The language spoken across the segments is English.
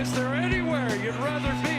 Is there anywhere you'd rather be?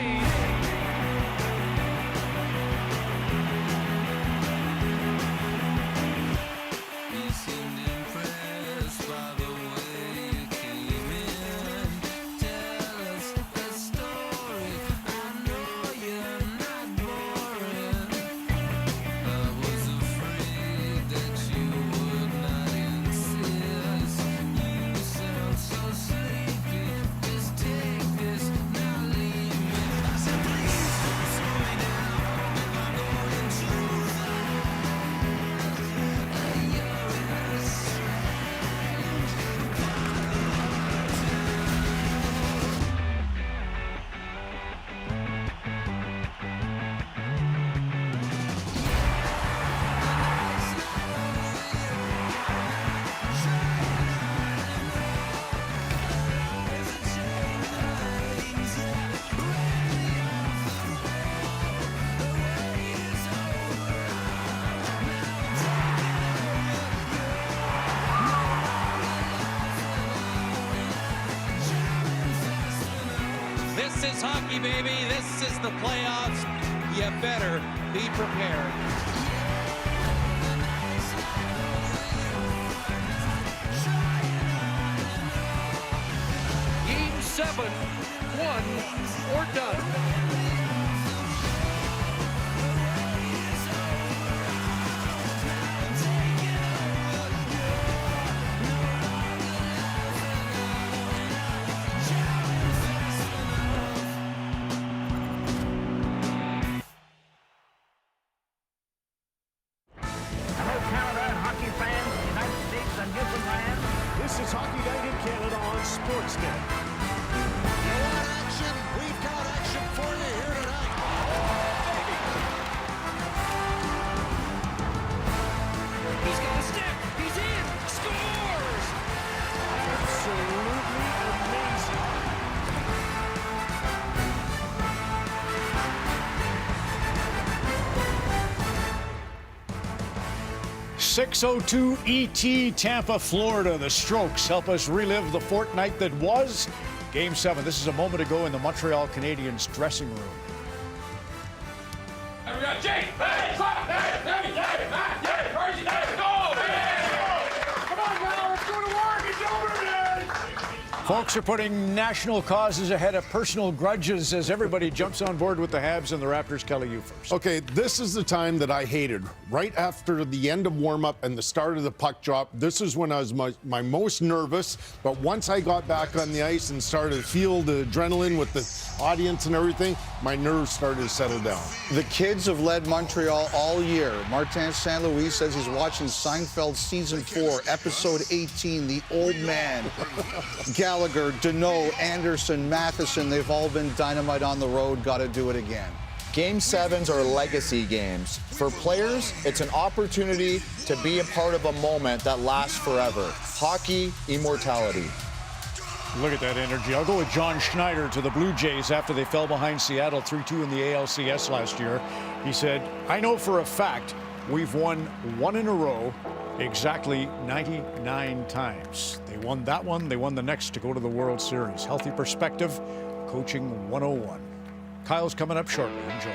This is hockey, baby. This is the playoffs. You better be prepared. Game 7, won or done. This is Hockey Night in Canada on Sportsnet. You want action? We've got action for you here tonight. He's got a stick. He's in. Scores! Absolutely amazing. .602 ET, Tampa, Florida. The Strokes help us relive the fortnight that was. Game 7. This is a moment ago in the Montreal Canadiens dressing room. Jake! Hey! Come on, now, let's go to work. It's over, man! Folks are putting national causes ahead of personal grudges as everybody jumps on board with the Habs and the Raptors. Kelly, you first. Okay, this is the time that I hated. Right after the end of warm-up and the start of the puck drop, this is when I was my most nervous. But once I got back on the ice and started to feel the adrenaline with the audience and everything, my nerves started to settle down. The kids have led Montreal all year. Martin St. Louis says he's watching Seinfeld Season 4, Episode 18, The Old Man. Gallagher, Deneau, Anderson, Matheson, they've all been dynamite on the road. Got to do it again. Game 7s are legacy games. For players, it's an opportunity to be a part of a moment that lasts forever. Hockey, immortality. Look at that energy. I'll go with John Schneider to the Blue Jays after they fell behind Seattle 3-2 in the ALCS last year. He said, I know for a fact we've won one in a row exactly 99 times. They won that one. They won the next to go to the World Series. Healthy perspective, coaching 101. Kyle's coming up shortly. Enjoy.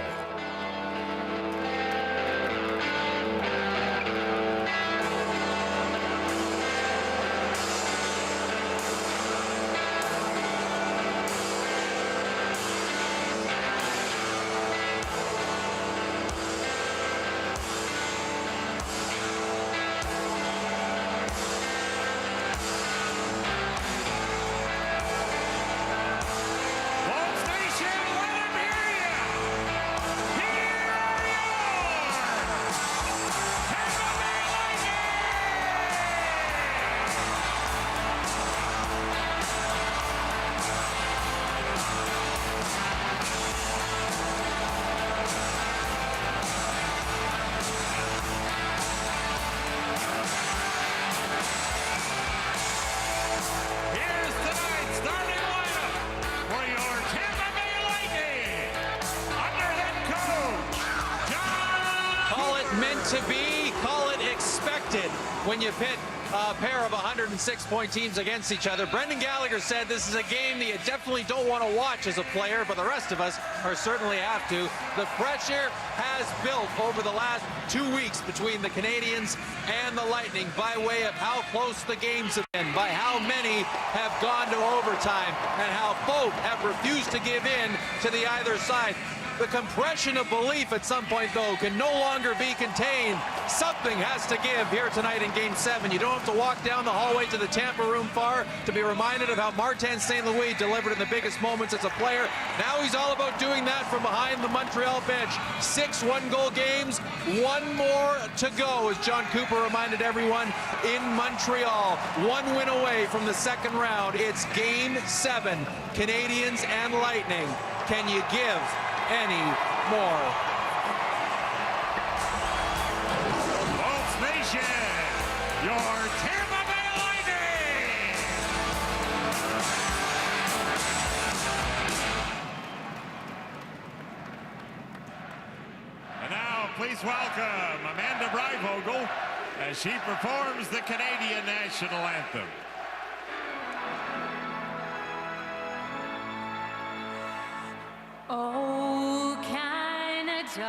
To be, call it expected when you pit pair of 106-point teams against each other. Brendan Gallagher said this is a game that you definitely don't want to watch as a player, but the rest of us are certainly have to. The pressure has built over the last 2 weeks between the Canadiens and the Lightning by way of how close the games have been, by how many have gone to overtime, and how both have refused to give in to the either side. The compression of belief at some point, though, can no longer be contained. Something has to give here tonight in Game 7. You don't have to walk down the hallway to the Tampa room far to be reminded of how Martin St. Louis delivered in the biggest moments as a player. Now he's all about doing that from behind the Montreal bench. 6 one-goal games, 1 more to go, as John Cooper reminded everyone in Montreal. 1 win away from the second round. It's Game 7, Canadiens and Lightning. Can you give any more? Bolts Nation, your Tampa Bay Lightning! And now, please welcome Amanda Breivogel as she performs the Canadian National Anthem. Oh, Canada,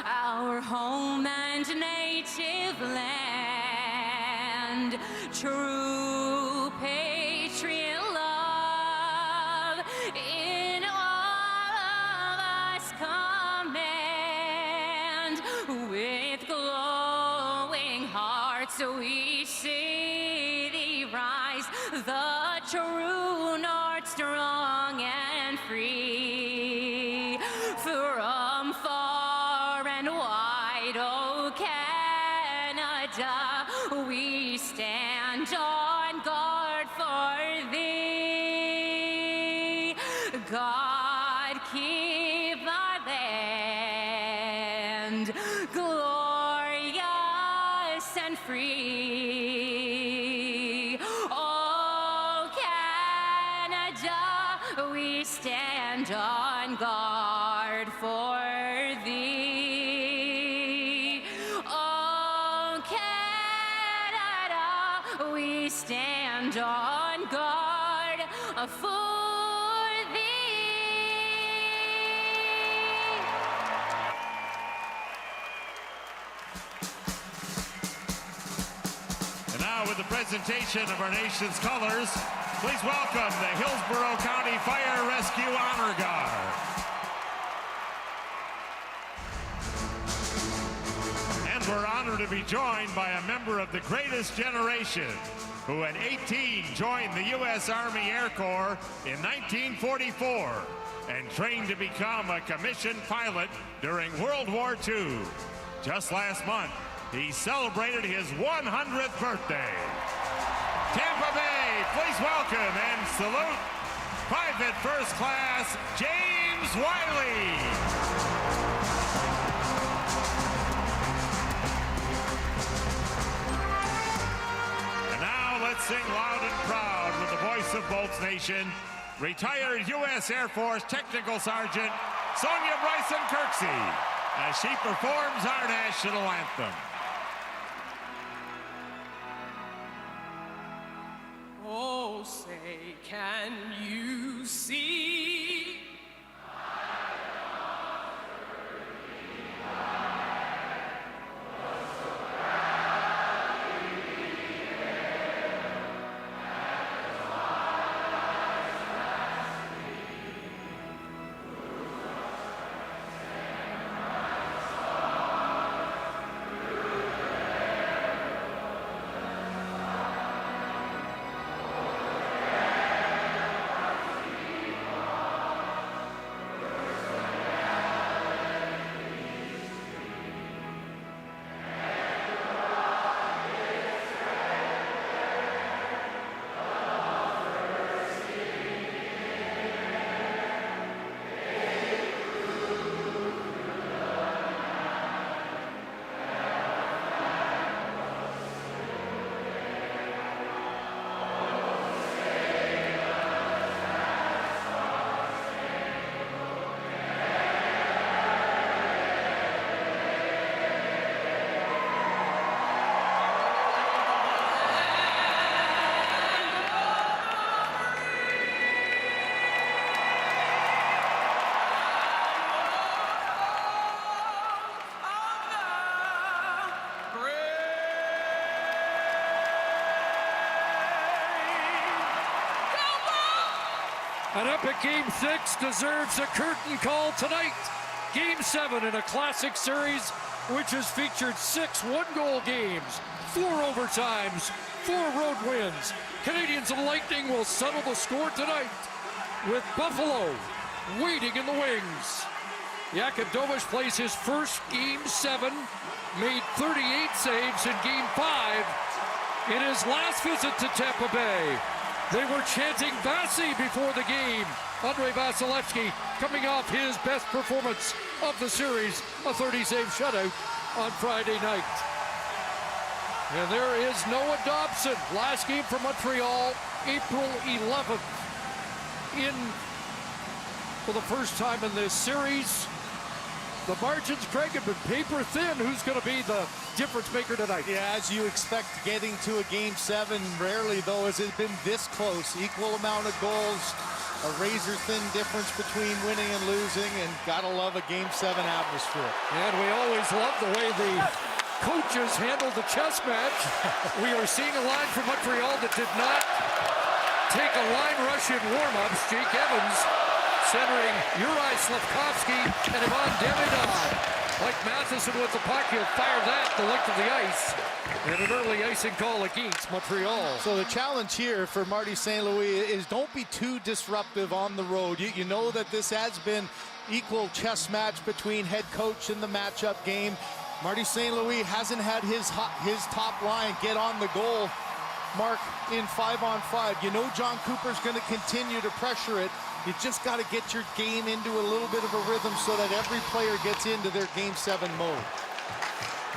our home and native land, true patriot love in all of us command. With glowing hearts we see thee rise, the true North strong and free. From far and wide, oh Canada, we stand on guard for thee. God keep our land glorious and free. Oh Canada, we stand on guard for thee. Oh Canada, we stand on guard for thee. And now, with the presentation of our nation's colors, please welcome the Hillsborough County Fire Rescue Honor Guard. And we're honored to be joined by a member of the greatest generation, who at 18 joined the U.S. Army Air Corps in 1944 and trained to become a commissioned pilot during World War II. Just last month, he celebrated his 100th birthday. Tampa Bay, please welcome and salute Private First Class James Wiley. And now let's sing loud and proud with the voice of Bolts Nation, retired U.S. Air Force Technical Sergeant Sonia Bryson-Kirksey, as she performs our national anthem. Oh, say, can you see? An epic Game 6 deserves a curtain call tonight. Game 7 in a classic series, which has featured 6 one-goal games, 4 overtimes, 4 road wins. Canadiens and Lightning will settle the score tonight, with Buffalo waiting in the wings. Yakubovich plays his first Game 7, made 38 saves in Game 5 in his last visit to Tampa Bay. They were chanting Vasi before the game. Andrei Vasilevsky coming off his best performance of the series, a 30-save shutout on Friday night. And there is Noah Dobson, last game for Montreal, April 11th. For the first time in this series, the margins, Craig, have been paper thin. Who's going to be the difference maker tonight? Yeah, as you expect, getting to a Game 7, rarely, though, has it been this close. Equal amount of goals, a razor-thin difference between winning and losing, and gotta love a Game 7 atmosphere. And we always love the way the coaches handled the chess match. We are seeing a line from Montreal that did not take a line rush in warm-ups. Jake Evans centering Uri Slafkovsky and Ivan Demidov. Mike Matheson with the puck, he'll fire that the length of the ice. And an early icing call against Montreal. So the challenge here for Marty St. Louis is don't be too disruptive on the road. You know that this has been equal chess match between head coach and the matchup game. Marty St. Louis hasn't had his top line get on the goal mark in 5-on-5. You know John Cooper's going to continue to pressure it. You just got to get your game into a little bit of a rhythm so that every player gets into their Game 7 mode.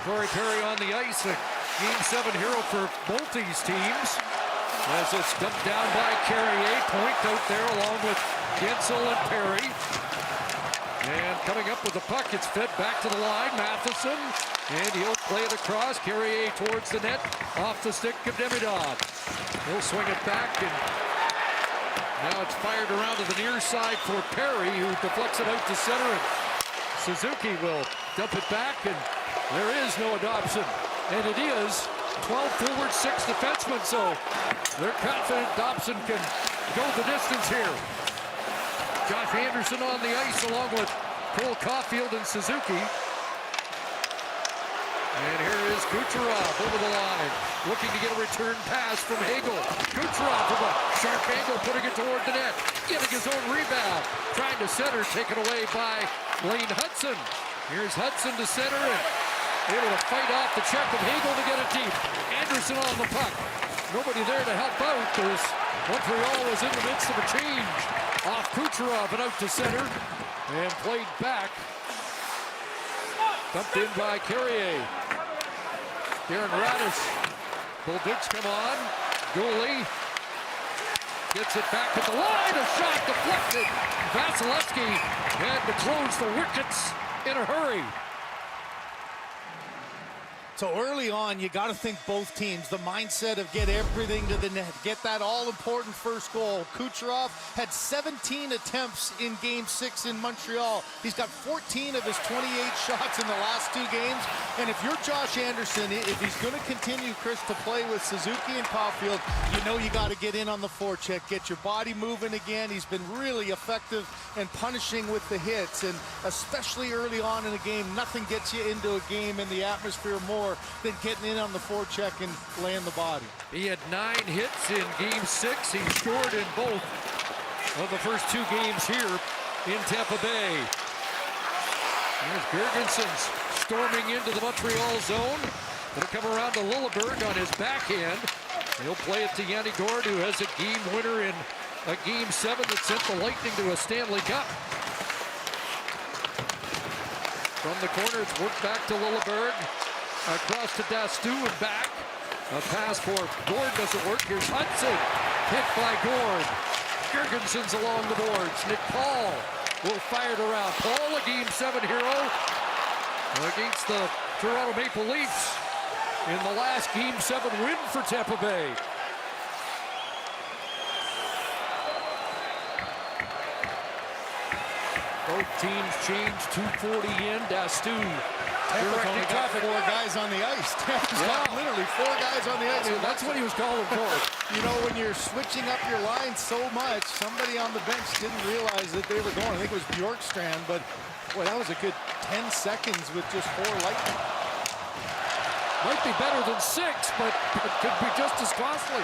Corey Perry on the ice, a Game 7 hero for both these teams. As it's dumped down by Carrier, point out there along with Gensel and Perry. And coming up with the puck, it's fed back to the line, Matheson. And he'll play it across, Carrier towards the net, off the stick of Demidov. He'll swing it back, and now it's fired around to the near side for Perry, who deflects it out to center. And Suzuki will dump it back, and there is no adoption. And it is 12 forward, 6 defensemen, so they're confident Dobson can go the distance here. Josh Anderson on the ice along with Cole Caulfield and Suzuki. And here is Kucherov over the line, looking to get a return pass from Hagel. Kucherov from a sharp angle, putting it toward the net, getting his own rebound, trying to center, taken away by Lane Hudson. Here's Hudson to center, and able to fight off the check of Hagel to get it deep. Anderson on the puck. Nobody there to help out because Montreal was in the midst of a change. Off Kucherov and out to center, and played back. Dumped in by Carrier. Darren Radish. Bulldogs come on. Dooley gets it back at the line. A shot deflected. Vasilevsky had to close the wickets in a hurry. So early on, you got to think both teams, the mindset of get everything to the net, get that all-important first goal. Kucherov had 17 attempts in Game 6 in Montreal. He's got 14 of his 28 shots in the last 2 games. And if you're Josh Anderson, if he's going to continue, Chris, to play with Suzuki and Caulfield, you know you got to get in on the forecheck, get your body moving again. He's been really effective and punishing with the hits, and especially early on in a game, nothing gets you into a game in the atmosphere more than getting in on the forecheck and laying the body. He had 9 hits in Game 6. He scored in both of the first 2 games here in Tampa Bay. Here's Gergensons storming into the Montreal zone. Going to come around to Lilleberg on his backhand. He'll play it to Yanni Gourde, who has a game winner in a Game 7 that sent the Lightning to a Stanley Cup. From the corner, it's worked back to Lilleberg. Across to Dastu and back. A pass for Gourde doesn't work. Here's Hudson. Hit by Gourde. Gergensons along the boards. Nick Paul will fire it around. Paul, a Game 7 hero against the Toronto Maple Leafs in the last Game 7 win for Tampa Bay. Both teams change 2:40 in. Dastu Tampa's only got 4 guys on the ice. Tampa's got literally 4 guys on the ice. That's what he was calling for. You know, when you're switching up your line so much, somebody on the bench didn't realize that they were going. I think it was Bjorkstrand, but boy, that was a good 10 seconds with just 4 Lightning. Might be better than 6, but it could be just as costly.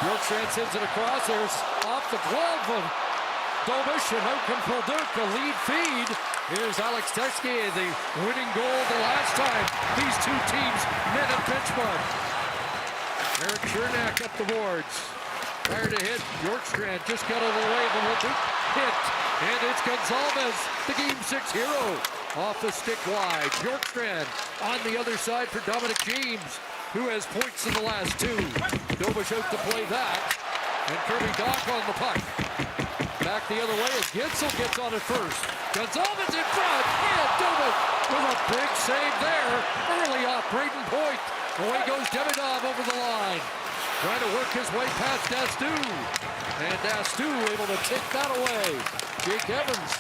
Bjorkstrand sends it across. There's off the glove of Dobish, and out comes Polduca, lead feed. Here's Alex Teske, the winning goal the last time these two teams met at Pittsburgh. Eric Chernak up the boards. Fired ahead, Bjorkstrand just got out of the way, but Polduca hit. And it's Gonzalez, the Game 6 hero. Off the stick wide. Bjorkstrand on the other side for Dominic James, who has points in the last 2. Dobish out to play that. And Kirby Dach on the puck. Back the other way as Gensel gets on it first. Gonzalez in front, and Dobish with a big save there. Early off Braden Point. Away goes Demidov over the line. Trying to work his way past Dastu. And Dastu able to take that away. Jake Evans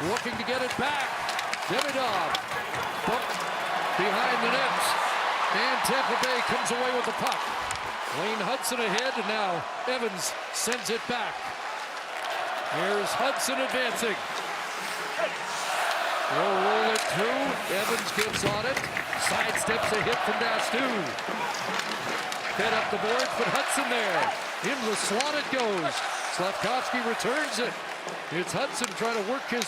looking to get it back. Demidov bumped behind the nets. And Tampa Bay comes away with the puck. Wayne Hudson ahead, and now Evans sends it back. Here's Hudson advancing. They'll roll it through. Evans gets on it. Sidesteps a hit from Dastu. Fed up the boards, but Hudson there. In the slot it goes. Slavkovsky returns it. It's Hudson trying to work his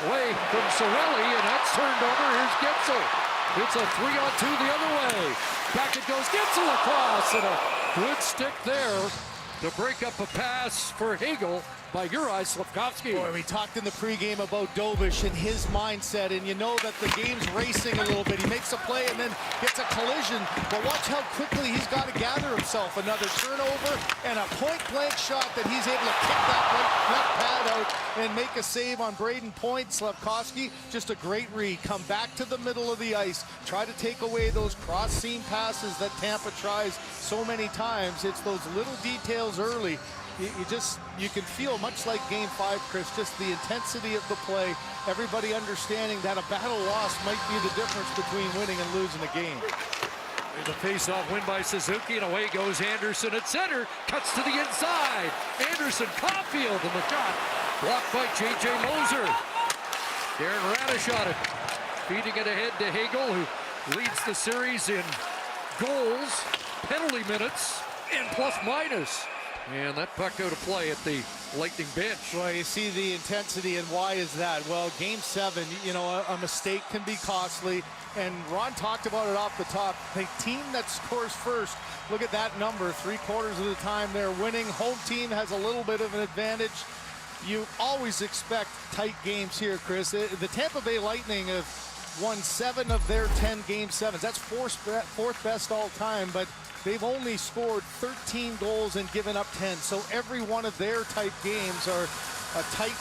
way from Cirelli, and that's turned over. Here's Gensel. It's a 3-on-2 the other way. Back it goes. Gensel across, and a good stick there to break up a pass for Hagel by Juraj Slavkovsky. Boy, we talked in the pregame about Dobish and his mindset, and you know that the game's racing a little bit. He makes a play and then gets a collision, but watch how quickly he's got to gather himself. Another turnover and a point-blank shot that he's able to kick that left pad out and make a save on Braden Point. Slavkovsky, just a great read. Come back to the middle of the ice. Try to take away those cross-seam passes that Tampa tries so many times. It's those little details early. You can feel, much like Game 5, Chris, just the intensity of the play. Everybody understanding that a battle lost might be the difference between winning and losing a game. The face-off win by Suzuki, and away goes Anderson at center. Cuts to the inside. Anderson, Caulfield, and the shot blocked by J.J. Moser. Darren Radish on it. Feeding it ahead to Hagel, who leads the series in goals, penalty minutes, and plus-minus. And that puck out of play at the Lightning bench. Well, you see the intensity, and why is that? Well, Game 7, you know, a mistake can be costly, and Ron talked about it off the top. The team that scores first, look at that number, 3/4 of the time they're winning. Home team has a little bit of an advantage. You always expect tight games here, Chris. The Tampa Bay Lightning have won 7 of their 10 Game 7s. That's fourth best all time, but they've only scored 13 goals and given up 10. So every one of their type games are a tight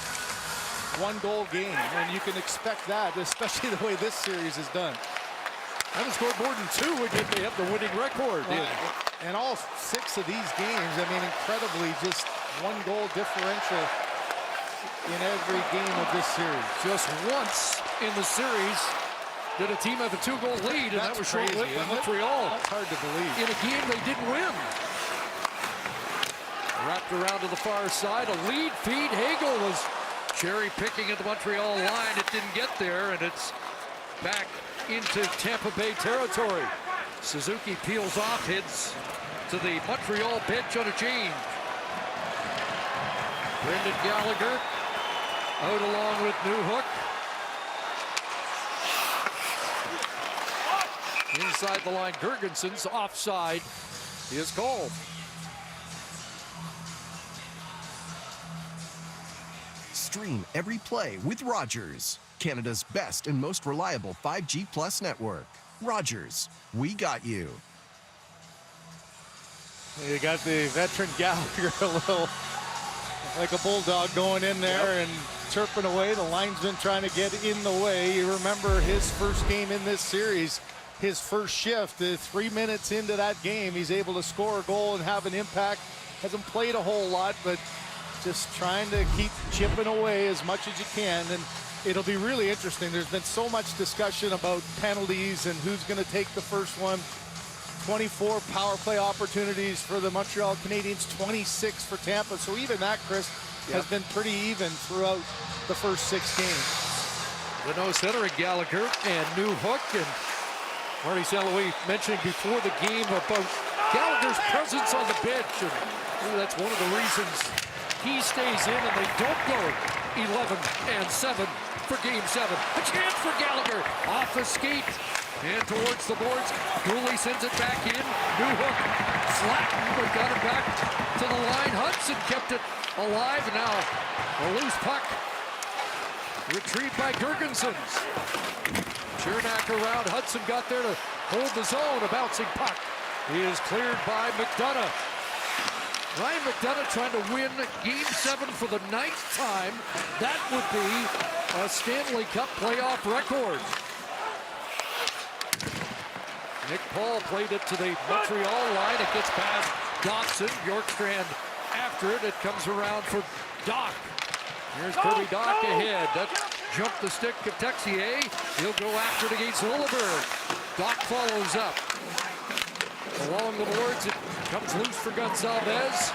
1-goal game. And you can expect that, especially the way this series is done. Haven't scored more than 2, and yet they have the winning record. And all 6 of these games, I mean, incredibly, just 1-goal differential in every game of this series. Just once in the series did a team have a 2-goal lead, and that was short-lived by Montreal. That's hard to believe. In a game they didn't win. Wrapped around to the far side, a lead feed. Hagel was cherry-picking at the Montreal line. It didn't get there, and it's back into Tampa Bay territory. Suzuki peels off, heads to the Montreal bench on a change. Brendan Gallagher out along with Newhook. Inside the line, Gergenson's offside is called. Stream every play with Rogers, Canada's best and most reliable 5G Plus network. Rogers, we got you. You got the veteran Gallagher a little like a bulldog going in there and chirping away. The linesman trying to get in the way. You remember his first game in this series, his first shift, 3 minutes into that game, he's able to score a goal and have an impact. Hasn't played a whole lot, but just trying to keep chipping away as much as you can. And It'll be really interesting. There's been so much discussion about penalties and who's going to take the first one. 24 power play opportunities for the Montreal Canadiens, 26 for Tampa. So even that, Chris, has been pretty even throughout the first 6 games. The no centering Gallagher and New Hook, and Marty St. Louis mentioning before the game about Gallagher's presence on the bench, and maybe that's one of the reasons he stays in and they don't go 11-7 for Game 7. A chance for Gallagher off the skate and towards the boards. Dooley sends it back in. New Hook flattened, but got it back to the line. Hudson kept it alive. Now a loose puck retrieved by Girgensons. Chernak around. Hudson got there to hold the zone. A bouncing puck. He is cleared by McDonough. Ryan McDonough trying to win Game 7 for the 9th time. That would be a Stanley Cup playoff record. Nick Paul played it to the Montreal line. It gets past Dobson. Bjorkstrand after it. It comes around for Doc. Here's Kirby Doc ahead. That jumped the stick of Texier. He'll go after it against Lilleberg. Doc follows up. Along the boards, it comes loose for Gonzalez.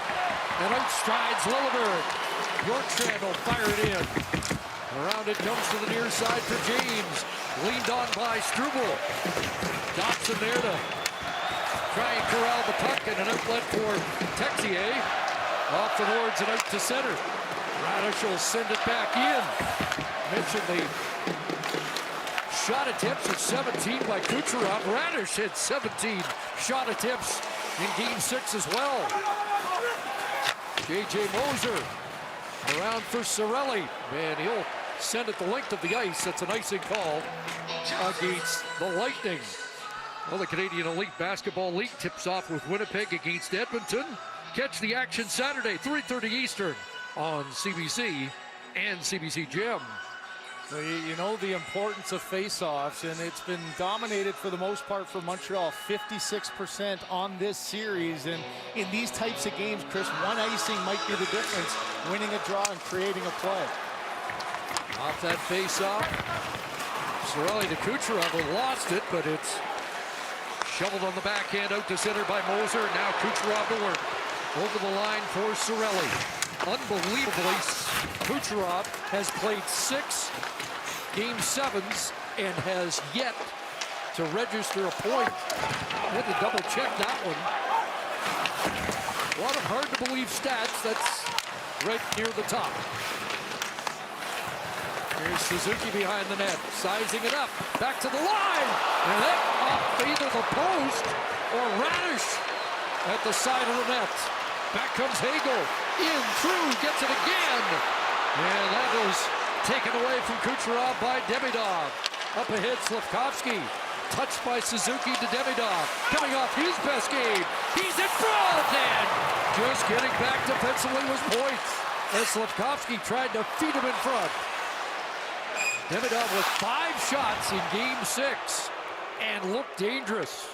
And outstrides Lilleberg. Bjorkstrand will fire it in. Around it comes to the near side for James. Leaned on by Struble. Dobson there to try and corral the puck, and an outlet for Texier. Off the boards and out to center. Radish will send it back in. Mentioned the shot attempts at 17 by Kucherov. Radish had 17 shot attempts in Game 6 as well. J.J. Moser around for Cirelli. Man, he'll send it the length of the ice. That's an icing call against the Lightning. Well, the Canadian Elite Basketball League tips off with Winnipeg against Edmonton. Catch the action Saturday, 3:30 Eastern on CBC and CBC Gem. So you know the importance of face-offs, and it's been dominated for the most part for Montreal, 56% on this series. And in these types of games, Chris, one icing might be the difference, winning a draw and creating a play. Off that face-off, Cirelli to Kucherov lost it, but it's shoveled on the backhand out to center by Moser. Now Kucherov to work. Over the line for Cirelli. Unbelievably, Kucherov has played 6 Game 7s and has yet to register a point. I had to double check that one. A lot of hard to believe stats. That's right near the top. Here's Suzuki behind the net, sizing it up, back to the line, and that off either the post or Radish at the side of the net. Back comes Hagel, in, through, gets it again, and that was taken away from Kucherov by Demidov. Up ahead, Slavkovsky, touched by Suzuki to Demidov, coming off his best game. He's in front, and just getting back defensively was points, as Slavkovsky tried to feed him in front. Demidov with 5 shots in Game 6 and looked dangerous.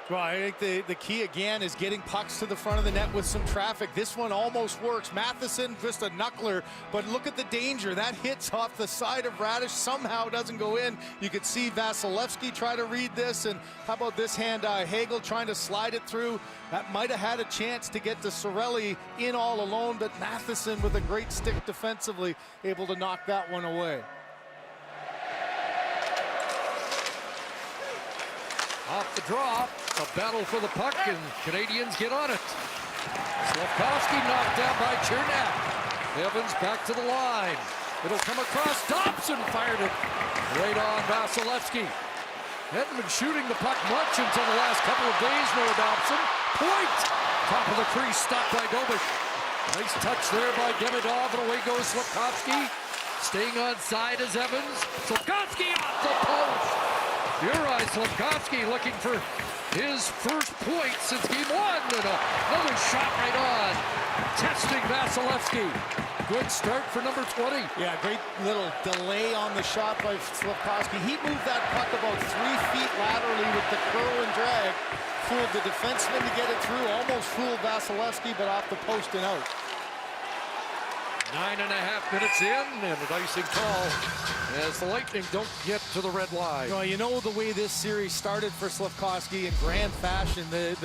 Well, I think the key again is getting pucks to the front of the net with some traffic. This one almost works. Matheson, just a knuckler, but look at the danger. That hits off the side of Radish, somehow doesn't go in. You could see Vasilevsky try to read this, and how about this hand, Hagel trying to slide it through. That might have had a chance to get to Cirelli in all alone, but Matheson with a great stick defensively, able to knock that one away. Off the draw, a battle for the puck, and Canadians get on it. Slavkovsky knocked down by Chernak. Evans back to the line. It'll come across. Dobson fired it right on Vasilevsky. Hadn't been shooting the puck much until the last couple of days, Noah Dobson. Point! Top of the crease, stopped by Dobik. Nice touch there by Demidov, and away goes Slavkovsky. Staying on side is Evans. Slavkovsky off the post. Uri Slavkovsky looking for his first point since Game 1, and another shot right on. Testing Vasilevsky. Good start for number 20. Yeah, great little delay on the shot by Slavkovsky. He moved that puck about 3 feet laterally with the curl and drag. Fooled the defenseman to get it through. Almost fooled Vasilevsky, but off the post and out. 9.5 minutes in, and an icing call as the Lightning don't get to the red line. Well, you know the way this series started for Slafkovsky in grand fashion, the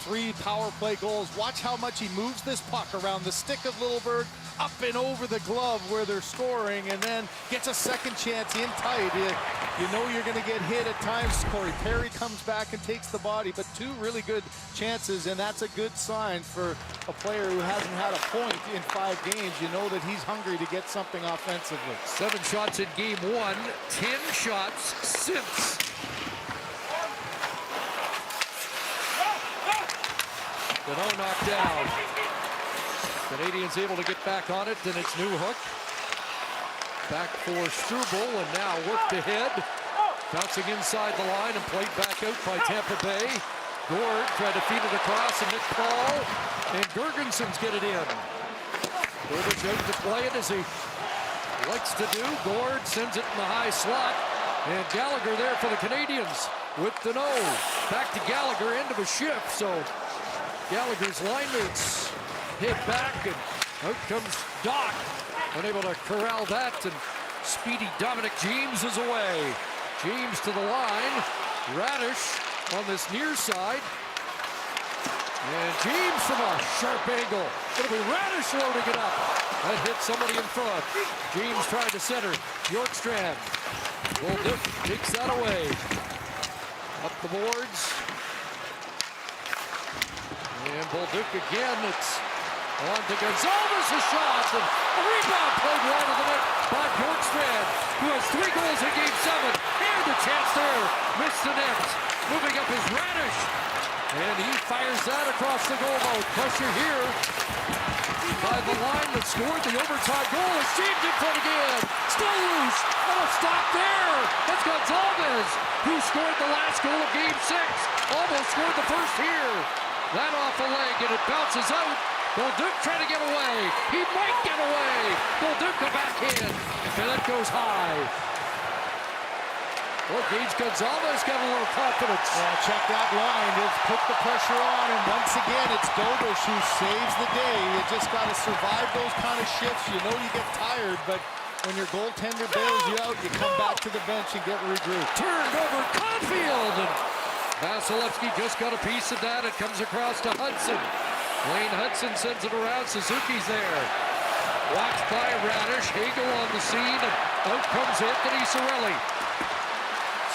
3 power play goals. Watch how much he moves this puck around the stick of Littleberg, up and over the glove where they're scoring, and then gets a second chance in tight. You know you're going to get hit at times. Corey Perry comes back and takes the body, but 2 really good chances, and that's a good sign for a player who hasn't had a point in 5 games. You know that he's hungry to get something offensively. 7 shots in game 1, 10 shots since. Danault knocked down. Canadiens able to get back on it, and it's Newhook. Back for Struble, and now worked ahead. Bouncing inside the line and played back out by Tampa Bay. Gord tried to feed it across, and Nick Paul and Gergensons get it in. Gordon's out to play it as he likes to do. Gord sends it in the high slot, and Gallagher there for the Canadiens with Danault. Back to Gallagher, end of a shift, so Gallagher's line mates hit back, and out comes Doc. Unable to corral that, and speedy Dominic James is away. James to the line. Radish on this near side. And James from a sharp angle. It'll be Radish loading it up. That hit somebody in front. James tried to center. Bjorkstrand. Bolduc takes that away. Up the boards. And Bolduc again. It's on to Gonzalez, a shot, and a rebound played wide of the net by Bjorkstrand, who has 3 goals in game 7. And a chance there, missed the net. Moving up is Radish, and he fires that across the goal mouth. Pressure here by the line that scored the overtime goal. It's James in front again, still loose, and a stop there. That's Gonzalez, who scored the last goal of game 6. Almost scored the first here. That off a leg, and it bounces out. Bolduc trying to get away. He might get away. Bolduc go back in, and that goes high. Well, Gage Gonzalez got a little confidence. Yeah, check that line. It's put the pressure on, and once again, it's Dobish who saves the day. You just got to survive those kind of shifts. You know you get tired, but when your goaltender bails you out, you come back to the bench and get regrouped. Turned over Caulfield, and Vasilevsky just got a piece of that. It comes across to Hudson. Wayne Hudson sends it around. Suzuki's there. Watched by Radish. Hagel on the scene, and out comes Anthony Cirelli.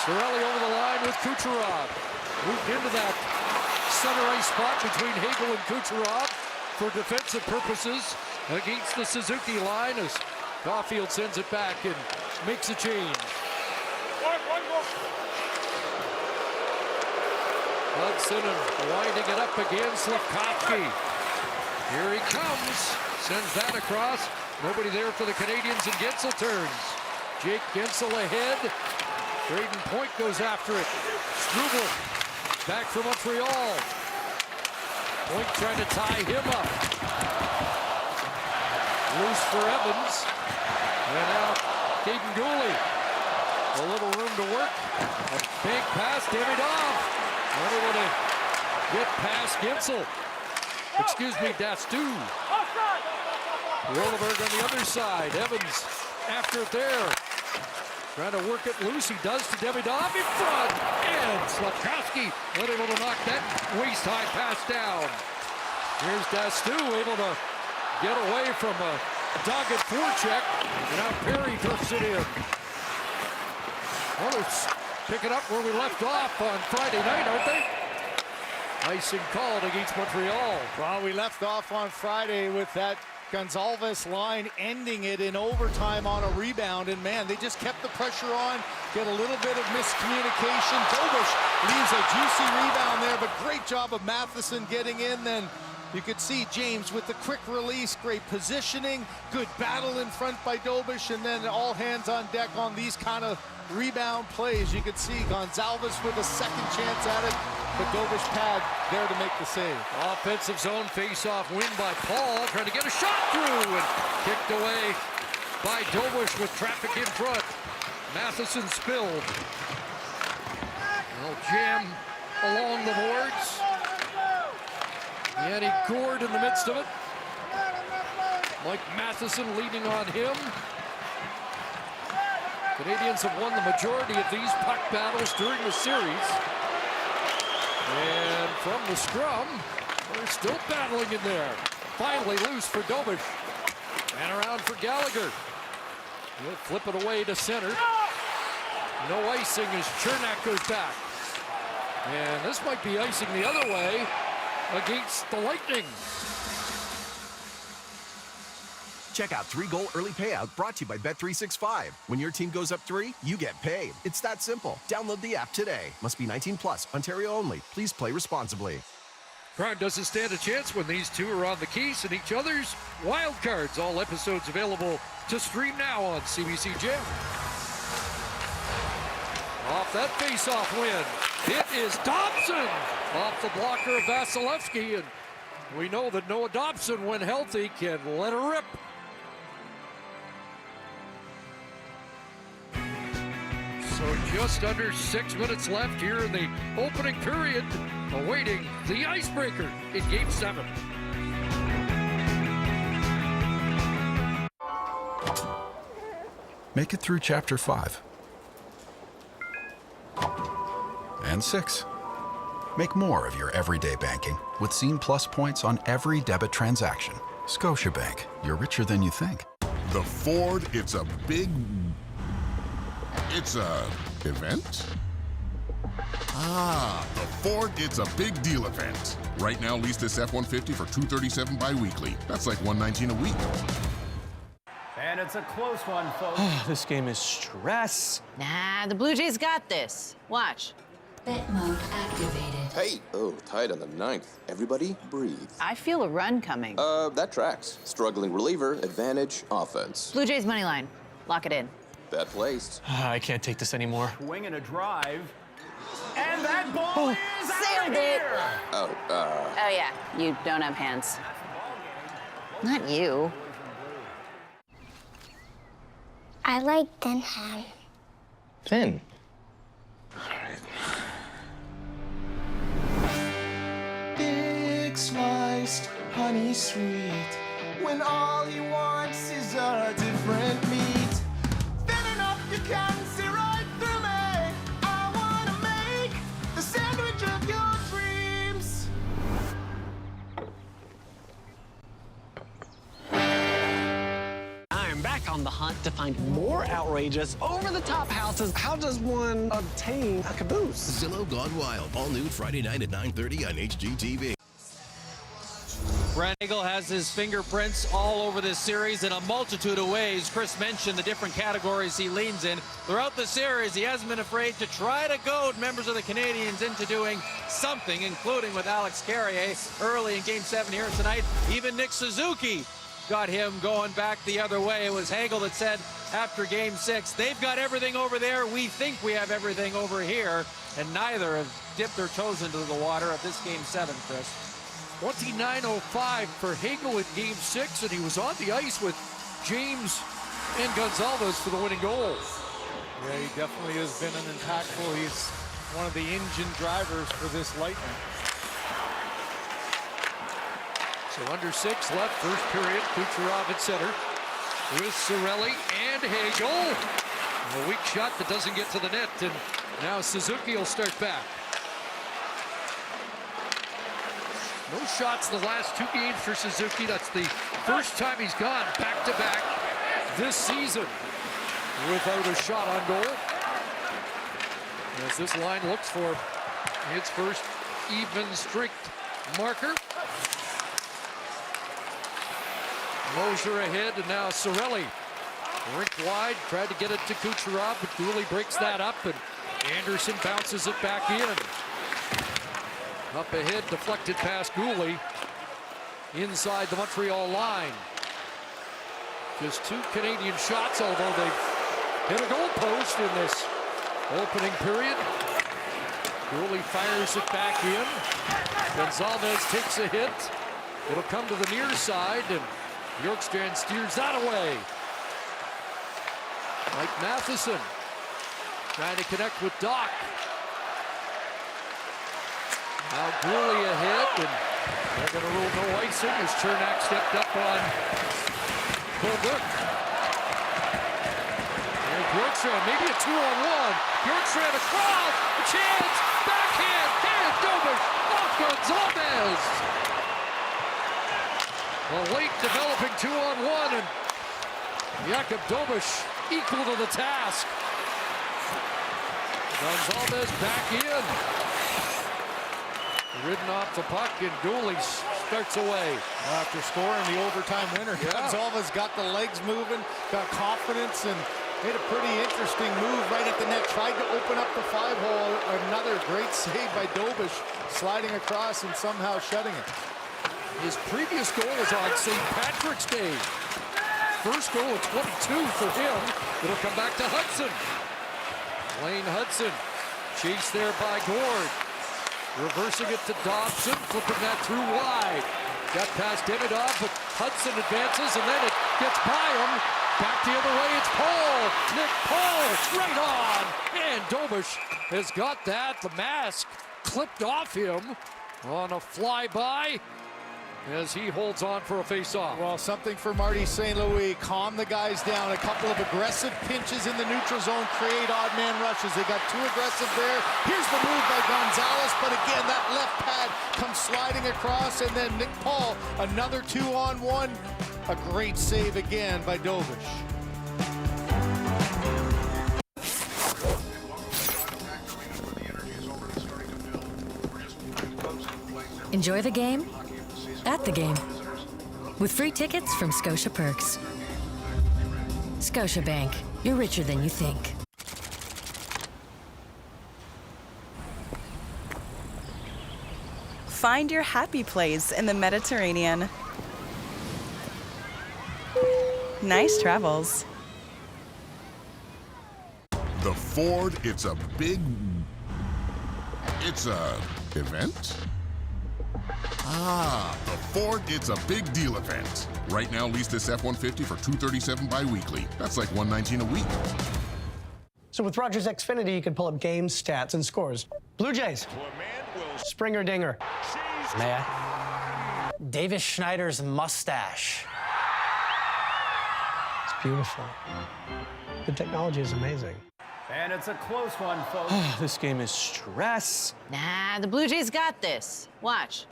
Cirelli over the line with Kucherov. Moved into that center ice spot between Hagel and Kucherov for defensive purposes against the Suzuki line as Caulfield sends it back and makes a change. Hudson and winding it up again, Slafkovsky. Here he comes, sends that across. Nobody there for the Canadiens, and Gensel turns. Jake Gensel ahead. Braden Point goes after it. Struble back for Montreal. Point trying to tie him up. Loose for Evans. And now Caden Gooley. A little room to work. A big pass, Davidoff. Unable to get past Gensel. Excuse me, Dastu. Rolleberg on the other side. Evans after it there. Trying to work it loose. He does to Davidoff in front. And Slafkovsky unable to knock that waist-high pass down. Here's Dastu able to get away from a dogged forecheck. And now Perry drifts it in. Others pick it up where we left off on Friday night, aren't they? Icing called against Montreal. Well, we left off on Friday with that Gonzalez line ending it in overtime on a rebound, and man, they just kept the pressure on, get a little bit of miscommunication. Dobish leaves a juicy rebound there, but great job of Matheson getting in. Then you could see James with the quick release, great positioning, good battle in front by Dobish, and then all hands on deck on these kind of rebound plays. You could see Gonzalez with a second chance at it, but Dobish pad there to make the save. Offensive zone face-off win by Paul, trying to get a shot through, and kicked away by Dobish with traffic in front. Matheson spilled. Well, jam along the boards. Yanni Gourde in the midst of it. Mike Matheson leaning on him. Canadiens have won the majority of these puck battles during the series. And from the scrum, they're still battling in there. Finally loose for Dobich. And around for Gallagher. He'll flip it away to center. No icing as Chernak goes back. And this might be icing the other way against the Lightning. Check out 3-goal early payout brought to you by Bet365. When your team goes up 3, you get paid. It's that simple. Download the app today. Must be 19 plus. Ontario only. Please play responsibly. Crown doesn't stand a chance when these two are on the keys and each other's wild cards. All episodes available to stream now on CBC Gem. Off that face-off win, it is Dobson off the blocker of Vasilevsky, and we know that Noah Dobson, when healthy, can let her rip. So just under 6 minutes left here in the opening period, awaiting the icebreaker in Game 7. Make it through Chapter 5. And 6. Make more of your everyday banking with Scene Plus points on every debit transaction. Scotiabank, you're richer than you think. The Ford, it's a event? Ah, the Ford It's a Big Deal event. Right now, lease this F-150 for $237 bi-weekly. That's like $119 a week. And it's a close one, folks. This game is stress. Nah, the Blue Jays got this. Watch. Bet mode activated. Hey, tied on the 9th. Everybody breathe. I feel a run coming. That tracks. Struggling reliever, advantage, offense. Blue Jays money line. Lock it in. Bet placed. I can't take this anymore. Swing and a drive. And that ball is sailed it. Oh, Oh, yeah. You don't have hands. Not you. I like Denham. Finn. Big sliced, honey sweet. When all he wants is a different meat. Thin enough you can see right through me. I wanna make the sandwich of your dreams. I'm back on the hunt to find more outrageous, over-the-top houses. How does one obtain a caboose? Zillow Gone Wild. All new Friday night at 9:30 on HGTV. Brent Eagle has his fingerprints all over this series in a multitude of ways. Chris mentioned the different categories he leans in. Throughout the series, he hasn't been afraid to try to goad members of the Canadiens into doing something, including with Alex Carrier early in Game 7 here tonight. Even Nick Suzuki got him going back the other way. It was Hagel that said after Game 6, they've got everything over there. We think we have everything over here. And neither have dipped their toes into the water at this Game 7, Chris. 29:05 for Hagel in Game 6, and he was on the ice with James and Gonzalez for the winning goal. Yeah, he definitely has been an impactful. He's one of the engine drivers for this Lightning. So under 6 left, first period. Kucherov at center with Cirelli and Hagel. A weak shot that doesn't get to the net, and now Suzuki will start back. No shots in the last 2 games for Suzuki. That's the first time he's gone back-to-back this season without a shot on goal. As this line looks for its first even streak marker. Moser ahead, and now Cirelli. Rinked wide, tried to get it to Kucherov, but Dooley breaks that up, and Anderson bounces it back in. Up ahead, deflected past Gooley inside the Montreal line. Just 2 Canadian shots, although they've hit a goal post in this opening period. Gooley fires it back in. Gonzalez takes a hit. It'll come to the near side, and Bjorkstrand steers that away. Mike Matheson trying to connect with Doc. Now Gooley ahead, and they're going to rule no icing as Chernak stepped up on Colbert. And Bjorkstrand, maybe a 2-on-1. Bjorkstrand across, a chance, backhand, and Dobish off Gonzalez. A late developing 2-on-1, and Jakub Dobish equal to the task. Gonzalez back in. Ridden off the puck, and Dooley starts away. After scoring the overtime winner, Gonzalez got the legs moving, got confidence, and made a pretty interesting move right at the net. Tried to open up the 5-hole. Another great save by Dobish, sliding across and somehow shutting it. His previous goal was on St. Patrick's Day. First goal of 22 for him. It'll come back to Hudson. Lane Hudson, chased there by Gord. Reversing it to Dobson, flipping that through wide. Got past Demidov, but Hudson advances, and then it gets by him. Back the other way, it's Paul. Nick Paul, right on. And Dobish has got that. The mask clipped off him on a flyby as he holds on for a face-off. Well, something for Marty St. Louis. Calm the guys down. A couple of aggressive pinches in the neutral zone create odd man rushes. They got too aggressive there. Here's the move by Gonzalez, but again, that left pad comes sliding across, and then Nick Paul, another 2-on-1. A great save again by Dobish. Enjoy the game at the game with free tickets from Scotia Perks. Scotiabank, you're richer than you think. Find your happy place in the Mediterranean. Nice travels. The Ford, it's a event? Ah, the Ford It's a Big Deal event. Right now, lease this F-150 for $237 bi-weekly. That's like $119 a week. So with Rogers Xfinity, you can pull up games, stats, and scores. Blue Jays. Springer Dinger. May I? Davis Schneider's mustache. It's beautiful. The technology is amazing. And it's a close one, folks. This game is stress. Nah, the Blue Jays got this. Watch.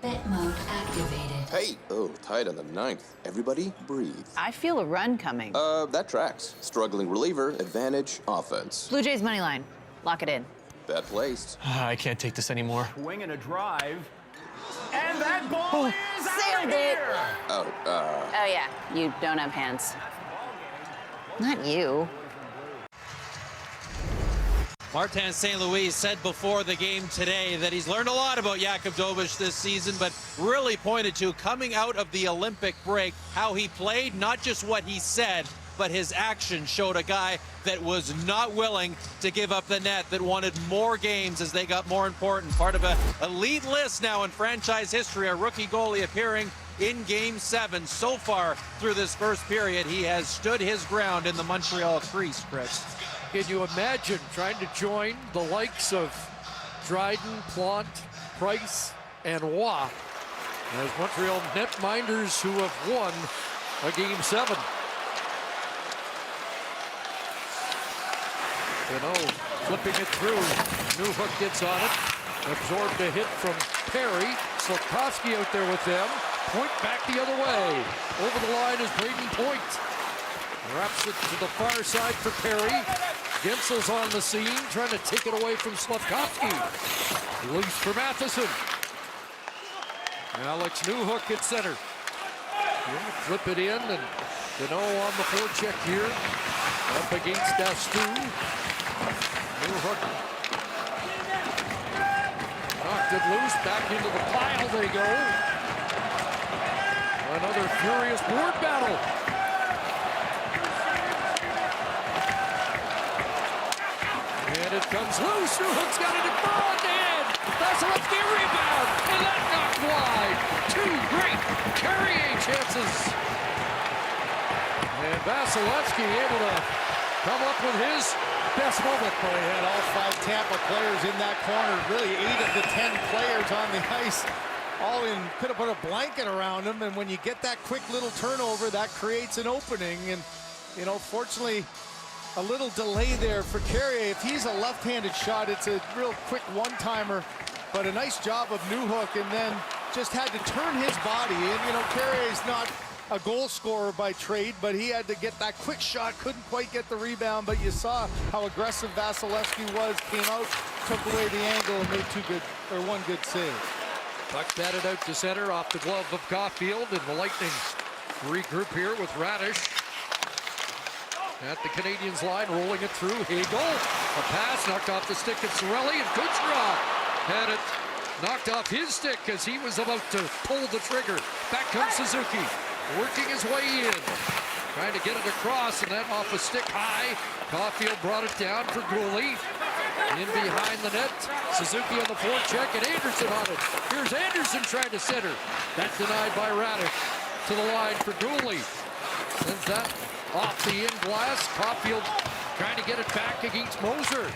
Bet mode activated. Hey, tied on the 9th. Everybody breathe. I feel a run coming. That tracks. Struggling reliever, advantage, offense. Blue Jays money line. Lock it in. Bet placed. I can't take this anymore. Swing and a drive. And that ball is out of here! Oh, Oh, yeah. You don't have hands. Not you. Martin St. Louis said before the game today that he's learned a lot about Jakub Dobish this season, but really pointed to coming out of the Olympic break, how he played, not just what he said, but his action showed a guy that was not willing to give up the net, that wanted more games as they got more important. Part of an elite list now in franchise history, a rookie goalie appearing in Game 7. So far through this first period, he has stood his ground in the Montreal crease, Chris. Can you imagine trying to join the likes of Dryden, Plante, Price, and Waugh as Montreal netminders who have won a Game 7? Flipping it through. Newhook gets on it. Absorbed a hit from Perry. Slafkovsky out there with them. Point back the other way. Over the line is Braden Point. Wraps it to the far side for Perry. Gensel's on the scene, trying to take it away from Slafkovsky. Loose for Matheson. Alex Newhook at center. Flip it in, and Deneau on the forecheck here. Up against Dastu. Newhook knocked it loose, back into the pile they go. Another furious board battle. And it comes loose. Newhook's got it in front, and Vasilevsky rebound, and that knocked wide. Two great carrying chances. And Vasilevsky able to come up with his best moment. Well, he had all 5 Tampa players in that corner. Really 8 of the 10 players on the ice. all in, could have put a blanket around him, and when you get that quick little turnover, that creates an opening. And, you know, fortunately, a little delay there for Carrier. If he's a left-handed shot, it's a real quick one-timer, but a nice job of Newhook, and then just had to turn his body. And, you know, Carrier's not a goal scorer by trade, but he had to get that quick shot, couldn't quite get the rebound, but you saw how aggressive Vasilevsky was, came out, took away the angle, and made one good save. Puck batted out to center off the glove of Caulfield, and the Lightning regroup here with Radish at the Canadiens line, rolling it through. Hagel, a pass knocked off the stick of Cirelli, and Kucherov had it knocked off his stick as he was about to pull the trigger. Back comes Suzuki, working his way in, trying to get it across, and then off a stick high. Caulfield brought it down for Gooley. In behind the net, Suzuki on the forecheck, and Anderson on it. Here's Anderson trying to center. That's denied by Radish. To the line for Gooley. Sends that off the in glass. Caulfield trying to get it back against Moser.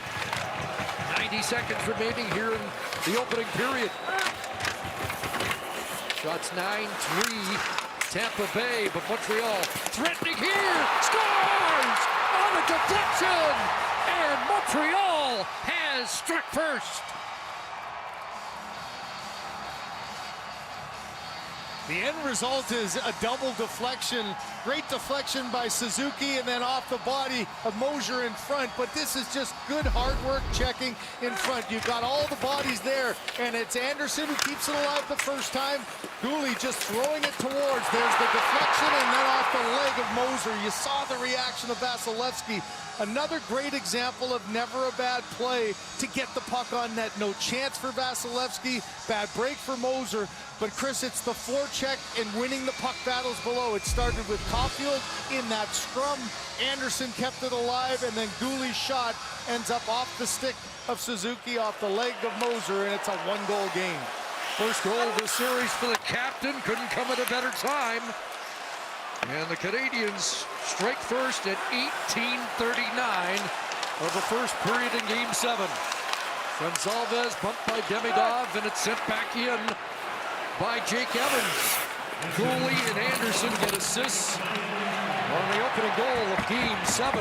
90 seconds remaining here in the opening period. Shots 9-3, Tampa Bay, but Montreal threatening here. Scores on a deflection, and Montreal has struck first. The end result is a double deflection. Great deflection by Suzuki, and then off the body of Moser in front. But this is just good hard work checking in front. You've got all the bodies there, and it's Anderson who keeps it alive the first time. Gooley just throwing it towards. There's the deflection, and then off the leg of Moser. You saw the reaction of Vasilevsky. Another great example of never a bad play to get the puck on net. No chance for Vasilevsky. Bad break for Moser. But Chris, it's the forecheck and winning the puck battles below. It started with Caulfield in that scrum. Anderson kept it alive, and then Gooley's shot ends up off the stick of Suzuki, off the leg of Moser, and it's a one-goal game. First goal of the series for the captain. Couldn't come at a better time. And the Canadiens strike first at 18:39 of the first period in Game 7. Gonzalez bumped by Demidov, and it's sent back in by Jake Evans. Gooley and Anderson get assists on the opening goal of Game 7.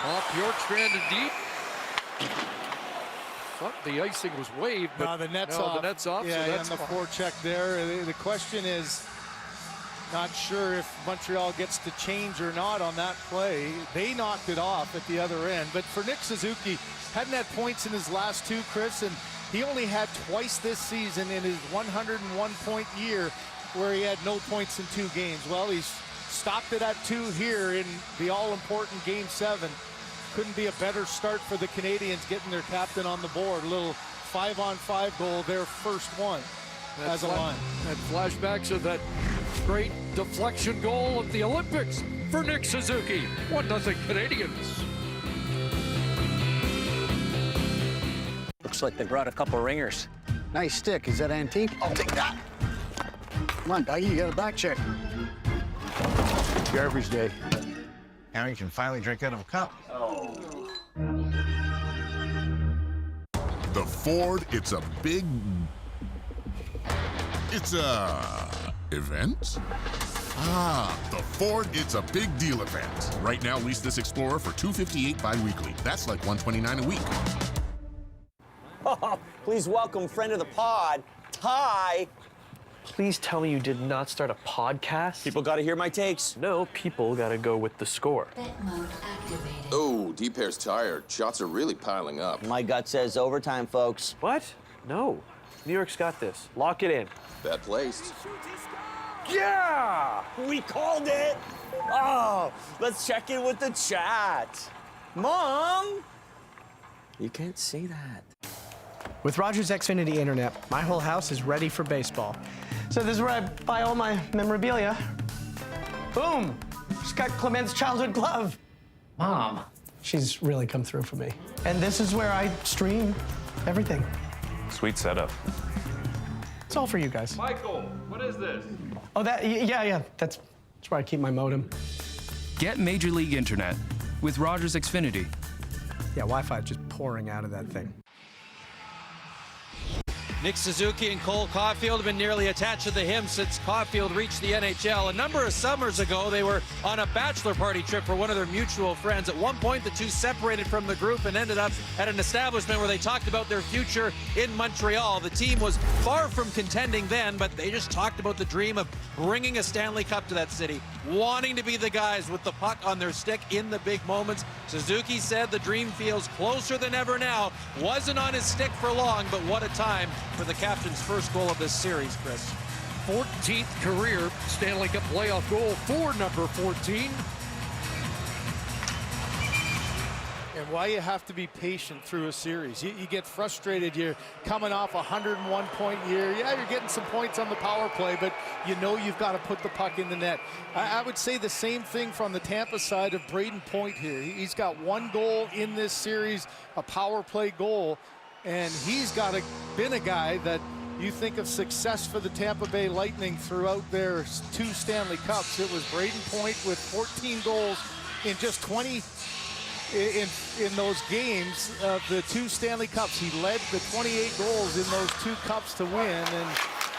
Off Bjorkstrand and deep. Thought the icing was waved, but no, the net's no, off. The net's off. Yeah, so that's and the forecheck there. The question is, not sure if Montreal gets to change or not on that play. They knocked it off at the other end. But for Nick Suzuki, hadn't had points in his last two, Chris, and he only had twice this season in his 101-point year where he had no points in 2 games. Well, he's stopped it at 2 here in the all-important Game 7. Couldn't be a better start for the Canadiens getting their captain on the board. A little 5-on-5 goal, their first one as a line. And flashbacks of that great deflection goal at the Olympics for Nick Suzuki. 1-0 Canadiens. Looks like they brought a couple ringers. Nice stick. Is that antique? I'll take that. Come on, Dougie, you got a back check. Garbage day. Now you can finally drink out of a cup. The Ford, it's a event? The Ford, it's a big deal event. Right now, lease this Explorer for $258 bi-weekly. That's like $129 a week. Oh, please welcome friend of the pod, Ty. Please tell me you did not start a podcast? People gotta hear my takes. No, people gotta go with the score. Bet mode activated. Oh, D-Pair's tired. Shots are really piling up. My gut says overtime, folks. What? No. New York's got this. Lock it in. Bad placed. Yeah! We called it! Oh, let's check in with the chat. Mom! You can't say that. With Rogers Xfinity Internet, my whole house is ready for baseball. So this is where I buy all my memorabilia. Boom! Just got Clement's childhood glove. Mom. She's really come through for me. And this is where I stream everything. Sweet setup. It's all for you guys. Michael, what is this? Oh, yeah. That's where I keep my modem. Get Major League Internet with Rogers Xfinity. Yeah, Wi-Fi is just pouring out of that thing. Nick Suzuki and Cole Caulfield have been nearly attached to the hymn since Caulfield reached the NHL. A number of summers ago, they were on a bachelor party trip for one of their mutual friends. At one point, the two separated from the group and ended up at an establishment where they talked about their future in Montreal. The team was far from contending then, but they just talked about the dream of bringing a Stanley Cup to that city, wanting to be the guys with the puck on their stick in the big moments. Suzuki said the dream feels closer than ever now. Wasn't on his stick for long, but what a time for the captain's first goal of this series, Chris. 14th career Stanley Cup playoff goal for number 14. And why you have to be patient through a series. You get frustrated. You're coming off a 101-point year. Yeah, you're getting some points on the power play, but you know you've got to put the puck in the net. I would say the same thing from the Tampa side of Braden Point here. He's got one goal in this series, a power play goal, and he's been a guy that you think of success for the Tampa Bay Lightning throughout their 2 Stanley Cups. It was Braden Point with 14 goals in just 20 in those games of the 2 Stanley Cups. He led the 28 goals in those 2 cups to win, and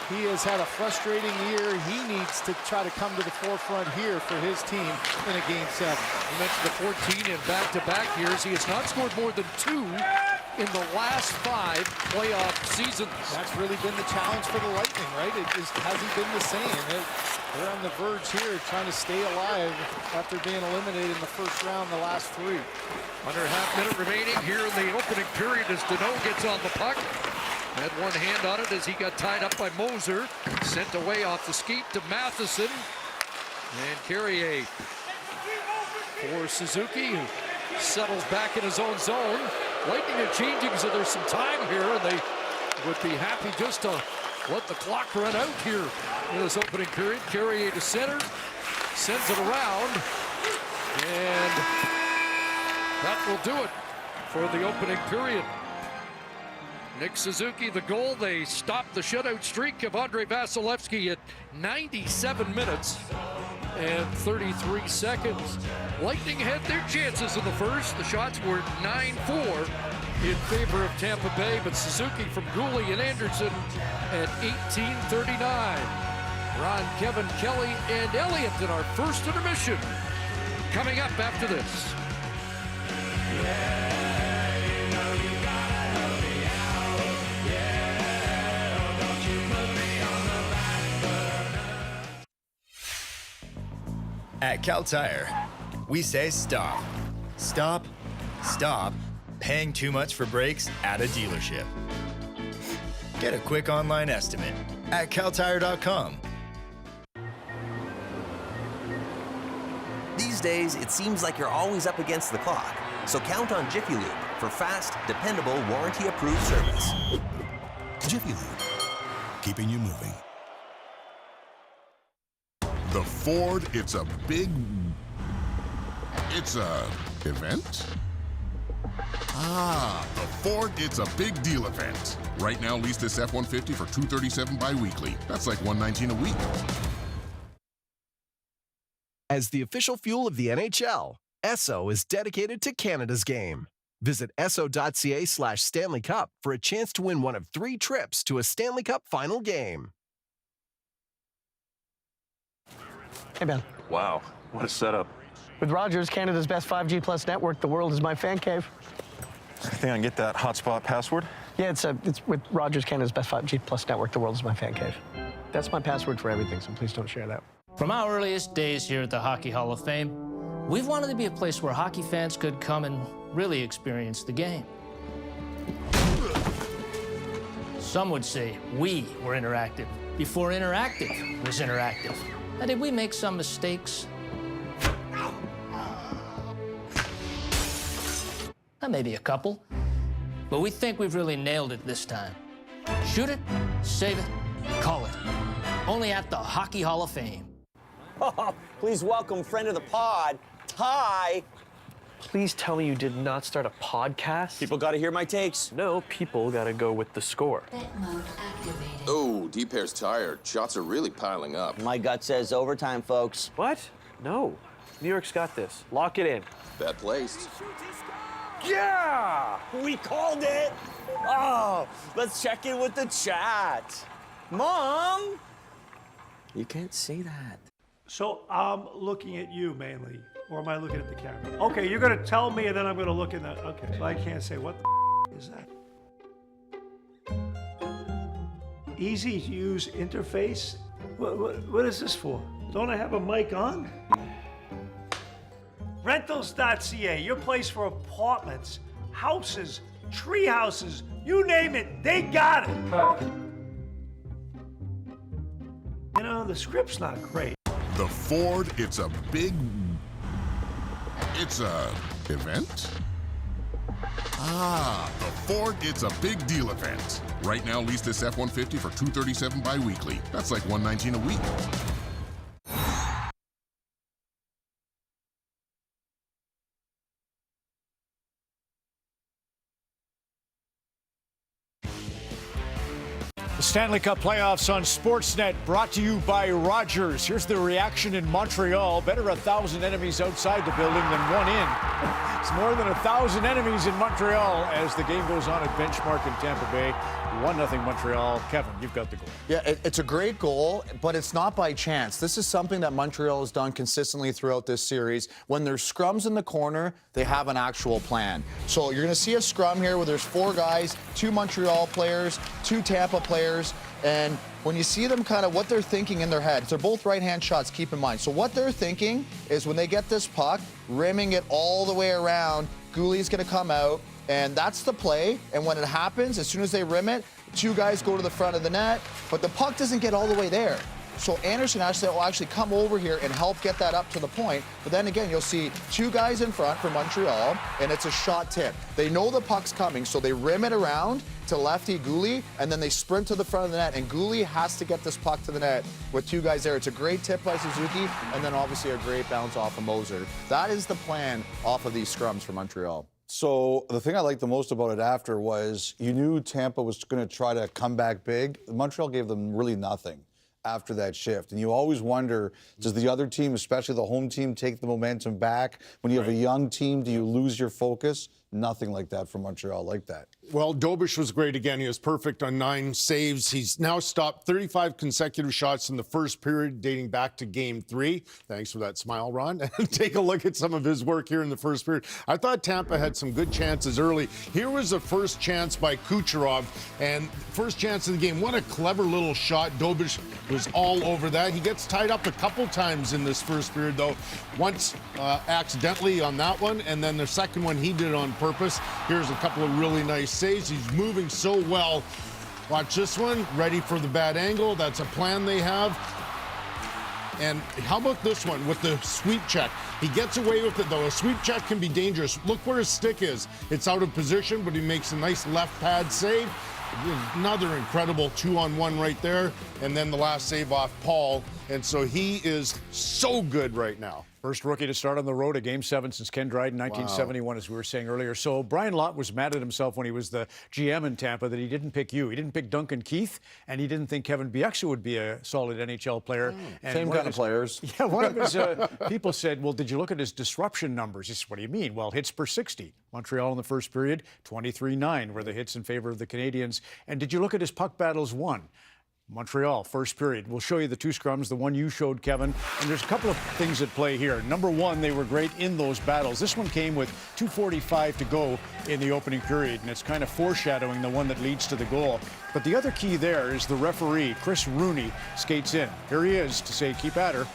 he has had a frustrating year. He needs to try to come to the forefront here for his team in a Game 7. You mentioned the 14 in back-to-back years. He has not scored more than 2 in the last 5 playoff seasons. That's really been the challenge for the Lightning, right? It just hasn't been the same. They're on the verge here trying to stay alive after being eliminated in the first round the last 3. Under a half-minute remaining here in the opening period as Deneau gets on the puck. Had one hand on it as he got tied up by Moser. Sent away off the skate to Matheson. And Carrier for Suzuki, who settles back in his own zone. Lightning are changing, so there's some time here, and they would be happy just to let the clock run out here in this opening period. Carrier to center, sends it around, and that will do it for the opening period. Nick Suzuki, the goal. They stopped the shutout streak of Andrei Vasilevsky at 97 minutes and 33 seconds. Lightning had their chances in the first. The shots were 9-4 in favor of Tampa Bay, but Suzuki from Gooley and Anderson at 18:39. Ron, Kevin, Kelly, and Elliott in our first intermission. Coming up after this. At Cal Tire, we say stop. Stop. Stop paying too much for brakes at a dealership. Get a quick online estimate at caltire.com. These days, it seems like you're always up against the clock. So count on Jiffy Lube for fast, dependable, warranty-approved service. Jiffy Lube, keeping you moving. The Ford, it's a event? The Ford, it's a big deal event. Right now, lease this F-150 for $237 bi-weekly. That's like $119 a week. As the official fuel of the NHL, Esso is dedicated to Canada's game. Visit esso.ca/Stanley Cup for a chance to win one of 3 trips to a Stanley Cup final game. Hey, Ben. Wow, what a setup. With Rogers, Canada's best 5G plus network, the world is my fan cave. I think I can get that hotspot password. Yeah, it's with Rogers, Canada's best 5G plus network, the world is my fan cave. That's my password for everything, so please don't share that. From our earliest days here at the Hockey Hall of Fame, we've wanted to be a place where hockey fans could come and really experience the game. Some would say we were interactive before interactive was interactive. Now, did we make some mistakes? Maybe a couple, but we think we've really nailed it this time. Shoot it, save it, call it. Only at the Hockey Hall of Fame. Oh, please welcome friend of the pod, Ty. Please tell me you did not start a podcast? People got to hear my takes. No, people got to go with the score. Bet mode activated. Oh, D-Pair's tired. Shots are really piling up. My gut says overtime, folks. What? No. New York's got this. Lock it in. Bet placed. Yeah! We called it. Oh, let's check in with the chat. Mom! You can't see that. So I'm looking at you mainly, or am I looking at the camera? Okay, you're gonna tell me, and then I'm gonna look in the. Okay, so I can't say what the is that. Easy to use interface. What is this for? Don't I have a mic on? Rentals.ca, your place for apartments, houses, tree houses, you name it, they got it. You know, the script's not great. The Ford, it's a event? Ah, the Ford, it's a big deal event. Right now, lease this F-150 for $237 bi-weekly. That's like $119 a week. The Stanley Cup playoffs on Sportsnet, brought to you by Rogers. Here's the reaction in Montreal. Better 1,000 enemies outside the building than one in. It's more than 1,000 enemies in Montreal as the game goes on at Benchmark in Tampa Bay. 1-0 Montreal. Kevin, you've got the goal. Yeah, it's a great goal, but it's not by chance. This is something that Montreal has done consistently throughout this series. When there's scrums in the corner, they have an actual plan. So you're going to see a scrum here where there's 4 guys, 2 Montreal players, 2 Tampa players, and when you see them kind of what they're thinking in their heads, they're both right-hand shots, keep in mind. So what they're thinking is when they get this puck, rimming it all the way around, Gouli's going to come out, and that's the play. And when it happens, as soon as they rim it, 2 guys go to the front of the net, but the puck doesn't get all the way there. So Anderson will actually come over here and help get that up to the point. But then again, you'll see 2 guys in front for Montreal, and it's a shot tip. They know the puck's coming, so they rim it around to lefty Gouli, and then they sprint to the front of the net, and Gouli has to get this puck to the net with 2 guys there. It's a great tip by Suzuki, and then obviously a great bounce off of Moser. That is the plan off of these scrums for Montreal. So the thing I liked the most about it after was you knew Tampa was going to try to come back big. Montreal gave them really nothing after that shift. And you always wonder, does the other team, especially the home team, take the momentum back? When you have a young team, do you lose your focus? Nothing like that from Montreal like that. Well, Dobish was great again. He was perfect on 9 saves. He's now stopped 35 consecutive shots in the first period, dating back to Game 3. Thanks for that smile, Ron. And take a look at some of his work here in the first period. I thought Tampa had some good chances early. Here was the first chance by Kucherov, and first chance of the game. What a clever little shot. Dobish was all over that. He gets tied up a couple times in this first period, though. Once accidentally on that one, and then the second one he did on purpose. Here's a couple of really nice saves. He's moving so well. Watch this one. Ready for the bad angle. That's a plan they have. And how about this one with the sweep check? He gets away with it, though. A sweep check can be dangerous. Look where his stick is. It's out of position, but he makes a nice left pad save. Another incredible 2-on-1 right there. And then the last save off Paul. And so he is so good right now. First rookie to start on the road, a Game 7 since Ken Dryden, 1971, as we were saying earlier. So Brian Lott was mad at himself when he was the GM in Tampa that he didn't pick you. He didn't pick Duncan Keith, and he didn't think Kevin Bieksa would be a solid NHL player. And same kind of players. Yeah, one of his people said, well, did you look at his disruption numbers? He said, what do you mean? Well, hits per 60. Montreal in the first period, 23-9 were the hits in favor of the Canadiens. And did you look at his puck battles won? Montreal, first period. We'll show you the 2 scrums, the one you showed, Kevin. And there's a couple of things at play here. Number one, they were great in those battles. This one came with 2:45 to go in the opening period, and it's kind of foreshadowing the one that leads to the goal. But the other key there is the referee, Chris Rooney, skates in. Here he is to say, keep at her.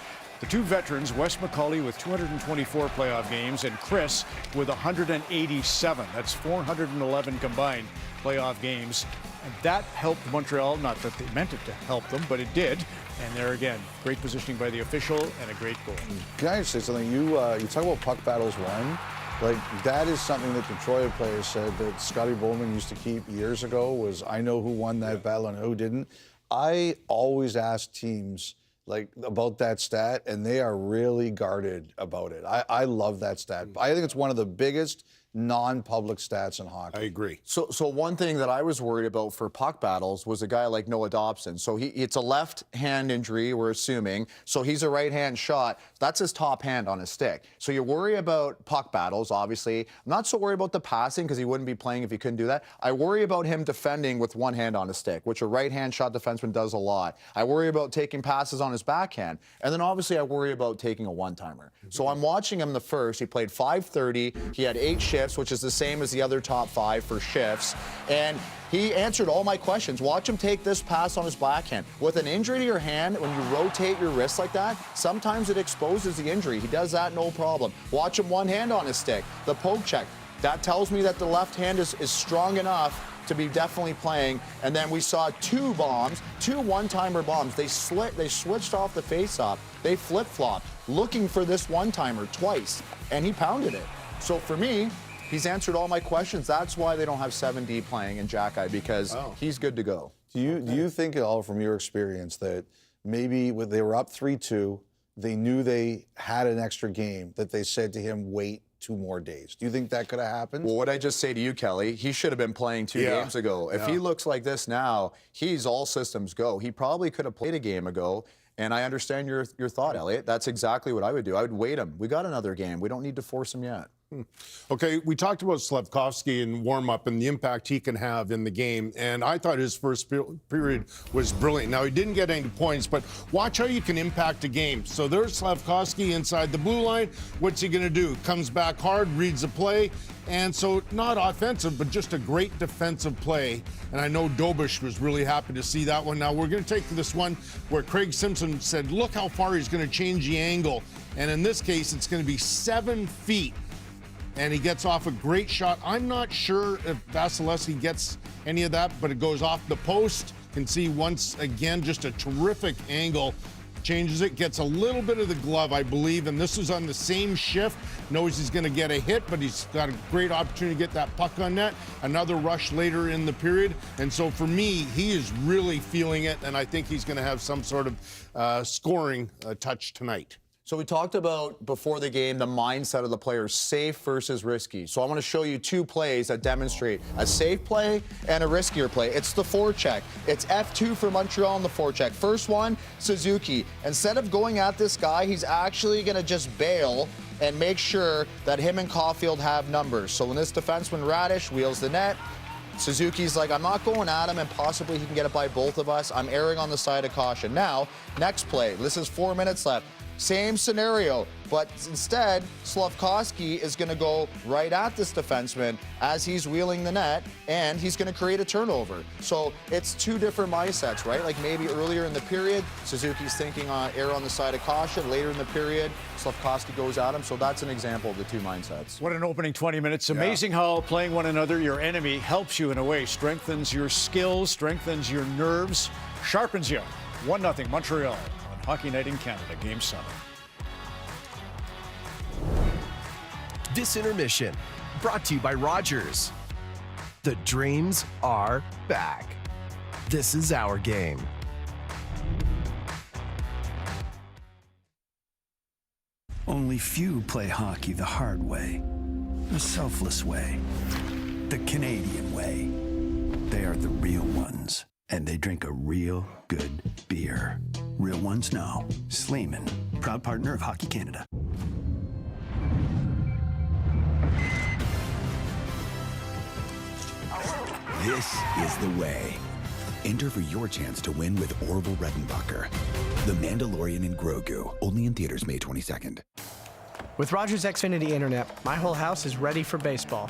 The 2 veterans, Wes McCauley with 224 playoff games and Chris with 187. That's 411 combined playoff games. And that helped Montreal, not that they meant it to help them, but it did. And there again, great positioning by the official and a great goal. Can I just say something? You talk about puck battles won. Like, that is something that the Troy players said that Scotty Bowman used to keep years ago was, I know who won that battle and who didn't. I always ask teams like about that stat, and they are really guarded about it. I love that stat. I think it's one of the biggest non-public stats in hockey. I agree. So one thing that I was worried about for puck battles was a guy like Noah Dobson. So it's a left hand injury, we're assuming. So he's a right hand shot. That's his top hand on his stick. So you worry about puck battles, obviously. I'm not so worried about the passing because he wouldn't be playing if he couldn't do that. I worry about him defending with one hand on his stick, which a right hand shot defenseman does a lot. I worry about taking passes on his backhand. And then obviously I worry about taking a one-timer. So I'm watching him the first. He played 5:30. He had 8 shifts, which is the same as the other top 5 for shifts. And he answered all my questions. Watch him take this pass on his backhand. With an injury to your hand, when you rotate your wrist like that, sometimes it exposes the injury. He does that no problem. Watch him one hand on his stick. The poke check. That tells me that the left hand is strong enough to be definitely playing. And then we saw 2 bombs, 2 one-timer bombs. They switched off the face-off. They flip-flopped, looking for this one-timer twice, and he pounded it. So for me, he's answered all my questions. That's why they don't have 7D playing in Jack-Eye, because he's good to go. Do you think at all from your experience that maybe when they were up 3-2, they knew they had an extra game, that they said to him, wait 2 more days? Do you think that could have happened? Well, what I just say to you, Kelly, he should have been playing 2 games ago. If he looks like this now, he's all systems go. He probably could have played a game ago. And I understand your thought, Elliot. That's exactly what I would do. I would wait him. We got another game. We don't need to force him yet. Okay, we talked about Slafkovsky in warm-up and the impact he can have in the game, and I thought his first period was brilliant. Now, he didn't get any points, but watch how you can impact a game. So there's Slafkovsky inside the blue line. What's he going to do? Comes back hard, reads the play, and so not offensive, but just a great defensive play. And I know Dobish was really happy to see that one. Now, we're going to take this one where Craig Simpson said, look how far he's going to change the angle. And in this case, it's going to be 7 feet. And he gets off a great shot. I'm not sure if Vasilevsky gets any of that, but it goes off the post. You can see once again, just a terrific angle. Changes it, gets a little bit of the glove, I believe, and this is on the same shift. Knows he's going to get a hit, but he's got a great opportunity to get that puck on net. Another rush later in the period. And so for me, he is really feeling it, and I think he's going to have some sort of scoring touch tonight. So we talked about, before the game, the mindset of the players, safe versus risky. So I want to show you 2 plays that demonstrate a safe play and a riskier play. It's the forecheck. It's F2 for Montreal on the forecheck. First one, Suzuki. Instead of going at this guy, he's actually going to just bail and make sure that him and Caulfield have numbers. So when this defenseman Radish wheels the net, Suzuki's like, I'm not going at him, and possibly he can get it by both of us. I'm erring on the side of caution. Now, next play. This is 4 minutes left. Same scenario, but instead, Slafkovsky is going to go right at this defenseman as he's wheeling the net, and he's going to create a turnover. So it's 2 different mindsets, right? Like maybe earlier in the period, Suzuki's thinking err on the side of caution. Later in the period, Slafkovsky goes at him. So that's an example of the 2 mindsets. What an opening 20 minutes. Amazing how playing one another, your enemy, helps you in a way, strengthens your skills, strengthens your nerves, sharpens you. 1-0 Montreal. Hockey Night in Canada, Game 7. This intermission brought to you by Rogers. The dreams are back. This is our game. Only few play hockey the hard way, the selfless way, the Canadian way. They are the real ones, and they drink a real good beer. Real ones now. Sleeman, proud partner of Hockey Canada. This is the way. Enter for your chance to win with Orville Redenbacher. The Mandalorian in Grogu, only in theaters May 22nd. With Rogers Xfinity Internet, my whole house is ready for baseball.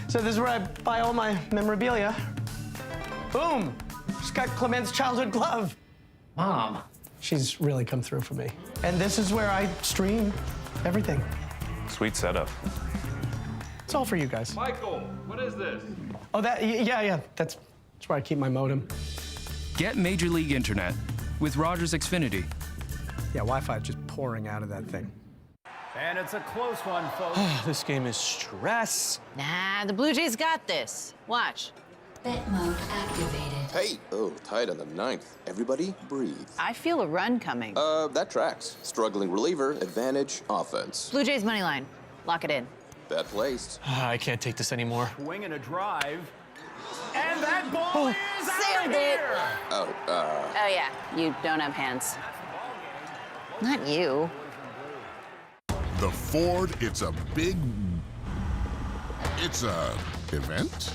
So this is where I buy all my memorabilia. Boom! Just got Clement's childhood glove. Mom. She's really come through for me. And this is where I stream everything. Sweet setup. It's all for you guys. Michael, what is this? Oh, yeah. That's where I keep my modem. Get Major League Internet with Rogers Xfinity. Yeah, Wi-Fi is just pouring out of that thing. And it's a close one, folks. This game is stress. Nah, the Blue Jays got this. Watch. Bet mode activated. Hey, tied on the 9th. Everybody breathe. I feel a run coming. That tracks. Struggling reliever, advantage, offense. Blue Jays money line. Lock it in. Bet placed. I can't take this anymore. Swing and a drive. And that ball is out of here. Oh, Oh, yeah. You don't have hands. Not you. The Ford, it's a event?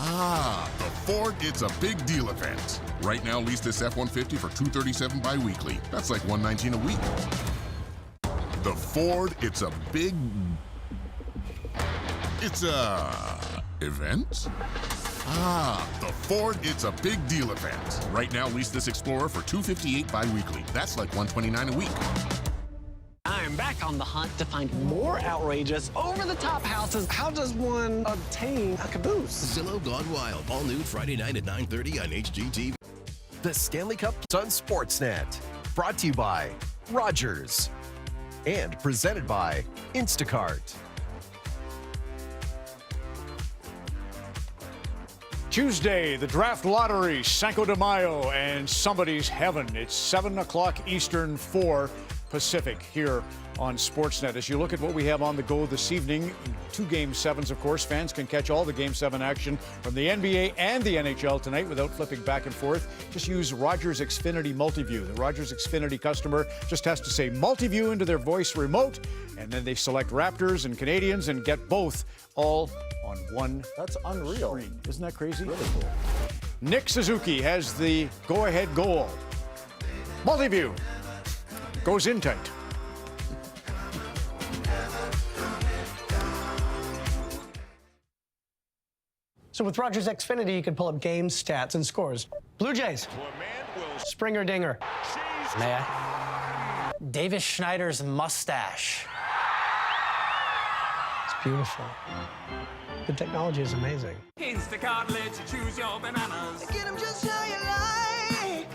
Ah, the Ford, it's a big deal event. Right now, lease this F-150 for $237 bi-weekly. That's like $119 a week. The Ford, it's a event? Ah, the Ford, it's a big deal event. Right now, lease this Explorer for $258 bi-weekly. That's like $129 a week. I'm back on the hunt to find more outrageous, over-the-top houses. How does one obtain a caboose? Zillow Gone Wild, all new Friday night at 9:30 on HGTV. The Stanley Cup on Sportsnet. Brought to you by Rogers. And presented by Instacart. Tuesday, the draft lottery, Cinco de Mayo, and somebody's heaven. It's 7 o'clock Eastern, 4 Pacific here on Sportsnet. As you look at what we have on the go this evening, 2 Game 7s, of course. Fans can catch all the Game 7 action from the NBA and the NHL tonight without flipping back and forth. Just use Rogers Xfinity Multiview. The Rogers Xfinity customer just has to say Multiview into their voice remote, and then they select Raptors and Canadiens and get both all on one. That's unreal. Screen. Isn't that crazy? Really cool. Nick Suzuki has the go-ahead goal. Multiview goes in tight. So with Rogers Xfinity, you can pull up game stats and scores. Blue Jays. Springer Dinger. May I? Davis Schneider's mustache. It's beautiful. The technology is amazing. Instacart lets you choose your bananas. Get them just how you like.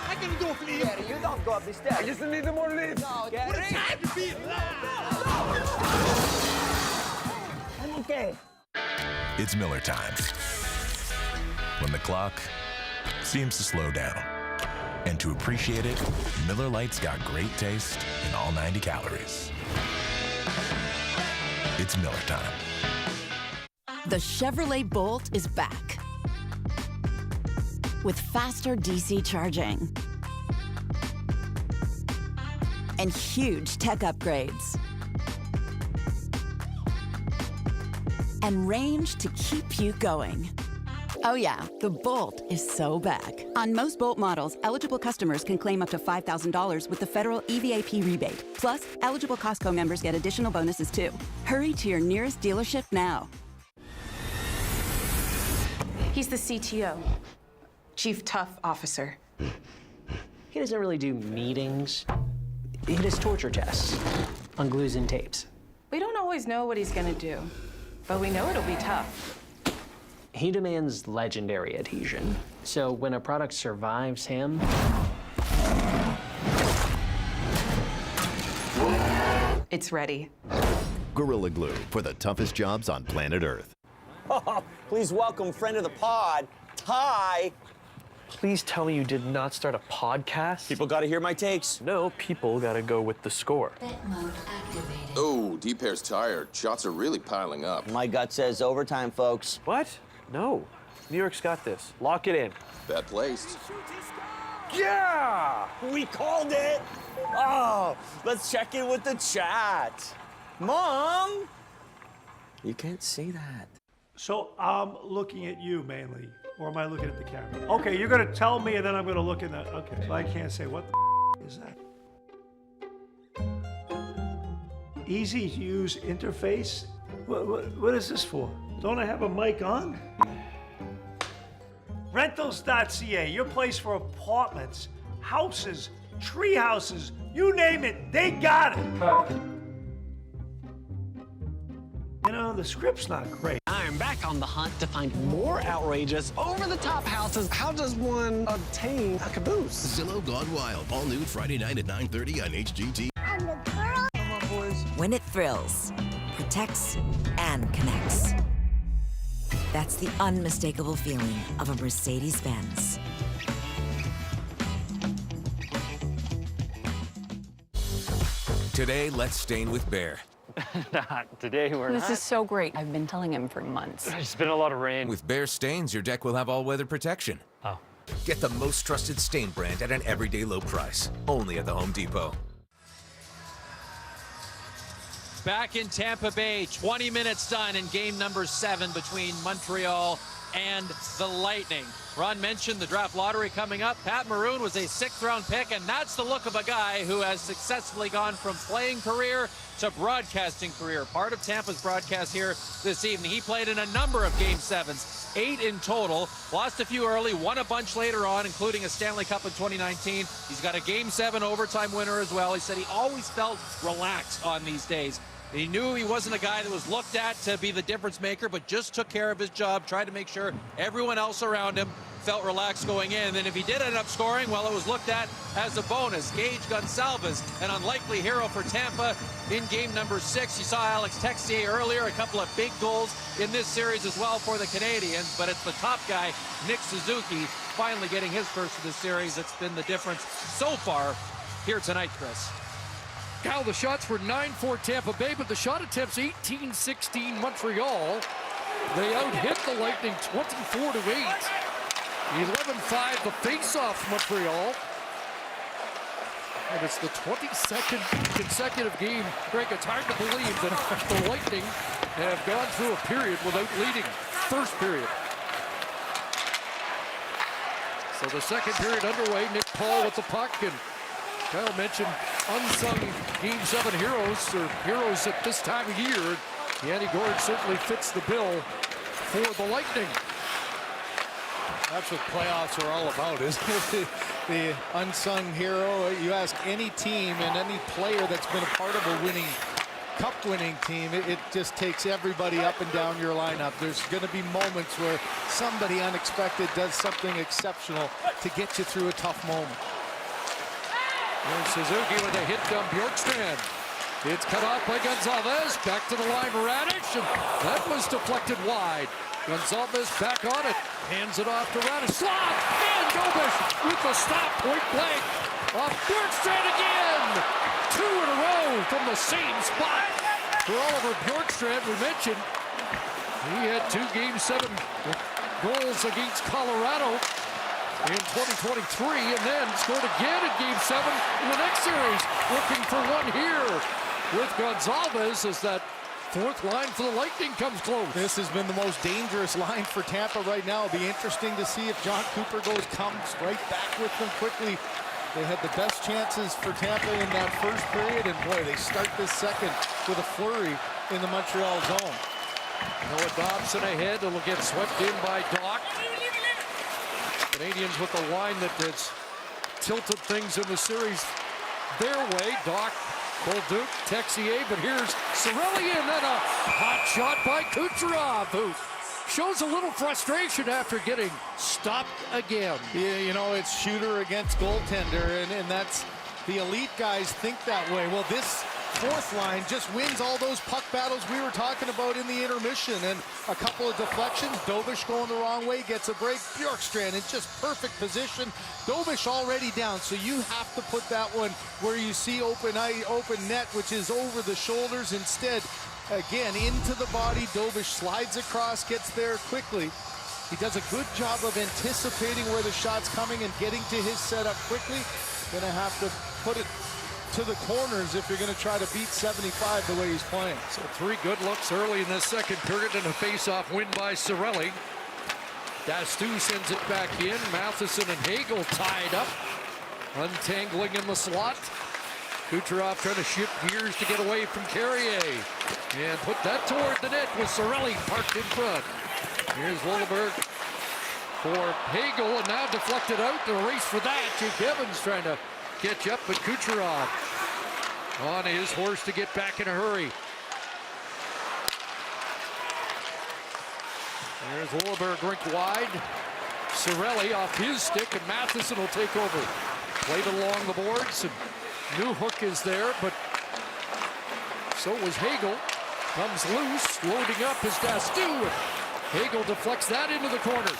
I can go for you. You don't go up the stairs. I just need more lift. No, what a time to be alive. I'm okay. It's Miller time. When the clock seems to slow down. And to appreciate it, Miller Lite's got great taste and all 90 calories. It's Miller time. The Chevrolet Bolt is back with faster DC charging and huge tech upgrades and range to keep you going. Oh yeah, the Bolt is so back. On most Bolt models, eligible customers can claim up to $5,000 with the federal EVAP rebate. Plus, eligible Costco members get additional bonuses too. Hurry to your nearest dealership now. He's the CTO, Chief Tough Officer. He doesn't really do meetings. He does torture tests on glues and tapes. We don't always know what he's gonna do, but we know it'll be tough. He demands legendary adhesion. So when a product survives him, it's ready. Gorilla Glue for the toughest jobs on planet Earth. Oh, please welcome friend of the pod, Ty. Please tell me you did not start a podcast? People got to hear my takes. No, people got to go with the score. Bet mode activated. Oh, D-pair's tired. Shots are really piling up. My gut says overtime, folks. What? No. New York's got this. Lock it in. Bet placed. Yeah! We called it! Oh, let's check in with the chat. Mom! You can't see that. So I'm looking at you mainly, or am I looking at the camera? Okay, you're gonna tell me, and then I'm gonna look in the. Okay, so I can't say what the is that. Easy to use interface. What is this for? Don't I have a mic on? Rentals.ca, your place for apartments, houses, tree houses, you name it, they got it. You know, the script's not great. I'm back on the hunt to find more outrageous, over-the-top houses. How does one obtain a caboose? Zillow Gone Wild, all new Friday night at 9:30 on HGTV. I'm the girl. Come on, boys. When it thrills, protects, and connects. That's the unmistakable feeling of a Mercedes-Benz. Today, let's stain with Bear. Not today, we're This not. is so great. I've been telling him for months. There's been a lot of rain. With Bear stains, your deck will have all-weather protection. Oh. Get the most trusted stain brand at an everyday low price. Only at the Home Depot. Back in Tampa Bay, 20 minutes done in game number 7 between Montreal and the Lightning. Ron mentioned the draft lottery coming up. Pat Maroon was a 6th-round pick, and that's the look of a guy who has successfully gone from playing career to broadcasting career. Part of Tampa's broadcast here this evening. He played in a number of Game 7s, 8 in total. Lost a few early, won a bunch later on, including a Stanley Cup in 2019. He's got a Game 7 overtime winner as well. He said he always felt relaxed on these days. He knew he wasn't a guy that was looked at to be the difference maker, but just took care of his job, tried to make sure everyone else around him felt relaxed going in. And then if he did end up scoring, well, it was looked at as a bonus. Gage Gonsalves, an unlikely hero for Tampa in game number 6. You saw Alex Texier earlier, a couple of big goals in this series as well for the Canadiens, but it's the top guy, Nick Suzuki, finally getting his first of the series. It's been the difference so far here tonight, Chris. Cal, the shots were 9-4 Tampa Bay, but the shot attempts 18-16 Montreal. They out-hit the Lightning 24-8. 11-5 the face-off Montreal. And it's the 22nd consecutive game. Greg, it's hard to believe that the Lightning have gone through a period without leading. First period. So the second period underway. Nick Paul with the puck, and Kyle mentioned unsung Game 7 heroes, or heroes at this time of year. Yanni Gourde certainly fits the bill for the Lightning. That's what playoffs are all about, isn't it? The unsung hero. You ask any team and any player that's been a part of a winning, cup-winning team, it just takes everybody up and down your lineup. There's going to be moments where somebody unexpected does something exceptional to get you through a tough moment. And Suzuki with a hit on Bjorkstrand. It's cut off by Gonsalves. Back to the line, Radich, and that was deflected wide. Gonsalves back on it. Hands it off to Radich. Slot! And Dobish with the stop, point blank. Off Bjorkstrand again! 2 in a row from the same spot. For Oliver Bjorkstrand, we mentioned he had 2 Game 7 goals against Colorado in 2023, and then scored again in Game 7 in the next series. Looking for one here with Gonsalves as that 4th line for the Lightning comes close. This has been the most dangerous line for Tampa right now. It'll be interesting to see if John Cooper comes right back with them quickly. They had the best chances for Tampa in that first period, and boy, they start this second with a flurry in the Montreal zone. Noah Dobson ahead. It'll get swept in by Doc. Canadiens with a line that has tilted things in the series their way. Doc, Bolduc, Texier, but here's Cirelli, and then a hot shot by Kucherov, who shows a little frustration after getting stopped again. Yeah, you know, it's shooter against goaltender, and that's the elite guys think that way. Well, this 4th line just wins all those puck battles we were talking about in the intermission, and a couple of deflections. Dobish going the wrong way, gets a break. Bjorkstrand in just perfect position. Dobish already down, so you have to put that one where you see open net, which is over the shoulders. Instead, again, into the body. Dobish slides across, gets there quickly. He does a good job of anticipating where the shot's coming and getting to his setup quickly. Gonna have to put it to the corners if you're going to try to beat 75 the way he's playing. So 3 good looks early in the second period, and a face-off win by Cirelli. Dastu sends it back in. Matheson and Hagel tied up, untangling in the slot. Kucherov trying to shift gears to get away from Carrier and put that toward the net with Cirelli parked in front. Here's Wolleberg for Hagel, and now deflected out. The race for that. Jake Evans trying to catch up, but Kucherov on his horse to get back in a hurry. There's Wolleberg rink wide. Cirelli off his stick, and Matheson will take over. Played along the boards, and Newhook is there, but so was Hagel. Comes loose, loading up is Dastu. Hagel deflects that into the corner.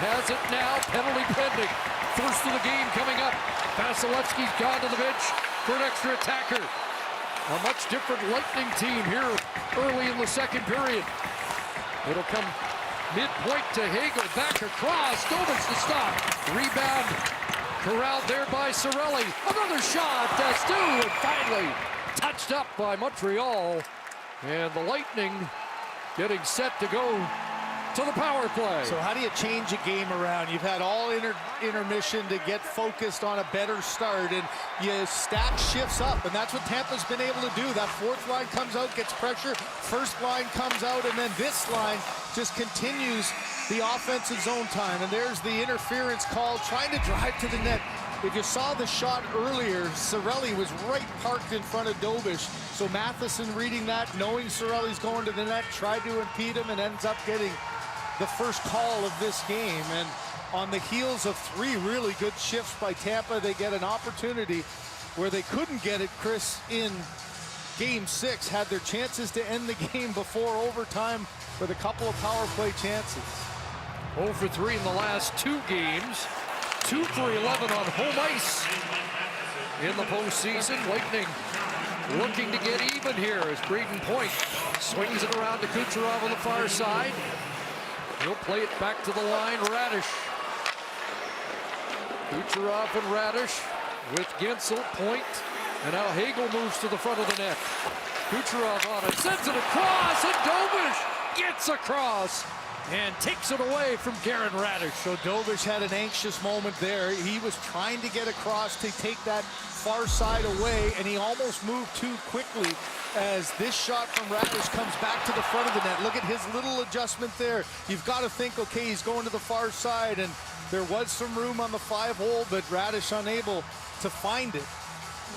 Has it now, penalty pending. First of the game coming up. Vasilevsky's gone to the bench for an extra attacker. A much different Lightning team here early in the second period. It'll come midpoint to Hagel, back across, Dobich to stop. Rebound corralled there by Cirelli. Another shot, Stu, and finally touched up by Montreal. And the Lightning getting set to go to the power play. So how do you change a game around? You've had all intermission to get focused on a better start, and you stack shifts up, and that's what Tampa's been able to do. That fourth line comes out, gets pressure, first line comes out, and then this line just continues the offensive zone time. And there's the interference call, trying to drive to the net. If you saw the shot earlier, Cirelli was right parked in front of Dobich. So Matheson reading that, knowing Cirelli's going to the net, tried to impede him and ends up getting the first call of this game. And on the heels of 3 really good shifts by Tampa, they get an opportunity where they couldn't get it, Chris, in Game 6. Had their chances to end the game before overtime with a couple of power play chances. 0 for 3 in the last 2 games. 2 for 11 on home ice in the postseason. Lightning looking to get even here as Braden Point swings it around to Kucherov on the far side. He'll play it back to the line. Radish. Kucherov and Radish with Gensel, Point, and now Hagel moves to the front of the net. Kucherov on it, sends it across, and Dobich gets across and takes it away from Karen Radish. So Dobich had an anxious moment there. He was trying to get across to take that far side away, and he almost moved too quickly as this shot from Radish comes back to the front of the net. Look at his little adjustment there. You've got to think, okay, he's going to the far side, and there was some room on the 5-hole, but Radish unable to find it.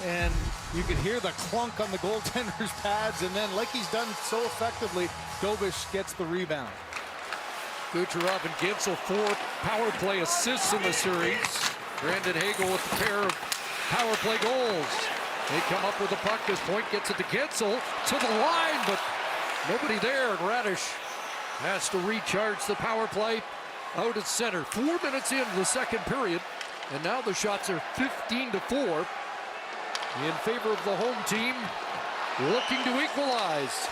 And you could hear the clunk on the goaltender's pads, and then, like he's done so effectively, Dobich gets the rebound. Kucherov and Gensel 4 power play assists in the series. Brandon Hagel with a pair of power play goals. They come up with the puck. This Point gets it to Gensel to the line, but nobody there. And Radish has to recharge the power play out at center. 4 minutes into the second period, and now the shots are 15-4 in favor of the home team, looking to equalize.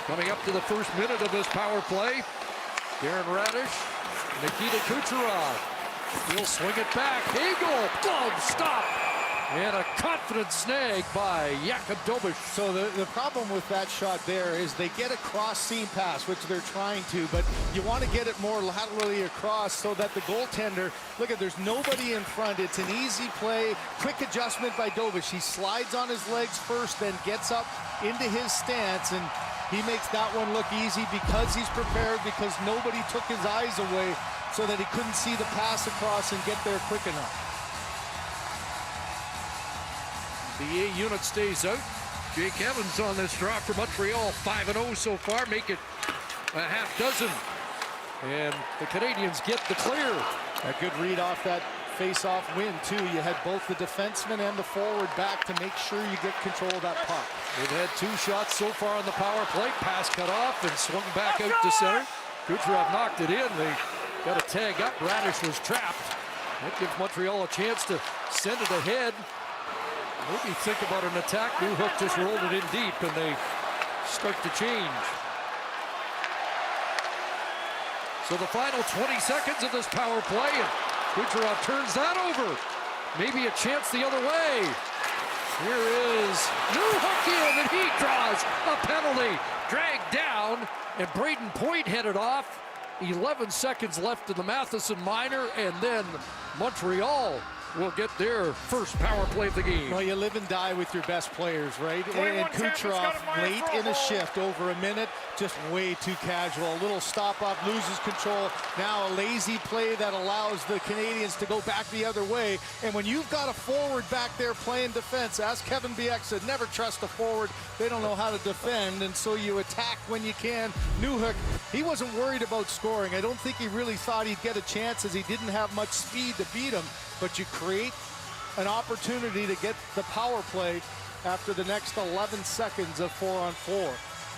Coming up to the first minute of this power play, Darren Radish, Nikita Kucherov. He'll swing it back. Hagel, glove stop, and a confident snag by Jakub Dobich. So the problem with that shot there is they get a cross seam pass, which they're trying to, but you want to get it more laterally across so that the goaltender, look at, there's nobody in front. It's an easy play, quick adjustment by Dobich. He slides on his legs first, then gets up into his stance, and he makes that one look easy because he's prepared, because nobody took his eyes away so that he couldn't see the pass across and get there quick enough. The A unit stays out. Jake Evans on this draw for Montreal, 5-0 so far, make it a half dozen. And the Canadiens get the clear. A good read off that face-off win, too. You had both the defenseman and the forward back to make sure you get control of that puck. They've had 2 shots so far on the power play. Pass cut off and swung back out to center. Kucherov knocked it in. They got a tag up. Radish was trapped. That gives Montreal a chance to send it ahead. Maybe think about an attack. Newhook just rolled it in deep, and they start to change. So the final 20 seconds of this power play, and Kucherov turns that over. Maybe a chance the other way. Here is Newhook in, and he draws a penalty. Dragged down, and Braden Point headed off. 11 seconds left in the Matheson minor, and then Montreal will get their first power play of the game. Well, you live and die with your best players, right? And Kucherov late in a shift, over a minute, just way too casual. A little stop-up, loses control. Now a lazy play that allows the Canadiens to go back the other way. And when you've got a forward back there playing defense, as Kevin Biek said, never trust a forward. They don't know how to defend, and so you attack when you can. Newhook, he wasn't worried about scoring. I don't think he really thought he'd get a chance, as he didn't have much speed to beat him. But you create an opportunity to get the power play after the next 11 seconds of 4-on-4.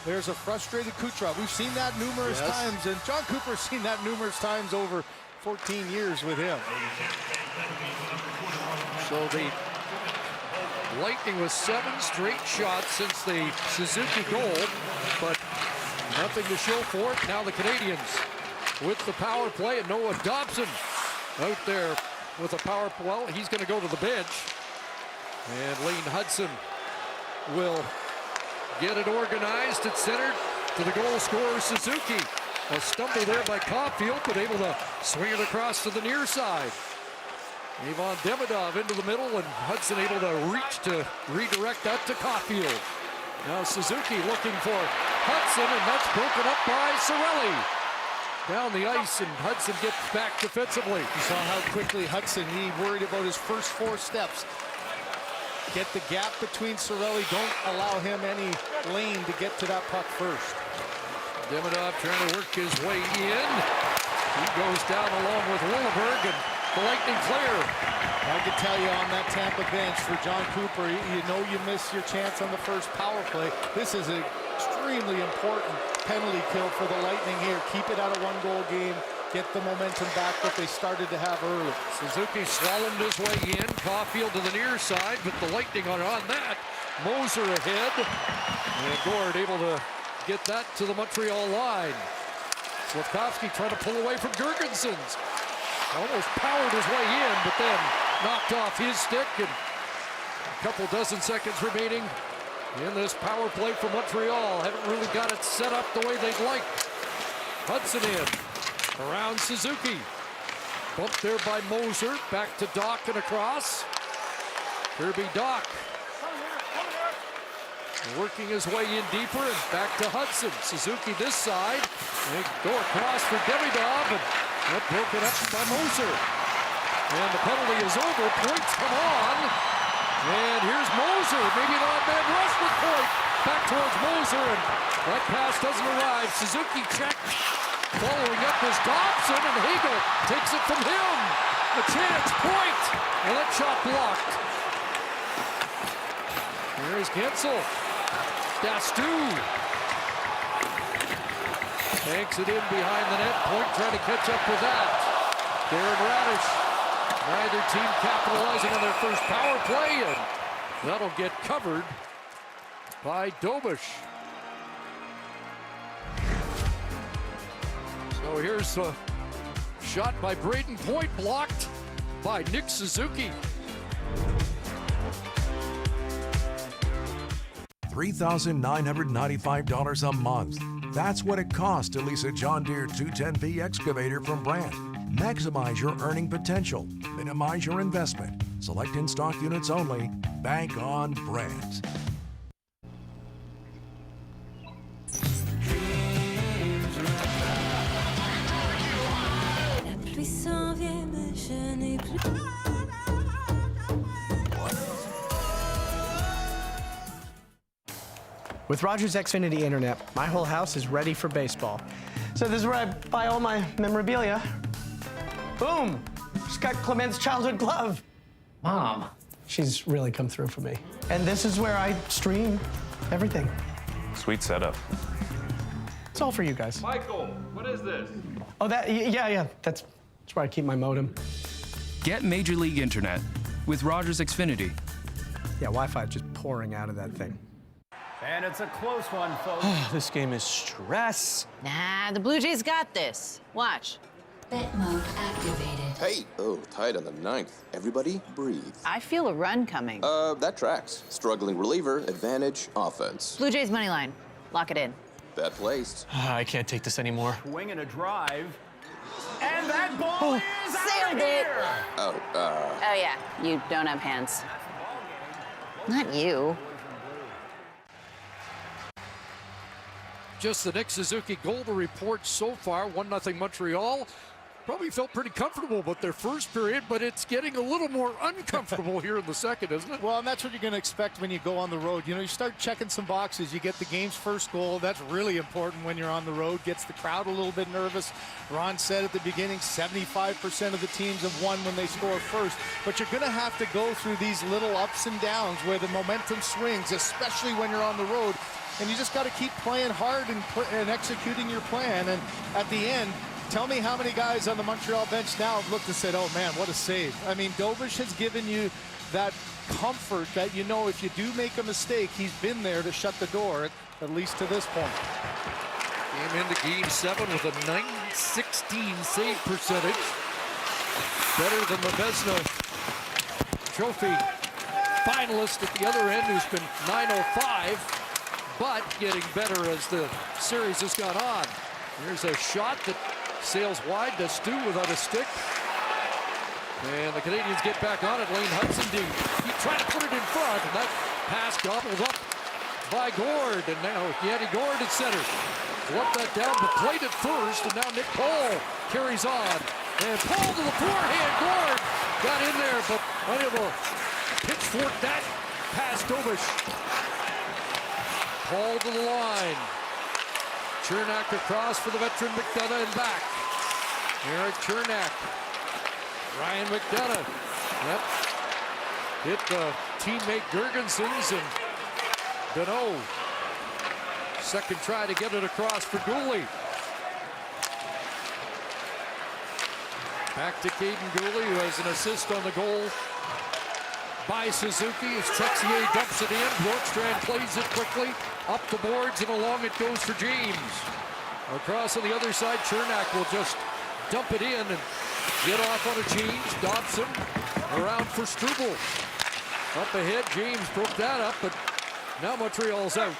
There's a frustrated Kucherov. We've seen that numerous times, and John Cooper's seen that numerous times over 14 years with him. So the Lightning with 7 straight shots since the Suzuki goal, but nothing to show for it. Now the Canadiens with the power play, and Noah Dobson out there with a power play. Well, he's going to go to the bench. And Lane Hudson will get it organized at center to the goal scorer Suzuki. A stumble there by Caulfield, but able to swing it across to the near side. Ivan Demidov into the middle, and Hudson able to reach to redirect that to Caulfield. Now Suzuki looking for Hudson, and that's broken up by Cirelli. Down the ice, and Hudson gets back defensively. You saw how quickly Hudson, he worried about his first 4 steps. Get the gap between Cirelli. Don't allow him any lane to get to that puck first. Demidov trying to work his way in. He goes down along with Willenberg, and the Lightning clear. I can tell you on that Tampa bench for John Cooper, you know you miss your chance on the first power play. This is an extremely important penalty kill for the Lightning here. Keep it at a 1-goal game. Get the momentum back that they started to have early. Suzuki slallomed his way in. Caulfield to the near side, but the Lightning are on that. Moser ahead. And Gord able to get that to the Montreal line. Slavkovsky trying to pull away from Girgensons. Almost powered his way in, but then knocked off his stick, and a couple dozen seconds remaining in this power play for Montreal. Haven't really got it set up the way they'd like. Hudson in, around Suzuki. Bumped there by Moser, back to Doc and across. Kirby Doc. Working his way in deeper, and back to Hudson. Suzuki this side. They go across for Demidov, and that broken up by Moser. And the penalty is over. Points come on. And here's Moser. Maybe an odd man rush with Point. Back towards Moser, and that pass doesn't arrive. Suzuki checked. Following up is Dobson, and Hagel takes it from him. A chance, Point. And that shot blocked. Here's Gensel. Dastu takes it in behind the net. Point trying to catch up with that. Darren Radish. Neither team capitalizing on their first power play, and that'll get covered by Dobish. So here's a shot by Braden Point, blocked by Nick Suzuki. $3,995 a month. That's what it costs to lease a John Deere 210V excavator from Brandt. Maximize your earning potential. Minimize your investment. Select in-stock units only. Bank on Brandt. With Rogers Xfinity Internet, my whole house is ready for baseball. So this is where I buy all my memorabilia. Boom! Just got Clement's childhood glove. Mom. She's really come through for me. And this is where I stream everything. Sweet setup. It's all for you guys. Michael, what is this? Oh, yeah. That's where I keep my modem. Get Major League Internet with Rogers Xfinity. Yeah, Wi-Fi just pouring out of that thing. And it's a close one, folks. This game is stress. Nah, the Blue Jays got this. Watch. Bet mode activated. Hey, tied on the 9th. Everybody breathe. I feel a run coming. That tracks. Struggling reliever, advantage, offense. Blue Jays money line. Lock it in. Bet placed. I can't take this anymore. Swing and a drive. And that ball is out of here! Oh, yeah. You don't have hands. Not you. Just the Nick Suzuki goal to report so far. 1-0 Montreal. Probably felt pretty comfortable about their first period, but it's getting a little more uncomfortable here in the second, isn't it? Well, and that's what you're going to expect when you go on the road. You know, you start checking some boxes. You get the game's first goal. That's really important when you're on the road. Gets the crowd a little bit nervous. Ron said at the beginning, 75% of the teams have won when they score first. But you're going to have to go through these little ups and downs where the momentum swings, especially when you're on the road. And you just got to keep playing hard and executing your plan. And at the end, Tell me how many guys on the Montreal bench now have looked and said, oh man, what a save. I mean, Dobish has given you that comfort that you know if you do make a mistake, he's been there to shut the door, at least to this point. Came into Game 7 with a .916 save percentage. Better than the Vezina Trophy finalist at the other end, who's been .905, but getting better as the series has gone on. Here's a shot that sails wide to Stu without a stick. And the Canadiens get back on it. Lane Hudson deep. He tried to put it in front, and that pass gobbled up by Gord. And now Yanni Gord at center. Flipped that down, but played it first. And now Nick Paul carries on. And Paul to the forehand. Gord got in there, but unable to pitchfork that past Dobish. Paul to the line. Chernak across for the veteran McDonough and back. Eric Chernak. Ryan McDonough. Yep. Hit the teammate Gergensons and Dano. Second try to get it across for Gooley. Back to Caden Gooley, who has an assist on the goal by Suzuki as Texier dumps it in. Bjorkstrand plays it quickly. Up the boards and along it goes for James. Across on the other side, Chernak will just dump it in and get off on a change. Dobson around for Struble. Up ahead, James broke that up, but now Montreal's out.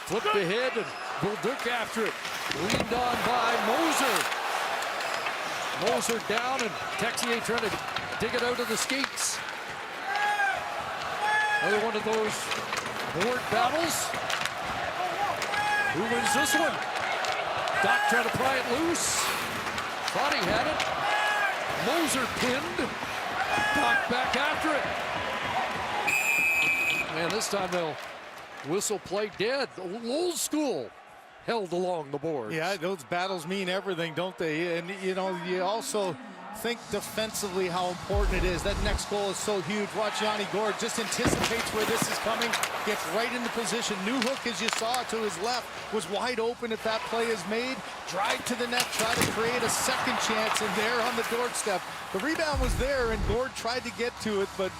Flipped ahead and Bolduc after it. Leaned on by Moser. Moser down and Texier trying to dig it out of the skates. Another one of those board battles. Who wins this one? Doc trying to pry it loose. Thought he had it. Moser pinned. Doc back after it. And this time they'll whistle play dead. Old school held along the boards. Yeah, those battles mean everything, don't they? And, you know, you also think defensively how important it is. That next goal is so huge. Watch Yanni Gord just anticipates where this is coming, gets right into position. Newhook, as you saw to his left, was wide open if that play is made. Drive to the net, try to create a second chance, and there on the doorstep. The rebound was there, and Gord tried to get to it, but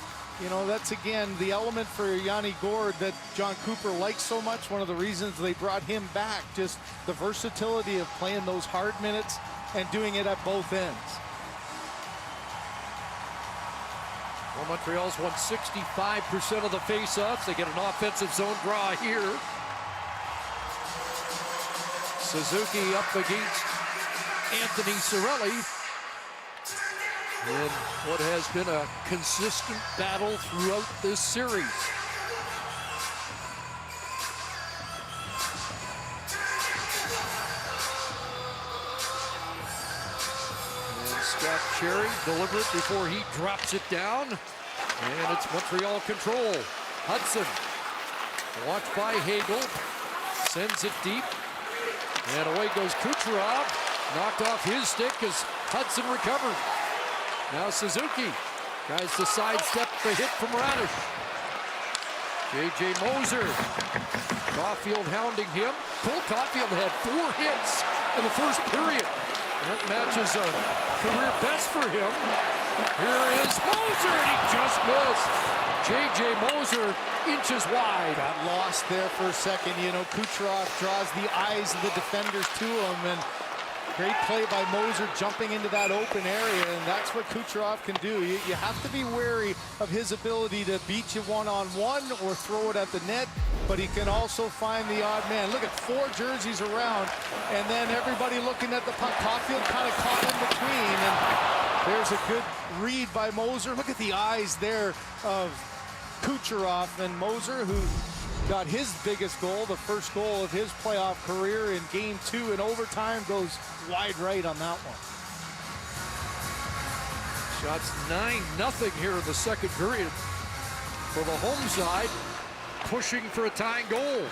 you know, that's again the element for Yanni Gord that John Cooper likes so much. One of the reasons they brought him back, just the versatility of playing those hard minutes and doing it at both ends. Well, Montreal's won 65% of the face-offs. They get an offensive zone draw here. Suzuki up against Anthony Cirelli in what has been a consistent battle throughout this series. And Scott Cherry deliver it before he drops it down. And it's Montreal control. Hudson, watched by Hagel, sends it deep. And away goes Kucherov. Knocked off his stick as Hudson recovered. Now Suzuki tries to sidestep the hit from Radish. J.J. Moser. Caulfield hounding him. Cole Caulfield had 4 hits in the first period. That matches a career best for him. Here is Moser, and he just missed. J.J. Moser inches wide. Got lost there for a second. You know, Kucherov draws the eyes of the defenders to him, and great play by Moser jumping into that open area, and that's what Kucherov can do. You have to be wary of his ability to beat you one-on-one or throw it at the net, but he can also find the odd man. Look at 4 jerseys around, and then everybody looking at the puck. Caulfield kind of caught in between, and there's a good read by Moser. Look at the eyes there of Kucherov, and Moser, who got his biggest goal, the first goal of his playoff career in Game 2 in overtime, goes wide right on that one. Shots 9-0 here in the second period for the home side, pushing for a tying goal.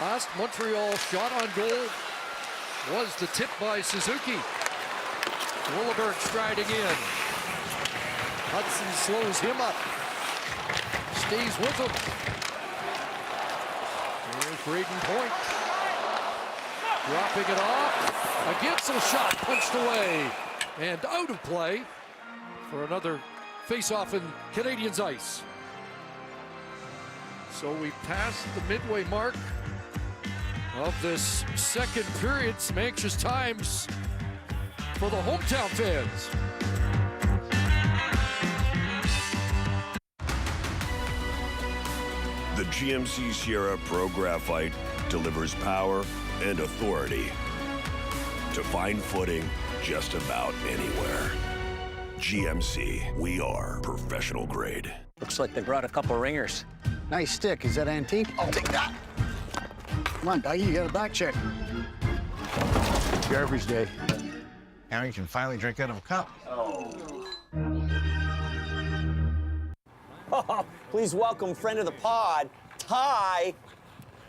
Last Montreal shot on goal was the tip by Suzuki. Williberg striding in. Hudson slows him up. Stays with him. There's Braden Point. Dropping it off. A Gitzel shot punched away and out of play for another face-off in Canadiens ice. So we passed the midway mark of this second period. Some anxious times for the hometown fans. The GMC Sierra Pro Graphite delivers power and authority to find footing just about anywhere. GMC, we are professional grade. Looks like they brought a couple ringers. Nice stick. Is that antique? I'll take that. Come on, Dougie, you got a back check. Garbage day. Now you can finally drink out of a cup. Oh, please welcome friend of the pod, Ty.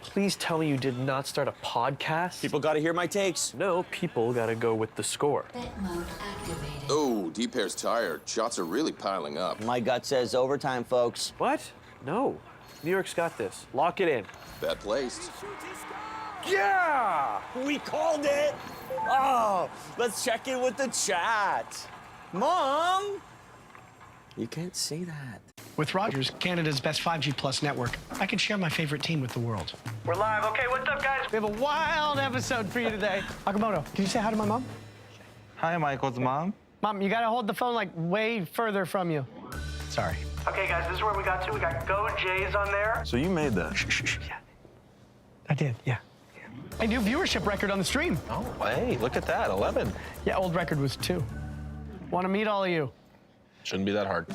Please tell me you did not start a podcast? People got to hear my takes. No, people got to go with the score. Bet mode activated. Oh, D-pair's tired. Shots are really piling up. My gut says overtime, folks. What? No. New York's got this. Lock it in. Bet placed. Yeah! We called it! Oh, let's check in with the chat. Mom! You can't see that. With Rogers, Canada's best 5G plus network, I can share my favorite team with the world. We're live. Okay, what's up, guys? We have a wild episode for you today. Akamoto, can you say hi to my mom? Hi, Michael's mom. Mom, you gotta hold the phone like way further from you. Sorry. Okay, guys, this is where we got to. We got Go Jays on there. So you made that? Yeah. I did, yeah. A new viewership record on the stream. Oh, hey, look at that, 11. Yeah, old record was 2. Want to meet all of you. Shouldn't be that hard.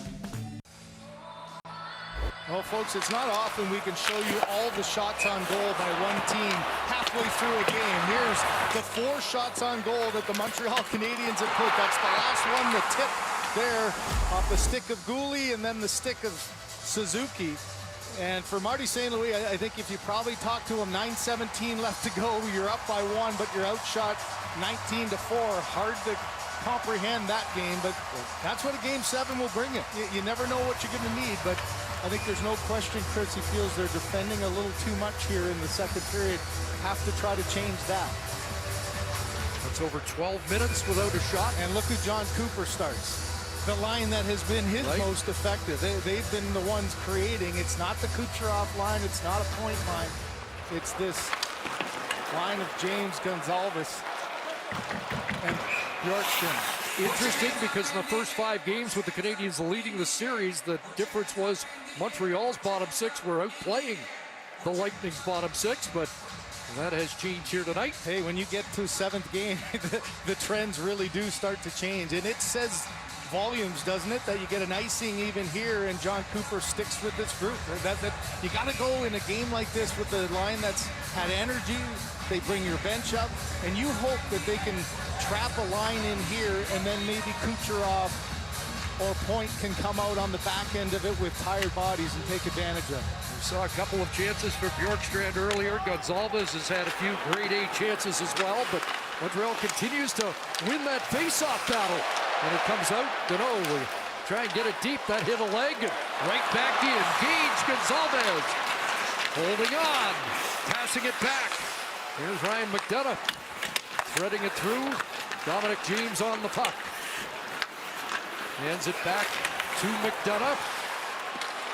Well, folks, it's not often we can show you all the shots on goal by one team halfway through a game. Here's the 4 shots on goal that the Montreal Canadiens have put. That's the last one, the tip there off the stick of Gouli and then the stick of Suzuki. And for Marty St. Louis, I think if you probably talk to him, 9:17 left to go, you're up by 1, but you're outshot 19-4. Hard to comprehend that game, but that's what a Game 7 will bring you. You never know what you're going to need, but I think there's no question, Chris, he feels they're defending a little too much here in the second period. Have to try to change that. That's over 12 minutes without a shot. And look who John Cooper starts. The line that has been his most effective. They've been the ones creating. It's not the Kucherov line. It's not a point line. It's this line of James Gonzalez and Bjorkstrand. Interesting because in the first 5 games with the Canadiens leading the series, the difference was Montreal's bottom 6 were outplaying the Lightning's bottom 6, but that has changed here tonight. Hey, when you get to 7th game, the trends really do start to change. And it says volumes, doesn't it, that you get an icing even here and John Cooper sticks with this group. You got to go in a game like this with a line that's had energy. They bring your bench up, and you hope that they can trap a line in here, and then maybe Kucherov or Point can come out on the back end of it with tired bodies and take advantage of it. We saw a couple of chances for Bjorkstrand earlier. Gonzalez has had a few grade A chances as well, but Montreal continues to win that face-off battle. And it comes out, we try and get it deep. That hit a leg, and right back in. Gage Gonzalez holding on, passing it back. Here's Ryan McDonough threading it through. Dominic James on the puck. Hands it back to McDonough.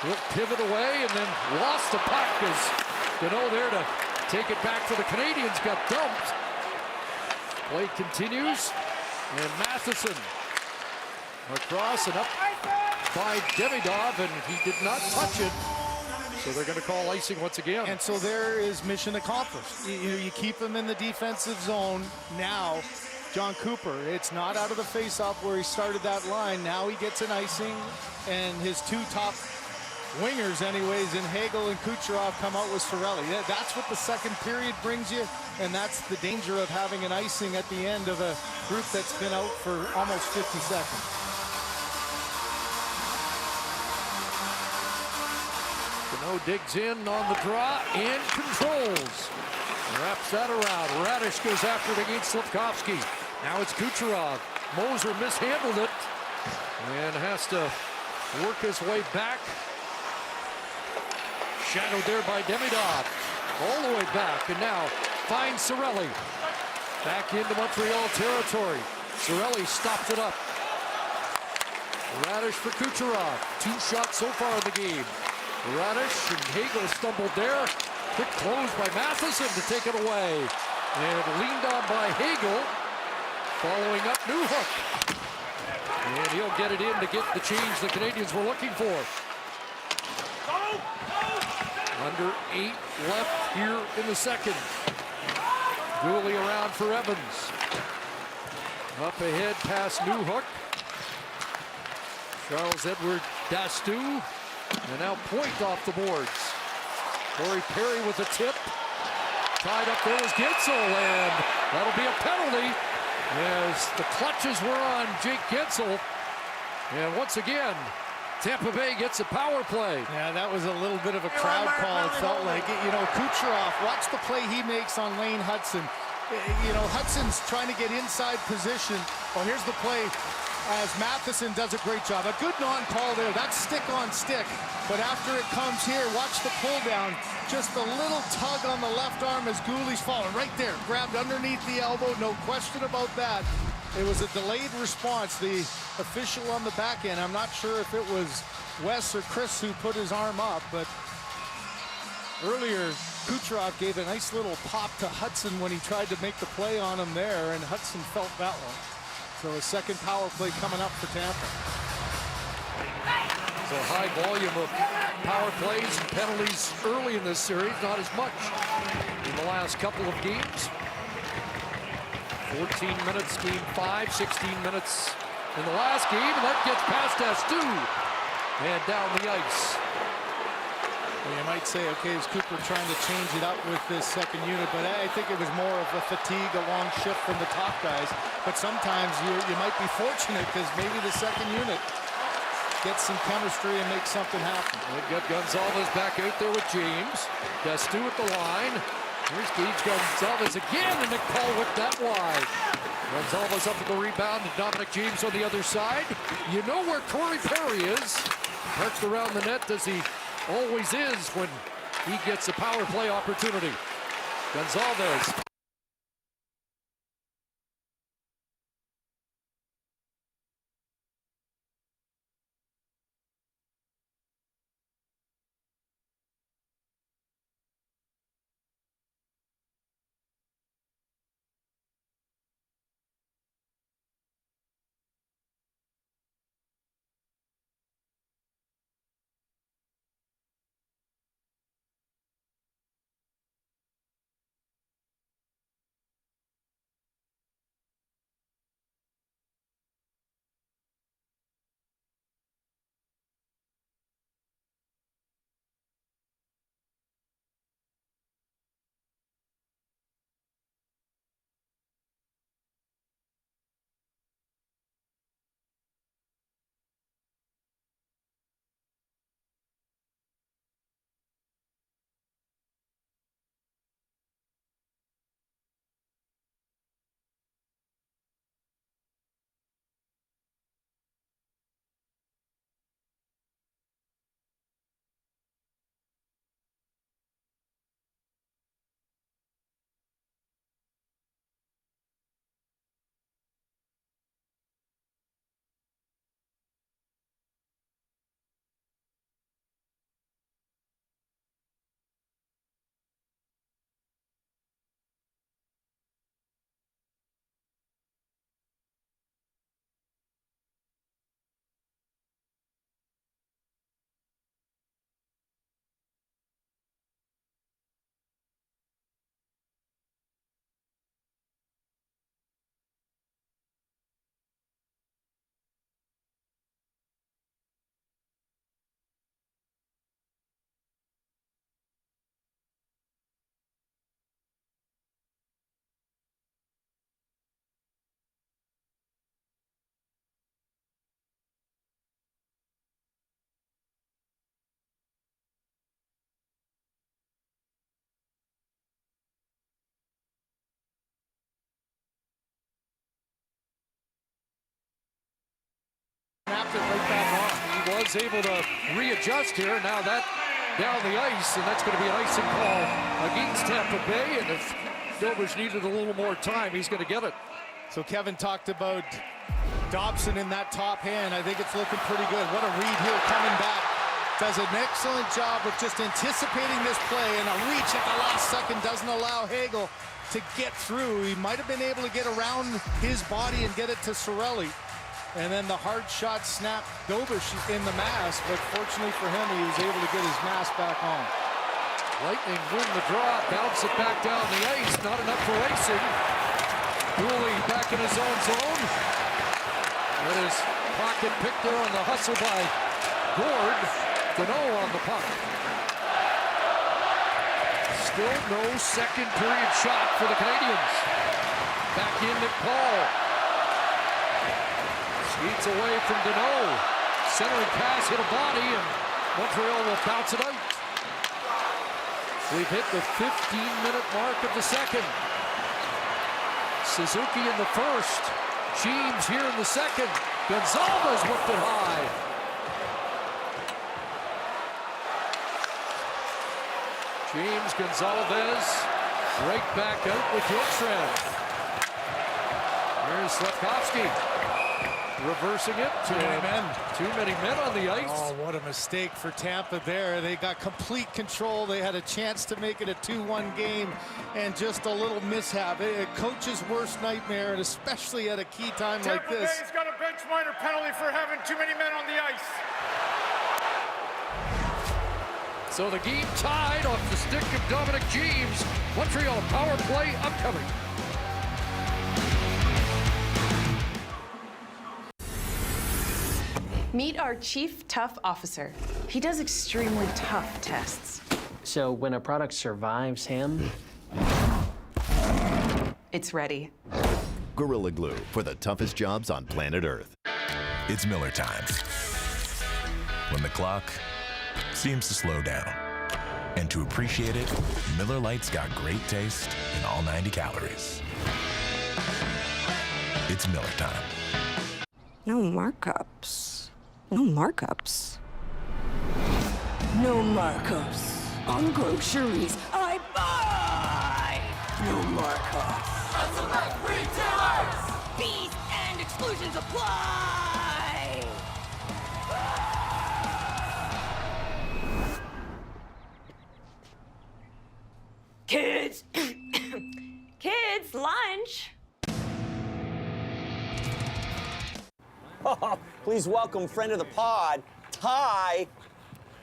He'll pivot away and then lost the puck as Deneau there to take it back for the Canadiens. Got dumped. Play continues. And Matheson across and up by Demidov, and he did not touch it. So they're going to call icing once again. And so there is mission accomplished. You keep him in the defensive zone. Now, John Cooper, it's not out of the face-off where he started that line. Now he gets an icing, and his 2 top wingers anyways, in Hagel and Kucherov, come out with Cirelli. That's what the second period brings you, and that's the danger of having an icing at the end of a group that's been out for almost 50 seconds. Deneau digs in on the draw and controls. Wraps that around. Radish goes after it against Slafkovsky. Now it's Kucherov. Moser mishandled it and has to work his way back. Shadowed there by Demidov. All the way back, and now finds Cirelli. Back into Montreal territory. Cirelli stops it up. Radish for Kucherov. 2 shots so far in the game. Radish and Hagel stumbled there. Quick close by Matheson to take it away. And leaned on by Hagel. Following up Newhook. And he'll get it in to get the change the Canadiens were looking for. Under 8 left here in the second. Dooley around for Evans. Up ahead past Newhook. Charles-Edouard Dastou. And now Point off the boards. Corey Perry with a tip. Tied up there is Gensel, and that'll be a penalty as the clutches were on Jake Gensel. And once again, Tampa Bay gets a power play. Yeah, that was a little bit of a crowd call, it felt like. You know, Kucherov, watch the play he makes on Lane Hudson. You know, Hudson's trying to get inside position. Well, here's the play as Matheson does a great job. A good non-call there. That's stick on stick. But after it comes here, watch the pull down. Just a little tug on the left arm as Gooley's falling right there. Grabbed underneath the elbow, no question about that. It was a delayed response. The official on the back end, I'm not sure if it was Wes or Chris who put his arm up, but earlier Kucherov gave a nice little pop to Hudson when he tried to make the play on him there, and Hudson felt that one. So a second power play coming up for Tampa. So high volume of power plays and penalties early in this series, not as much in the last couple of games. 14 minutes, game 5, 16 minutes in the last game, and that gets past Dastou and down the ice. Well, you might say, okay, is Cooper trying to change it up with this second unit, but I think it was more of a fatigue, a long shift from the top guys. But sometimes you might be fortunate because maybe the second unit gets some chemistry and makes something happen. They've got Gonzalez back out there with James. Dastou at the line. Here's Gage Gonzalez again, and Nick Paul whipped that wide. Gonzalez up with the rebound, and Dominic James on the other side. You know where Corey Perry is. Parked around the net as he always is when he gets a power play opportunity. Gonzalez. Snapped it right back on. He was able to readjust here. Now that down the ice, and that's going to be an icing call against Tampa Bay. And if Dobish needed a little more time. He's going to get it. So Kevin talked about Dobson in that top hand. I think it's looking pretty good. What a read here coming back. Does an excellent job of just anticipating this play, and a reach at the last second doesn't allow Hagel to get through. He might have been able to get around his body and get it to Cirelli. And then the hard shot snapped Dobish in the mask, but fortunately for him, he was able to get his mask back on. Lightning win the draw, bounce it back down the ice, not enough for racing. Dooley back in his own zone. That is pocket picked there on the hustle by Gord. Deneau on the puck. Still no second period shot for the Canadiens. Back in McPaul. Skates away from Deneau. Centering pass hit a body, and Montreal will bounce it out. We've hit the 15-minute mark of the second. Suzuki in the first. James here in the second. Gonzalez whipped it high. James Gonzalez right back out with Bjorkstrand. Here's Slavkovsky. Reversing it. Too many men. Too many men on the ice. Oh, what a mistake for Tampa there. They got complete control. They had a chance to make it a 2-1 game, and just a little mishap. A coach's worst nightmare, and especially at a key time like this. Tampa Bay's got a bench minor penalty for having too many men on the ice. So the game tied off the stick of Dominic James. Montreal power play upcoming. Meet our Chief Tough Officer. He does extremely tough tests. So when a product survives him, it's ready. Gorilla Glue for the toughest jobs on planet Earth. It's Miller time. When the clock seems to slow down. And to appreciate it, Miller Lite's got great taste in all 90 calories. It's Miller time. No markups. No markups. No markups on groceries I buy. No markups. On select retailers. Fees and exclusions apply. Kids! Kids, lunch! Oh, please welcome friend of the pod, Ty.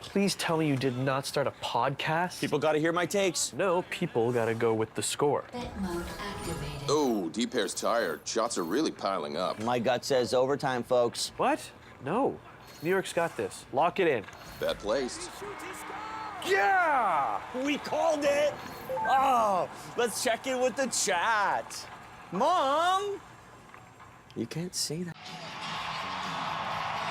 Please tell me you did not start a podcast? People got to hear my takes. No, people got to go with the score. Bet mode activated. Oh, D-Pair's tired. Shots are really piling up. My gut says overtime, folks. What? No. New York's got this. Lock it in. Bet placed. Yeah! We called it! Oh, let's check in with the chat. Mom! You can't see that.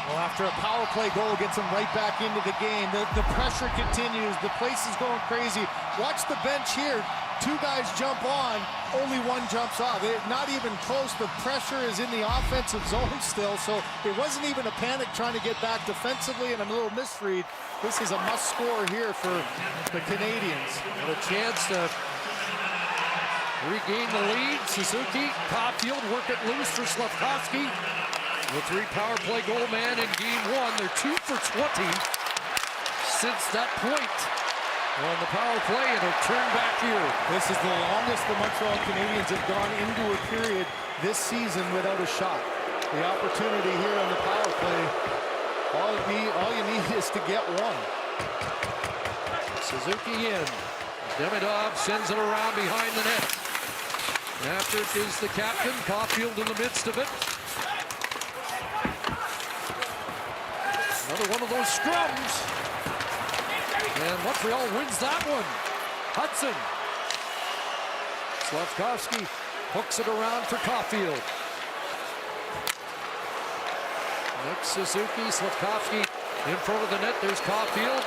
Well, after a power play goal gets him right back into the game. The pressure continues. The place is going crazy. Watch the bench here. Two guys jump on, only one jumps off. Not even close. The pressure is in the offensive zone still, so it wasn't even a panic trying to get back defensively and a little misread. This is a must score here for the Canadiens. And a chance to regain the lead. Suzuki, Caulfield work it loose for Slavkovsky. The 3 power play goal man in game 1. They're 2 for 20 since that point on the power play, and a turn back here. This is the longest the Montreal Canadiens have gone into a period this season without a shot. The opportunity here on the power play, all you need is to get one. Suzuki in. Demidov sends it around behind the net. After it is the captain, Caulfield in the midst of it. Another one of those scrums. And Montreal wins that one. Hudson. Slavkovsky hooks it around for Caulfield. Next Suzuki, Slavkovsky in front of the net. There's Caulfield.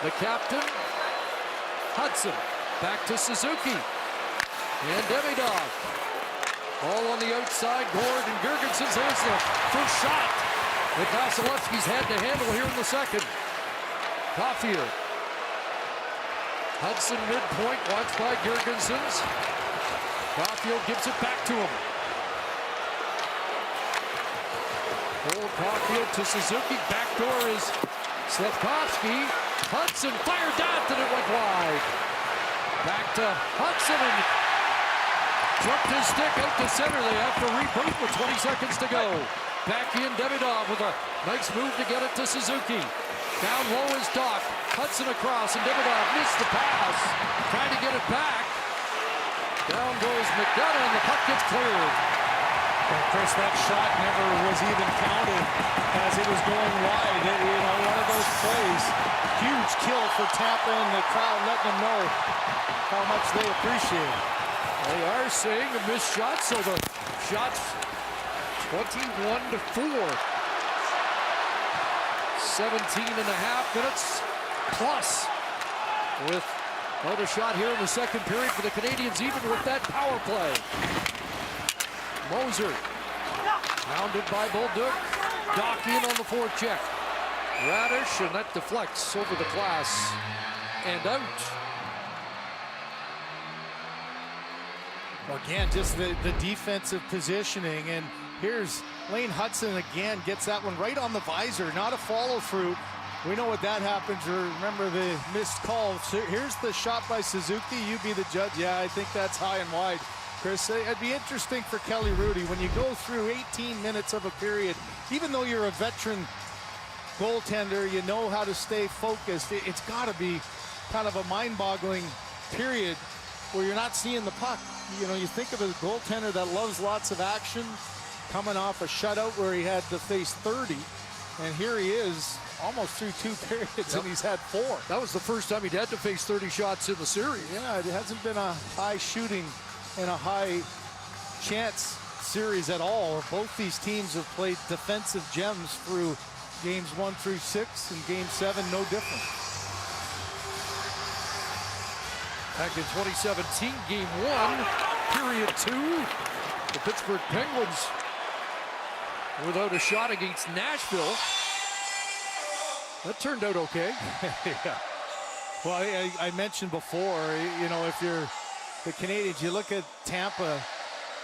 The captain. Hudson. Back to Suzuki. And Demidov. All on the outside. Gord and Girgensons. There's the first shot that Vasilevsky's had to handle here in the second. Caulfield. Hudson midpoint, watched by Girgensons. Caulfield gives it back to him. Old Caulfield to Suzuki. Backdoor is Slavkovsky. Hudson fired that, and it went wide. Back to Hudson, and jumped his stick out to center. They have to reboot with 20 seconds to go. Back in Davidov with a nice move to get it to Suzuki. Down low is Doc. Hudson across, and Davidov missed the pass. Trying to get it back. Down goes McDonough, and the puck gets cleared. Well, Chris, that shot never was even counted as it was going wide. One of those plays. Huge kill for Tampa, and the crowd letting them know how much they appreciate it. They are saying a missed shot, so the shot's 21-4. 17.5 minutes plus with another shot here in the second period for the Canadiens, even with that power play. Moser pounded by Bolduc. Doc in on the forecheck. Radish, and that deflects over the glass and out. Again, just the defensive positioning, and here's Lane Hudson again, gets that one right on the visor, not a follow-through. We know what that happens. Remember the missed call. So here's the shot by Suzuki. You be the judge. Yeah, I think that's high and wide. Chris, it'd be interesting for Kelly Rudy when you go through 18 minutes of a period, even though you're a veteran goaltender, you know how to stay focused. It's got to be kind of a mind-boggling period where you're not seeing the puck. You know, you think of a goaltender that loves lots of action, coming off a shutout where he had to face 30, and here he is almost through 2 periods, and he's had 4. That was the first time he'd had to face 30 shots in the series. Yeah, it hasn't been a high shooting and a high chance series at all. Both these teams have played defensive gems through games 1 through 6, and game 7 no different. Back in 2017, game 1, period 2, the Pittsburgh Penguins without a shot against Nashville. That turned out okay. Yeah. Well, I mentioned before, if you're the Canadiens, you look at Tampa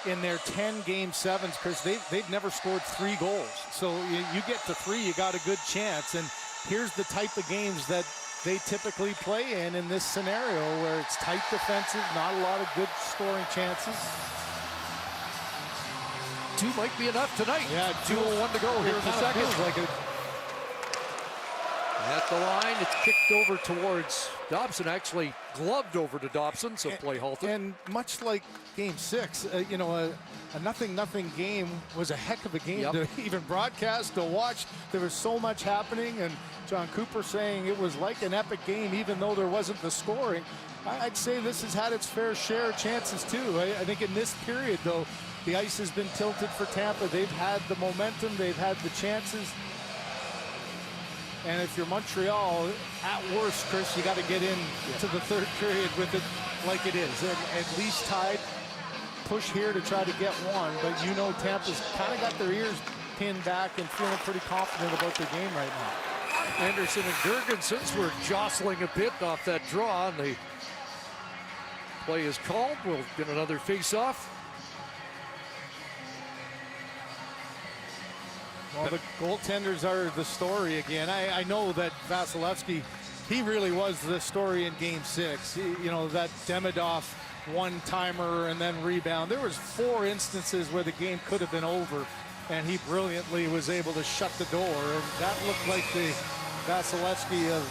in their 10 game 7s, Chris, they've never scored 3 goals. So you get to 3, you got a good chance. And here's the type of games that they typically play in this scenario, where it's tight defensive, not a lot of good scoring chances. 2 might be enough tonight. Yeah, 2:01 to go here in the second. Like at the line, it's kicked over towards Dobson, actually gloved over to Dobson, so play halted. And much like game 6, a 0-0 game was a heck of a game to even broadcast, to watch. There was so much happening, and John Cooper saying it was like an epic game, even though there wasn't the scoring. I'd say this has had its fair share of chances too. I think in this period, though, the ice has been tilted for Tampa. They've had the momentum, they've had the chances. And if you're Montreal, at worst, Chris, you got to get in to the third period with it like it is. And at least tied, push here to try to get one. But Tampa's kind of got their ears pinned back and feeling pretty confident about their game right now. Anderson and Jurgensen's were jostling a bit off that draw, and the play is called. We'll get another face-off. Well, the goaltenders are the story again. I know that Vasilevsky, he really was the story in game 6. That Demidov one-timer and then rebound. There was 4 instances where the game could have been over, and he brilliantly was able to shut the door. And that looked like the Vasilevsky of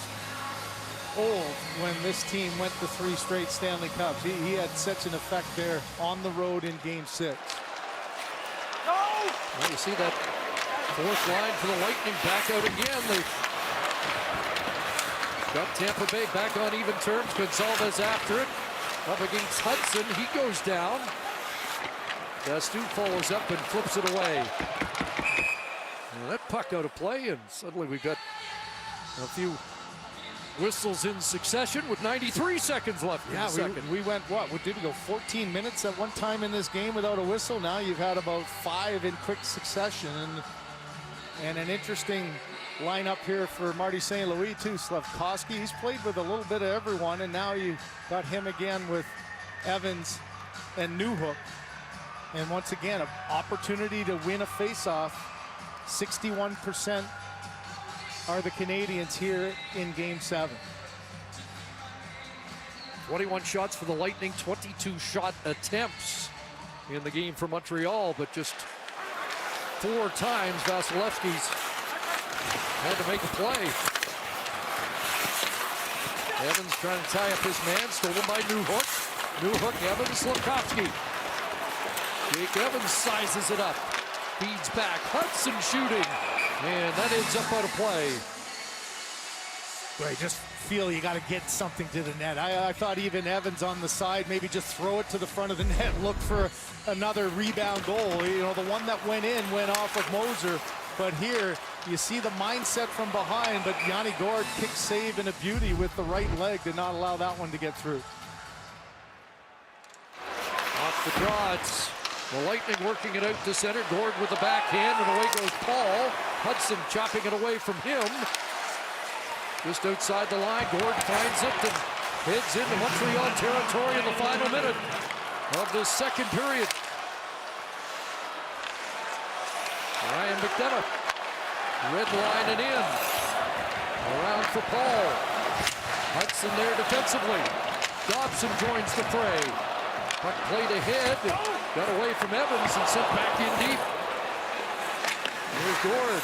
old when this team went to 3 straight Stanley Cups. He had such an effect there on the road in game 6. Well, you see that 4th line for the Lightning back out again. They got Tampa Bay back on even terms. Gonzalez after it. Up against Hudson. He goes down. Dastu follows up and flips it away. And that puck out of play, and suddenly we've got a few whistles in succession with 93 seconds left in the second. We went, what did we go, 14 minutes at one time in this game without a whistle? Now you've had about 5 in quick succession. And an interesting lineup here for Marty St. Louis too. Slavkovsky, he's played with a little bit of everyone, and now you got him again with Evans and Newhook. And once again, an opportunity to win a faceoff. 61% are the Canadiens here in Game 7. 21 shots for the Lightning, 22 shot attempts in the game for Montreal, but just 4 times Vasilevsky's had to make a play. Evans trying to tie up his man, stolen by Newhook. Newhook, Evans, Slafkovsky. Jake Evans sizes it up, feeds back, Hudson shooting, and that ends up out of play. Right, just feel you got to get something to the net. I thought even Evans on the side, maybe just throw it to the front of the net, look for another rebound goal. You know, the one that went in went off of Moser, but here you see the mindset from behind, but Yanni Gourde kick save and a beauty with the right leg did not allow that one to get through. Off the draw, it's the Lightning working it out to center. Gourde with the backhand, and away goes Paul. Hudson chopping it away from him. Just outside the line, Gourde finds it and heads into Montreal territory in the final minute of the second period. Ryan McDonough, red line and in. Around for Paul. Hudson there defensively. Dobson joins the fray. Puck played ahead, got away from Evans and sent back in deep. Here's Gourde,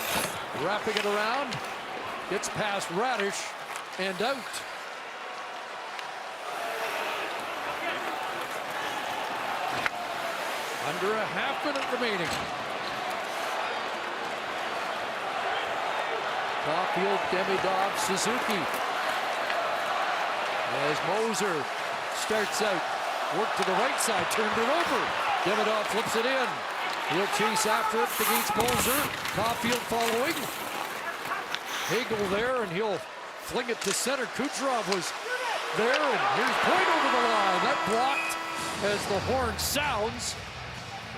wrapping it around. Gets past Radish and out. Under a half minute remaining. Caulfield, Demidov, Suzuki. As Moser starts out, work to the right side, turned it over. Demidov flips it in. He'll chase after it against Moser. Caulfield following. Hagel there, and he'll fling it to center. Kucherov was there, and here's Point over the line. That blocked as the horn sounds.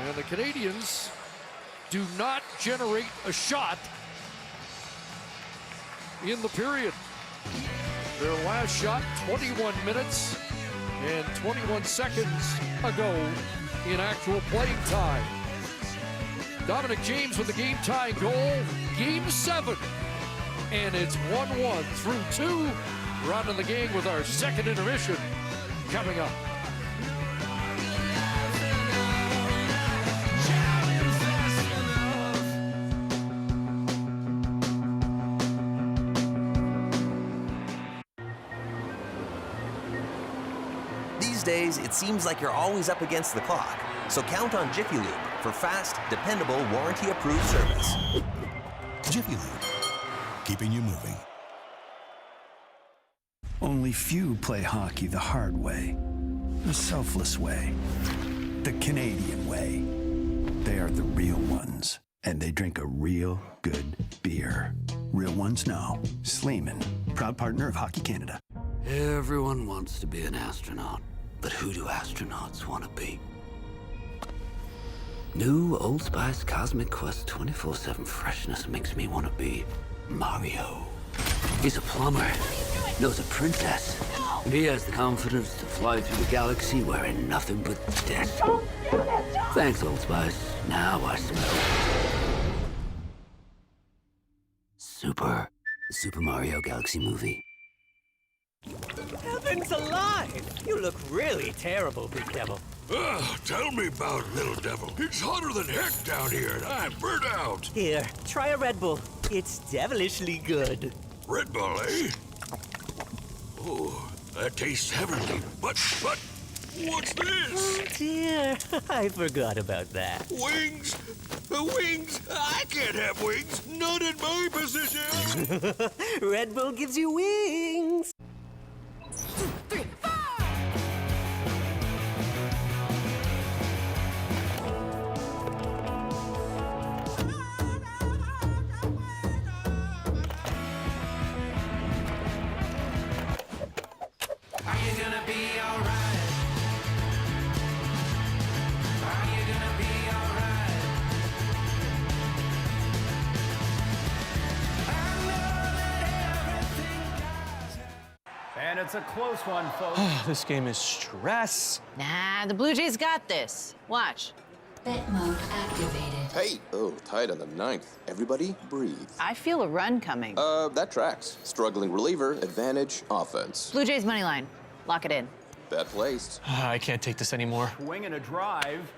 And the Canadiens do not generate a shot in the period. Their last shot 21 minutes and 21 seconds ago in actual playing time. Dominic James with the game-tying goal. Game 7. And it's 1-1 through 2. We're on in the game with our second intermission coming up. These days, it seems like you're always up against the clock. So count on Jiffy Lube for fast, dependable, warranty-approved service. Jiffy Lube, keeping you moving. Only few play hockey the hard way, the selfless way, the Canadian way. They are the real ones, and they drink a real good beer. Real Ones Now. Sleeman, proud partner of Hockey Canada. Everyone wants to be an astronaut, but who do astronauts want to be? New Old Spice Cosmic Quest 24/7 freshness makes me want to be Mario. He's a plumber, knows a princess, and he has the confidence to fly through the galaxy wearing nothing but death. Thanks, Old Spice. Now I smell Super Mario Galaxy movie. Heavens alive! You look really terrible, Big Devil. Tell me about it, little devil. It's hotter than heck down here, and I'm burnt out. Here, try a Red Bull. It's devilishly good. Red Bull, eh? Oh, that tastes heavenly. But, what's this? Oh, dear. I forgot about that. Wings? Wings? I can't have wings. Not in my position. Red Bull gives you wings. 2, 3, 4. it's a close one, folks. This game is stress. Nah, the Blue Jays got this. Watch. Bet mode activated. Hey, tied on the 9th. Everybody breathe. I feel a run coming. That tracks. Struggling reliever, advantage, offense. Blue Jays money line. Lock it in. Bet placed. I can't take this anymore. Swing and a drive.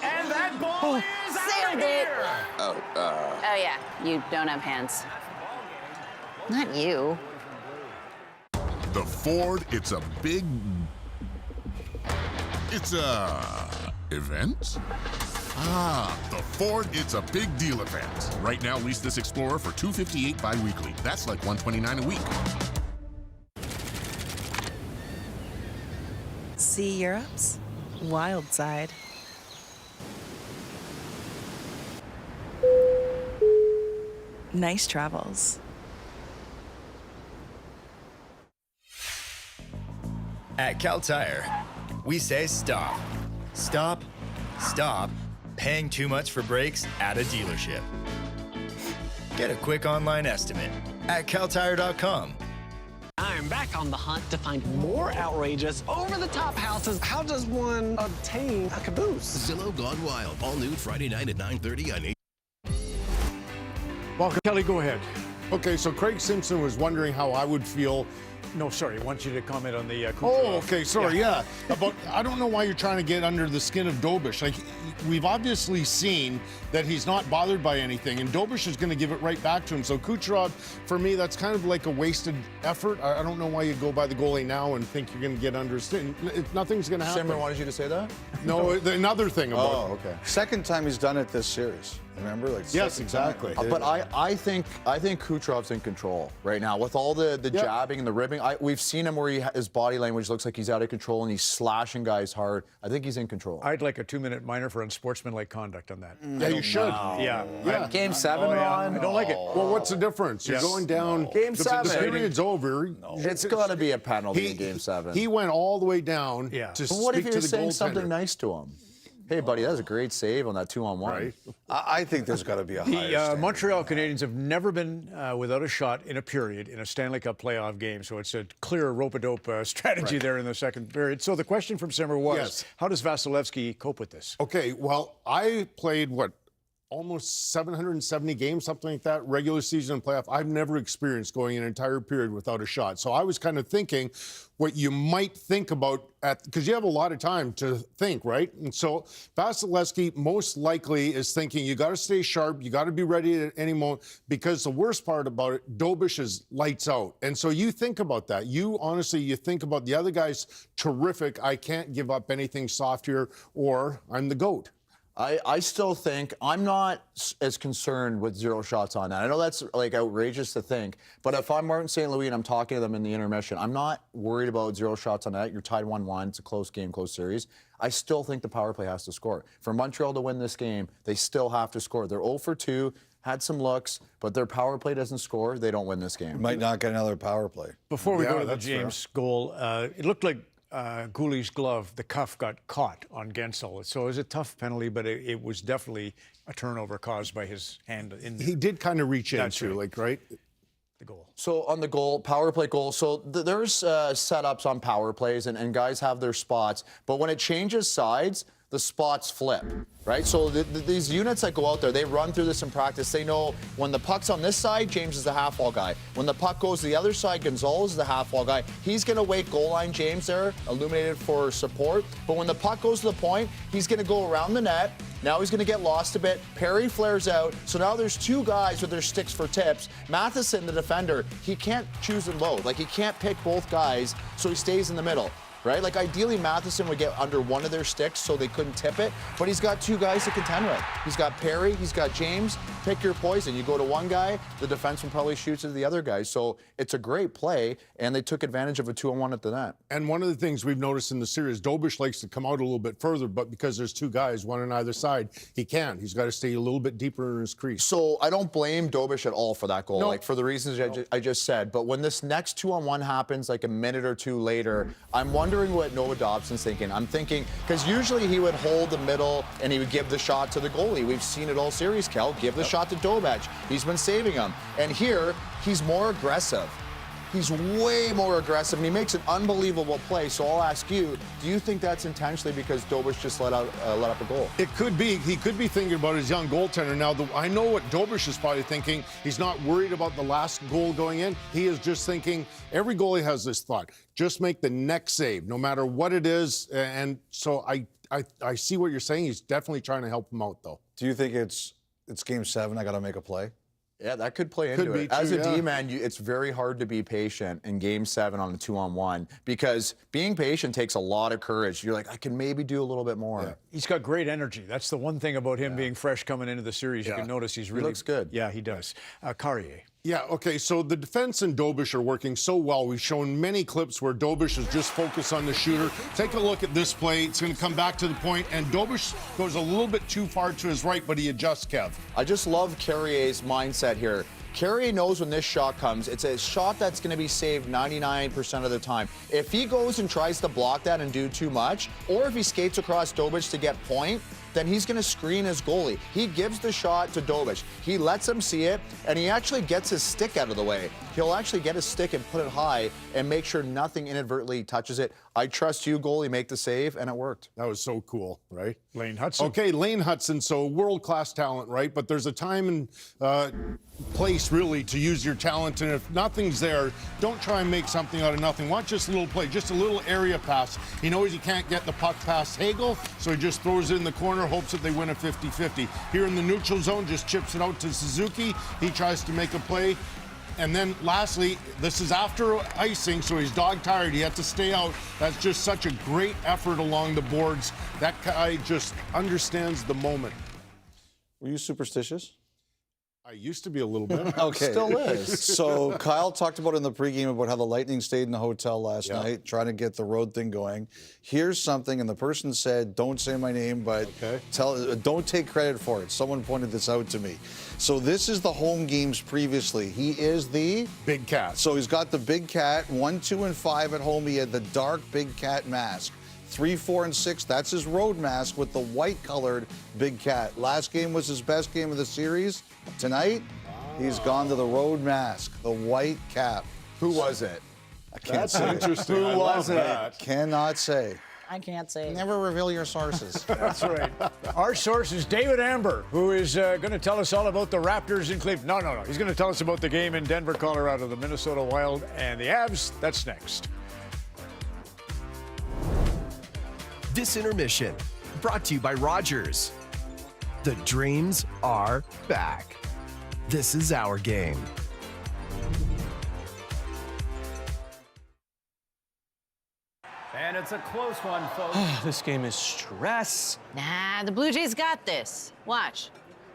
And that ball is out of here! Oh, Oh, yeah. You don't have hands. Not you. The Ford, it's a big... It's a... event? Ah, the Ford It's a Big Deal event. Right now, lease this Explorer for $258 bi-weekly. That's like $129 a week. See Europe's wild side. Nice travels. At Cal Tire, we say stop. Stop. Stop paying too much for brakes at a dealership. Get a quick online estimate at caltire.com. I'm back on the hunt to find more outrageous, over-the-top houses. How does one obtain a caboose? Zillow Gone Wild. All new Friday night at 9:30 on 8. Well, Kelly, go ahead. Okay, so Craig Simpson was wondering how I would feel. No, sorry. I want you to comment on the... Oh, okay, sorry, yeah. I don't know why you're trying to get under the skin of Dobish. Like, we've obviously seen that he's not bothered by anything, and Dobish is going to give it right back to him. So Kucherov, for me, that's kind of like a wasted effort. I don't know why you go by the goalie now and think you're going to get under his skin. Nothing's going to happen. Simmer wanted you to say that? No, another thing about it. Okay. Second time he's done it this series. Remember? Yes, exactly. But I think Kucherov's in control right now with all the jabbing and the ribbing. We've seen him where his body language looks like he's out of control and he's slashing guys hard. I think he's in control. I'd like a 2-minute minor for unsportsmanlike conduct on that. Yeah, you should. Yeah. Game 7, Ron. I don't like it. Well, what's the difference? You're going down. Game 7. The period's over. It's got to be a penalty in Game 7. He went all the way down to But what speak if to you're the saying goaltender? something nice to him? Hey, buddy, that was a great save on that 2-on-1. Right. I think there's got to be a higher The standard. Montreal Canadiens have never been without a shot in a period in a Stanley Cup playoff game, so it's a clear rope-a-dope strategy there in the second period. So the question from Simmer was, how does Vasilevsky cope with this? Okay, well, I played, almost 770 games, something like that, regular season and playoff. I've never experienced going an entire period without a shot. So I was kind of thinking what you might think about, because you have a lot of time to think, right? And so Vasilevsky most likely is thinking, you got to stay sharp, you got to be ready at any moment, because the worst part about it, Dobish is lights out. And so you think about that. You think about the other guy's terrific, I can't give up anything soft here, or I'm the GOAT. I still think I'm not as concerned with 0 shots on that. I know that's like outrageous to think, but if I'm Martin St. Louis and I'm talking to them in the intermission, I'm not worried about 0 shots on that. You're tied 1-1. It's a close game, close series. I still think the power play has to score. For Montreal to win this game, they still have to score. They're 0 for 2, had some looks, but their power play doesn't score. They don't win this game. Might not get another power play. Before we go to the James goal, it looked like Gouli's glove, the cuff got caught on Gensel. So it was a tough penalty, but it was definitely a turnover caused by his hand. He did kind of reach into, right? The goal. So on the goal, power play goal, so there's setups on power plays, and guys have their spots. But when it changes sides, the spots flip, right? So these units that go out there, they run through this in practice. They know when the puck's on this side, James is the half-wall guy. When the puck goes to the other side, Gonzalez is the half-wall guy. He's going to wait goal line James there, illuminated for support. But when the puck goes to the point, he's going to go around the net. Now he's going to get lost a bit. Perry flares out. So now there's 2 guys with their sticks for tips. Matheson, the defender, he can't choose and load. Like, he can't pick both guys, so he stays in the middle. Right? Like, ideally, Matheson would get under one of their sticks so they couldn't tip it, but he's got 2 guys to contend with. He's got Perry, he's got James. Pick your poison. You go to one guy, the defenseman probably shoots at the other guy. So it's a great play, and they took advantage of a 2-on-1 at the net. And one of the things we've noticed in the series, Dobish likes to come out a little bit further, but because there's 2 guys, one on either side, he can't. He's got to stay a little bit deeper in his crease. So I don't blame Dobish at all for that goal, No. like for the reasons I just said. But when this next 2-on-1 happens, like a minute or 2 later, I'm wondering what Noah Dobson's thinking. I'm thinking, because usually he would hold the middle and he would give the shot to the goalie. We've seen it all series, Kel. Give the shot to Dobach. He's been saving him. And here, he's more aggressive. he's way more aggressive, and he makes an unbelievable play. So I'll ask you, do you think that's intentionally because Dobish just let up a goal? It could be. He could be thinking about his young goaltender. Now, I know what Dobish is probably thinking. He's not worried about the last goal going in. He is just thinking, every goalie has this thought, just make the next save, no matter what it is. And so I see what you're saying. He's definitely trying to help him out, though. Do you think it's Game 7, I got to make a play? Yeah, that could play into it. As a D-man, it's very hard to be patient in Game 7 on a 2-on-1 because being patient takes a lot of courage. You're like, I can maybe do a little bit more. Yeah. He's got great energy. That's the one thing about him being fresh coming into the series. You can notice he looks good. Yeah, he does. Carrier. Yeah, okay, so the defense and Dobish are working so well. We've shown many clips where Dobish is just focused on the shooter. Take a look at this play. It's going to come back to the point, and Dobish goes a little bit too far to his right, but he adjusts, Kev. I just love Carrier's mindset here. Carrier knows when this shot comes, it's a shot that's going to be saved 99% of the time. If he goes and tries to block that and do too much, or if he skates across Dobish to get point, then he's going to screen his goalie. He gives the shot to Dobish. He lets him see it, and he actually gets his stick out of the way. He'll actually get his stick and put it high and make sure nothing inadvertently touches it. I trust you, goalie, make the save, and it worked. That was so cool, right? Lane Hudson. Okay, Lane Hudson, so world-class talent, right? But there's a time and place, really, to use your talent, and if nothing's there, don't try and make something out of nothing. Want just a little play, just a little area pass. He knows he can't get the puck past Hagel, so he just throws it in the corner, hopes that they win a 50-50. Here in the neutral zone, just chips it out to Suzuki. He tries to make a play. And then lastly, this is after icing, so he's dog-tired. He had to stay out. That's just such a great effort along the boards. That guy just understands the moment. Were you superstitious? I used to be a little bit. Okay. Still is. So Kyle talked about in the pregame about how the Lightning stayed in the hotel last night, trying to get the road thing going. Here's something, and the person said, don't say my name, but don't take credit for it. Someone pointed this out to me. So this is the home games previously. He is the Big Cat. So he's got the Big Cat, 1, 2, and 5 at home. He had the dark Big Cat mask. 3, 4, and 6, that's his road mask with the white-colored Big Cat. Last game was his best game of the series. Tonight, he's gone to the road mask, the white cap. Who was it? I can't say. That's interesting. Who I was love it? that. Cannot say. I can't say. Never reveal your sources. That's right. Our source is David Amber, who is going to tell us all about the Raptors in Cleveland. No. He's going to tell us about the game in Denver, Colorado, the Minnesota Wild and the Habs. That's next. This intermission brought to you by Rogers. The dreams are back. This is our game. And it's a close one, folks. This game is stress. Nah, the Blue Jays got this. Watch.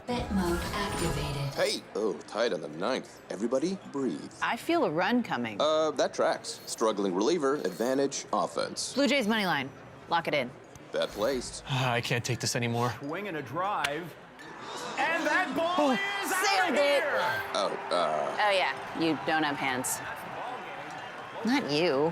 Bet mode activated. Hey, tied on the 9th. Everybody breathe. I feel a run coming. That tracks. Struggling reliever, advantage, offense. Blue Jays money line. Lock it in. Bet placed. I can't take this anymore. Swing and a drive. And that ball is out of here! Oh, Oh, yeah. You don't have hands. Not you.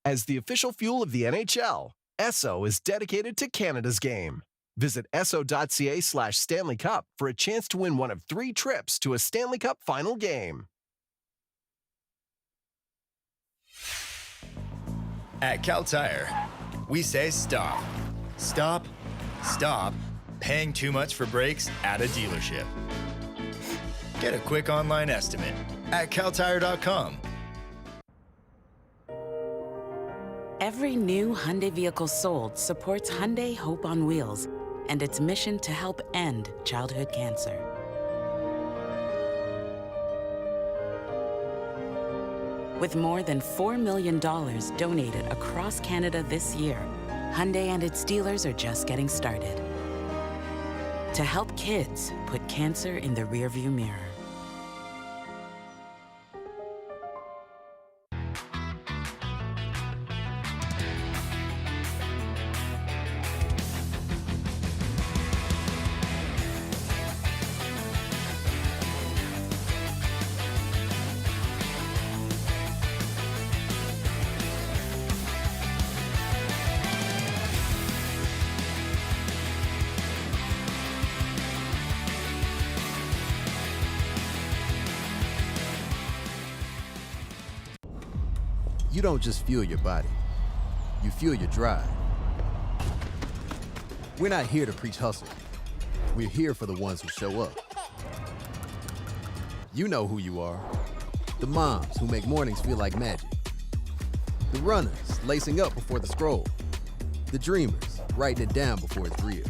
As the official fuel of the NHL, Esso is dedicated to Canada's game. Visit esso.ca/Stanley Cup for a chance to win one of 3 trips to a Stanley Cup final game. At Cal Tire, we say stop. Stop. Stop paying too much for brakes at a dealership. Get a quick online estimate at caltire.com. Every new Hyundai vehicle sold supports Hyundai Hope on Wheels and its mission to help end childhood cancer. With more than $4 million donated across Canada this year, Hyundai and its dealers are just getting started. To help kids put cancer in the rearview mirror. You don't just fuel your body, you fuel your drive. We're not here to preach hustle. We're here for the ones who show up. You know who you are. The moms who make mornings feel like magic. The runners lacing up before the scroll. The dreamers writing it down before it's real.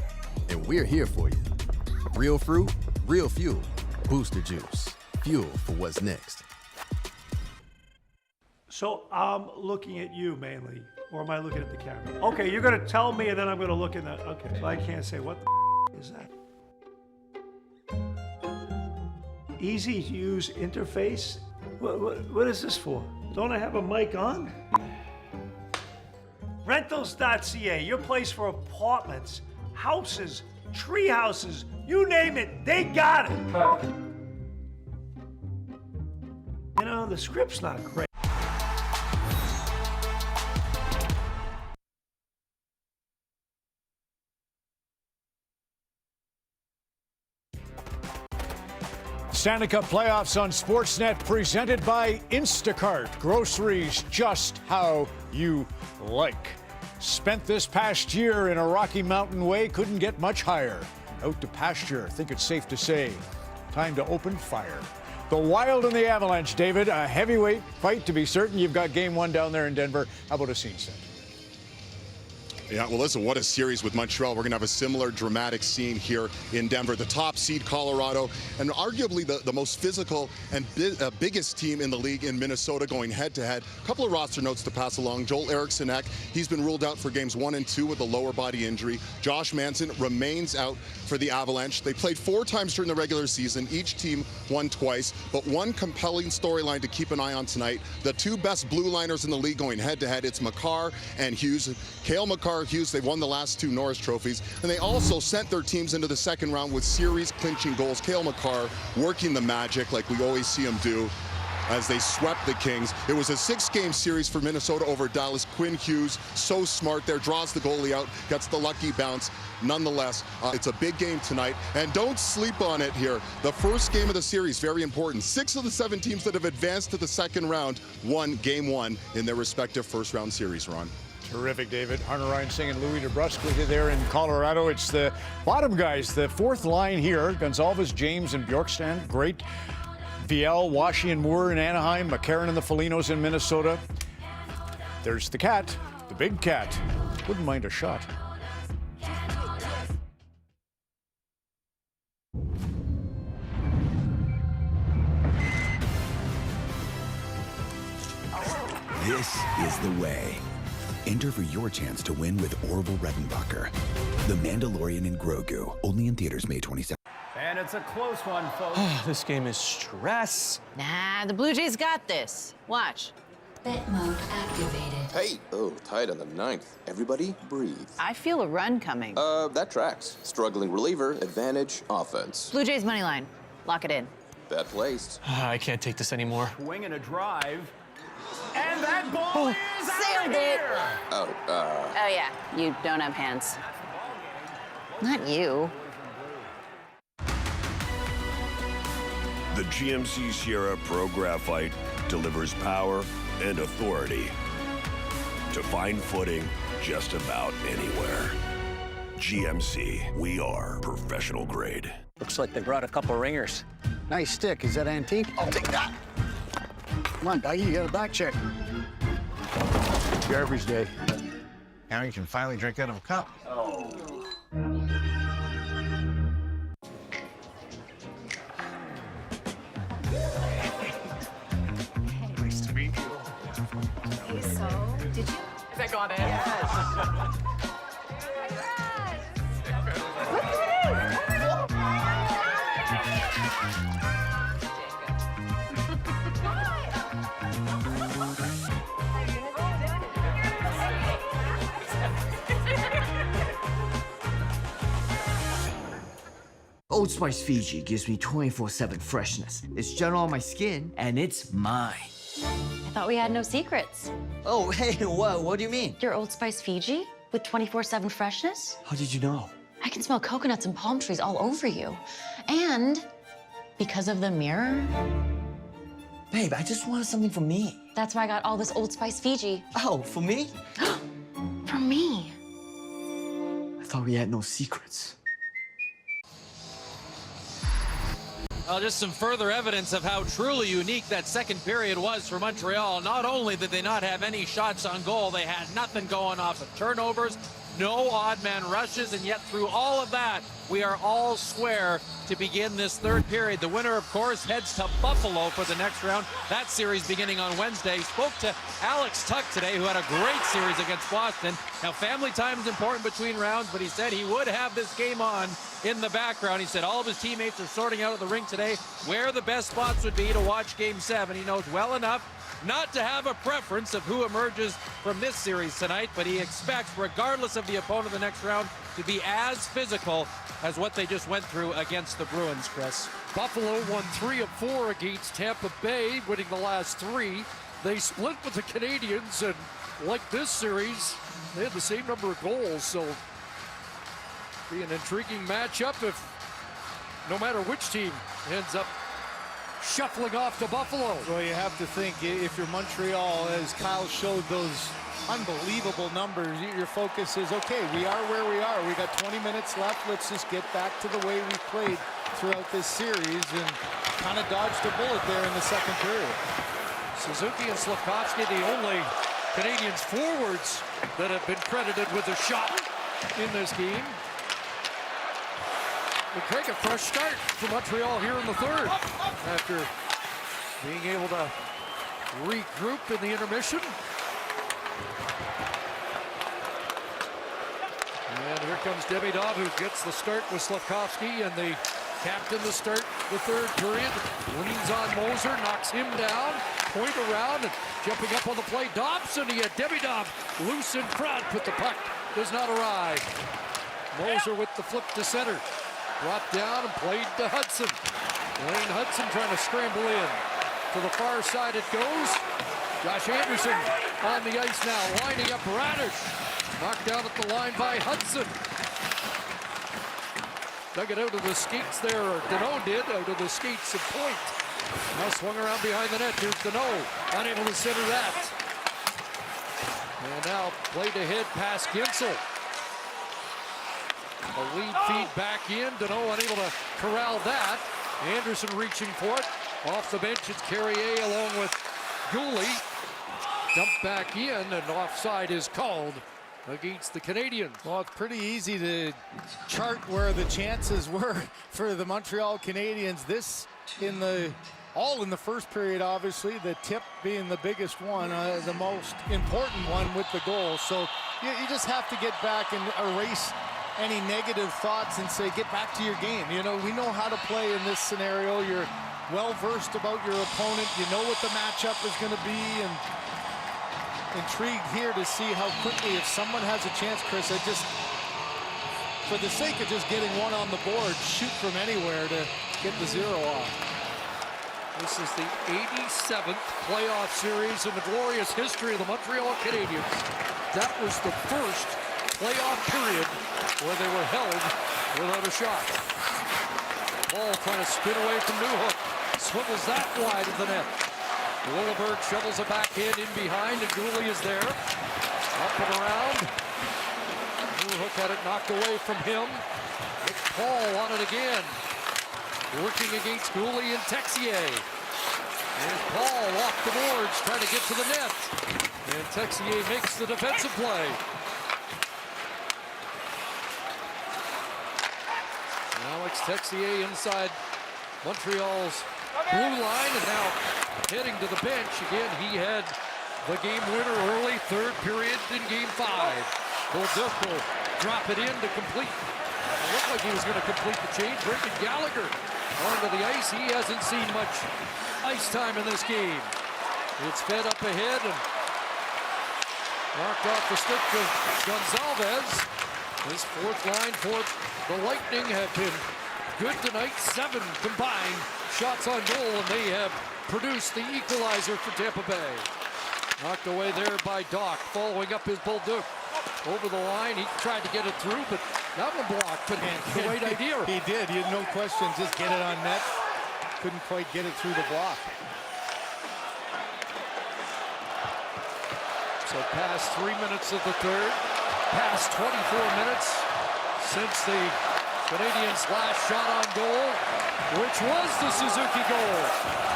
And we're here for you. Real fruit, real fuel. Booster Juice. Fuel for what's next. So I'm looking at you mainly, or am I looking at the camera? Okay, you're gonna tell me and then I'm gonna look in the, okay, so I can't say, what the is that? Easy to use interface? What is this for? Don't I have a mic on? Rentals.ca, your place for apartments, houses, tree houses, you name it, they got it. You know, the script's not great. Stanley Cup playoffs on Sportsnet presented by Instacart. Groceries just how you like. Spent this past year in a Rocky Mountain way, couldn't get much higher. Out to pasture, I think it's safe to say. Time to open fire. The Wild and the Avalanche, David, a heavyweight fight to be certain. You've got game one down there in Denver. How about a scene set? Yeah, well, listen, what a series with Montreal. We're going to have a similar dramatic scene here in Denver. The top seed, Colorado, and arguably the most physical and biggest team in the league in Minnesota going head-to-head. A couple of roster notes to pass along. Joel Eriksson-Ek, he's been ruled out for games 1 and 2 with a lower body injury. Josh Manson remains out for the Avalanche. They played 4 times during the regular season. Each team won twice, but one compelling storyline to keep an eye on tonight. The 2 best blue liners in the league going head-to-head. It's Makar and Hughes. Cale Makar, Hughes, they won the last 2 Norris trophies, and they also sent their teams into the second round with series-clinching goals. Cale Makar working the magic like we always see him do as they swept the Kings. It was a 6-game series for Minnesota over Dallas. Quinn Hughes, so smart there, draws the goalie out, gets the lucky bounce. Nonetheless, it's a big game tonight, and don't sleep on it here. The first game of the series, very important. 6 of the 7 teams that have advanced to the second round won game 1 in their respective first-round series, Ron. Terrific, David. Hunter Ryan singing Louis DeBrusque there in Colorado. It's the bottom guys, the 4th line here. Gonzalez, James, and Bjorkstrand. Great. Viel, Washi, and Moore in Anaheim. McCarron and the Felinos in Minnesota. There's the cat, the big cat. Wouldn't mind a shot. This is the way. Enter for your chance to win with Orville Redenbacher. The Mandalorian in Grogu. Only in theaters May 27th. And it's a close one, folks. This game is stress. Nah, the Blue Jays got this. Watch. Bet mode activated. Hey, oh, tied on the 9th. Everybody breathe. I feel a run coming. That tracks. Struggling reliever, advantage, offense. Blue Jays money line. Lock it in. Bet placed. I can't take this anymore. Swing and a drive. And that ball is out of here! Oh, Oh, yeah. You don't have hands. Not you. The GMC Sierra Pro Graphite delivers power and authority to find footing just about anywhere. GMC, we are professional grade. Looks like they brought a couple ringers. Nice stick. Is that antique? I'll take that. Come on, Dougie, you got a back check. Garbage day. Now you can finally drink out of a cup. Oh. Nice to meet you. Hey, so, did you? I got it. Yes. Look who it is! Old Spice Fiji gives me 24/7 freshness. It's gentle on my skin, and it's mine. I thought we had no secrets. Oh, hey, whoa, what do you mean? Your Old Spice Fiji with 24/7 freshness? How did you know? I can smell coconuts and palm trees all over you. And because of the mirror, Babe, I just wanted something for me. That's why I got all this Old Spice Fiji. Oh, for me? For me. I thought we had no secrets. Well, just some further evidence of how truly unique that second period was for Montreal. Not only did they not have any shots on goal, they had nothing going off of turnovers, no odd man rushes, and yet through all of that, we are all square to begin this third period. The winner, of course, heads to Buffalo for the next round. That series beginning on Wednesday. Spoke to Alex Tuck today, who had a great series against Boston. Now, family time is important between rounds, but he said he would have this game on in the background. He said all of his teammates are sorting out of the rink today where the best spots would be to watch Game 7. He knows well enough not to have a preference of who emerges from this series tonight, but he expects, regardless of the opponent in the next round, to be as physical as what they just went through against the Bruins, Chris. Buffalo won 3 of 4 against Tampa Bay, winning the last 3. They split with the Canadiens, and like this series, they had the same number of goals, so be an intriguing matchup if no matter which team ends up shuffling off to Buffalo. Well, you have to think, if you're Montreal, as Kyle showed those unbelievable numbers, your focus is, okay, we are where we are. We got 20 minutes left. Let's just get back to the way we played throughout this series, and kind of dodged a bullet there in the second period. Suzuki and Slavkovsky, the only Canadiens forwards that have been credited with a shot in this game. But Craig, a fresh start for Montreal here in the third after being able to regroup in the intermission. And here comes Demidov, who gets the start with Slavkovsky, and the captain to start the third period. Leans on Moser, knocks him down, point around, and jumping up on the play. Dobson, he had Demidov loose in front, but the puck does not arrive. Moser with the flip to center. Dropped down and played to Hudson. Lane Hudson trying to scramble in. To the far side it goes. Josh Anderson on the ice now, lining up Radish. Knocked down at the line by Hudson. Dug it out of the skates there, or Deneau did, out of the skates of point. Now swung around behind the net. Here's Deneau, unable to center that. And now played ahead past Ginsel. A lead feed back in. Deneau unable to corral that. Anderson reaching for it. Off the bench, it's Carrier along with Gooley. Dumped back in, and offside is called against the Canadiens. Well, it's pretty easy to chart where the chances were for the Montreal Canadiens. This all in the first period, obviously. The tip being the biggest one, the most important one with the goal. So you just have to get back and erase any negative thoughts and say, get back to your game. You know, we know how to play in this scenario. You're well-versed about your opponent. You know what the matchup is going to be, and intrigued here to see how quickly, if someone has a chance, Chris, I just, for the sake of just getting one on the board, shoot from anywhere to get the 0 off. This is the 87th playoff series in the glorious history of the Montreal Canadiens. That was the first playoff period where they were held without a shot. Ball trying to spin away from Newhook. Swivels that wide of the net. Williberg shovels it back in behind, and Gooley is there. Up and around. Newhook had it knocked away from him. It's Paul on it again. Working against Gooley and Texier. There's Paul off the boards, trying to get to the net. And Texier makes the defensive play. Alex Texier inside Montreal's blue line, and now heading to the bench. Again, he had the game winner early, third period in Game 5. Bolduc will drop it in to complete. It looked like he was going to complete the change. Brendan Gallagher onto the ice. He hasn't seen much ice time in this game. It's fed up ahead and knocked off the stick of Gonzalez. This fourth line for the Lightning have been good tonight. 7 combined shots on goal, and they have produced the equalizer for Tampa Bay. Knocked away there by Doc, following up his Bolduc. Over the line, he tried to get it through, but that one blocked, but the right idea. He did, he had no question, just get it on net. Couldn't quite get it through the block. So past 3 minutes of the third, past 24 minutes since the Canadiens' last shot on goal, which was the Suzuki goal.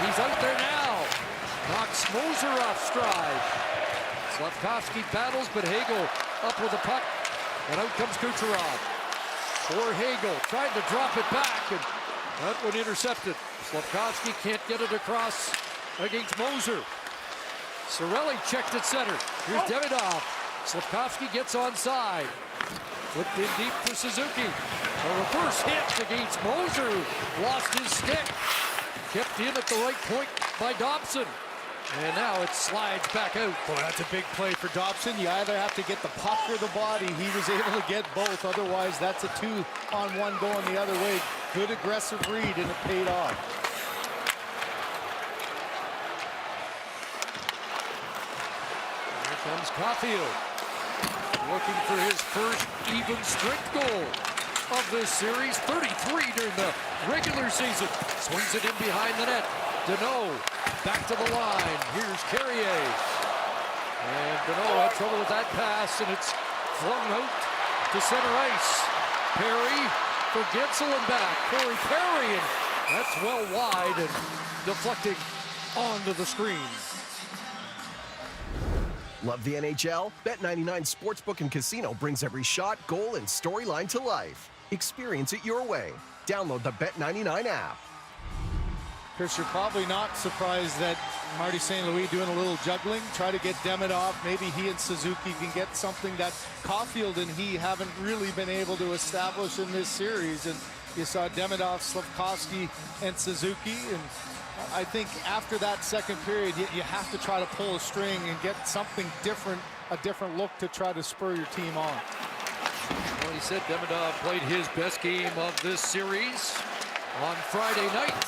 He's out there now. Knocks Moser off stride. Slafkovsky battles, but Hagel up with the puck, and out comes Kucherov. For Hagel, trying to drop it back, and that one intercepted. Slafkovsky can't get it across against Moser. Cirelli checked at center. Here's Demidov. Slafkovsky gets onside. Flipped in deep for Suzuki. A reverse hit against Moser. Lost his stick. Kept in at the right point by Dobson. And now it slides back out. Boy, that's a big play for Dobson. You either have to get the puck or the body. He was able to get both. Otherwise, that's a 2-on-1 going the other way. Good aggressive read, and it paid off. Here comes Caulfield. Looking for his first even strength goal of this series. 33 during the regular season. Swings it in behind the net. Deneau back to the line. Here's Carrier. And Deneau had trouble with that pass, and it's flung out to center ice. Perry for Gensel and back. Corey Perry, and that's well wide and deflecting onto the screen. Love the NHL? Bet99 Sportsbook and Casino brings every shot, goal, and storyline to life. Experience it your way. Download the Bet99 app. Chris, you're probably not surprised that Marty St. Louis doing a little juggling, try to get Demidov. Maybe he and Suzuki can get something that Caulfield and he haven't really been able to establish in this series. And you saw Demidov, Slafkovsky, and Suzuki. And I think after that second period, you have to try to pull a string and get something different, a different look to try to spur your team on. Well, he said Demidov played his best game of this series on Friday night.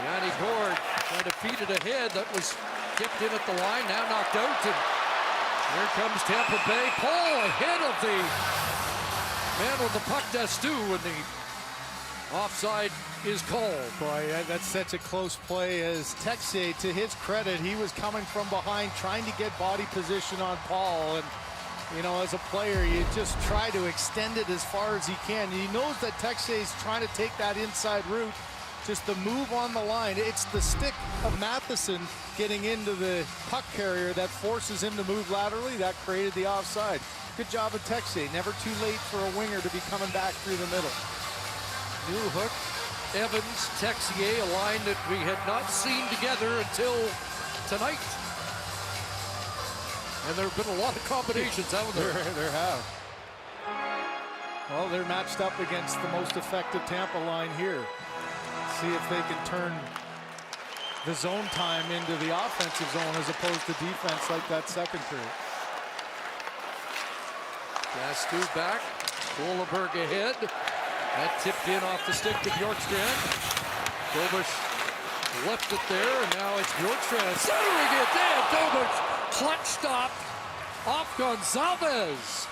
Yanni Gord trying to feed it ahead. That was kept in at the line, now knocked out. And here comes Tampa Bay. Paul ahead of the man with the puck, Destu, and the offside is called. Boy, that's such a close play. As Texier, to his credit, he was coming from behind, trying to get body position on Paul. And, you know, as a player, you just try to extend it as far as he can. He knows that Texier is trying to take that inside route. Just the move on the line. It's the stick of Matheson getting into the puck carrier that forces him to move laterally. That created the offside. Good job of Texier. Never too late for a winger to be coming back through the middle. Newhook, Evans, Texier, a line that we had not seen together until tonight. And there have been a lot of combinations, haven't there? There have. Well, they're matched up against the most effective Tampa line here. See if they can turn the zone time into the offensive zone as opposed to defense like that second period. Destu back, Goldberg ahead. That tipped in off the stick to Bjorkstrand. Dobish left it there, and now it's Bjorkstrand centering it there. Dobish clutch stop off Gonzalez.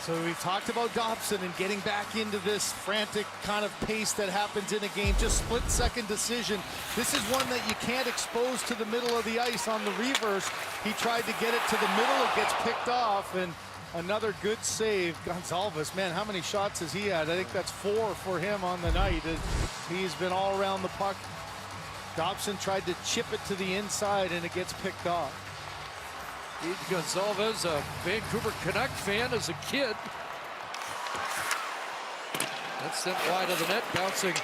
So we talked about Dobson and getting back into this frantic kind of pace that happens in a game, just split-second decision. This is one that you can't expose to the middle of the ice on the reverse. He tried to get it to the middle, it gets picked off, and another good save. Gonzalez, man, how many shots has he had? I think that's 4 for him on the night. He's been all around the puck. Dobson tried to chip it to the inside, and it gets picked off. Gonzalez, a Vancouver Canuck fan as a kid. That's sent wide of the net, bouncing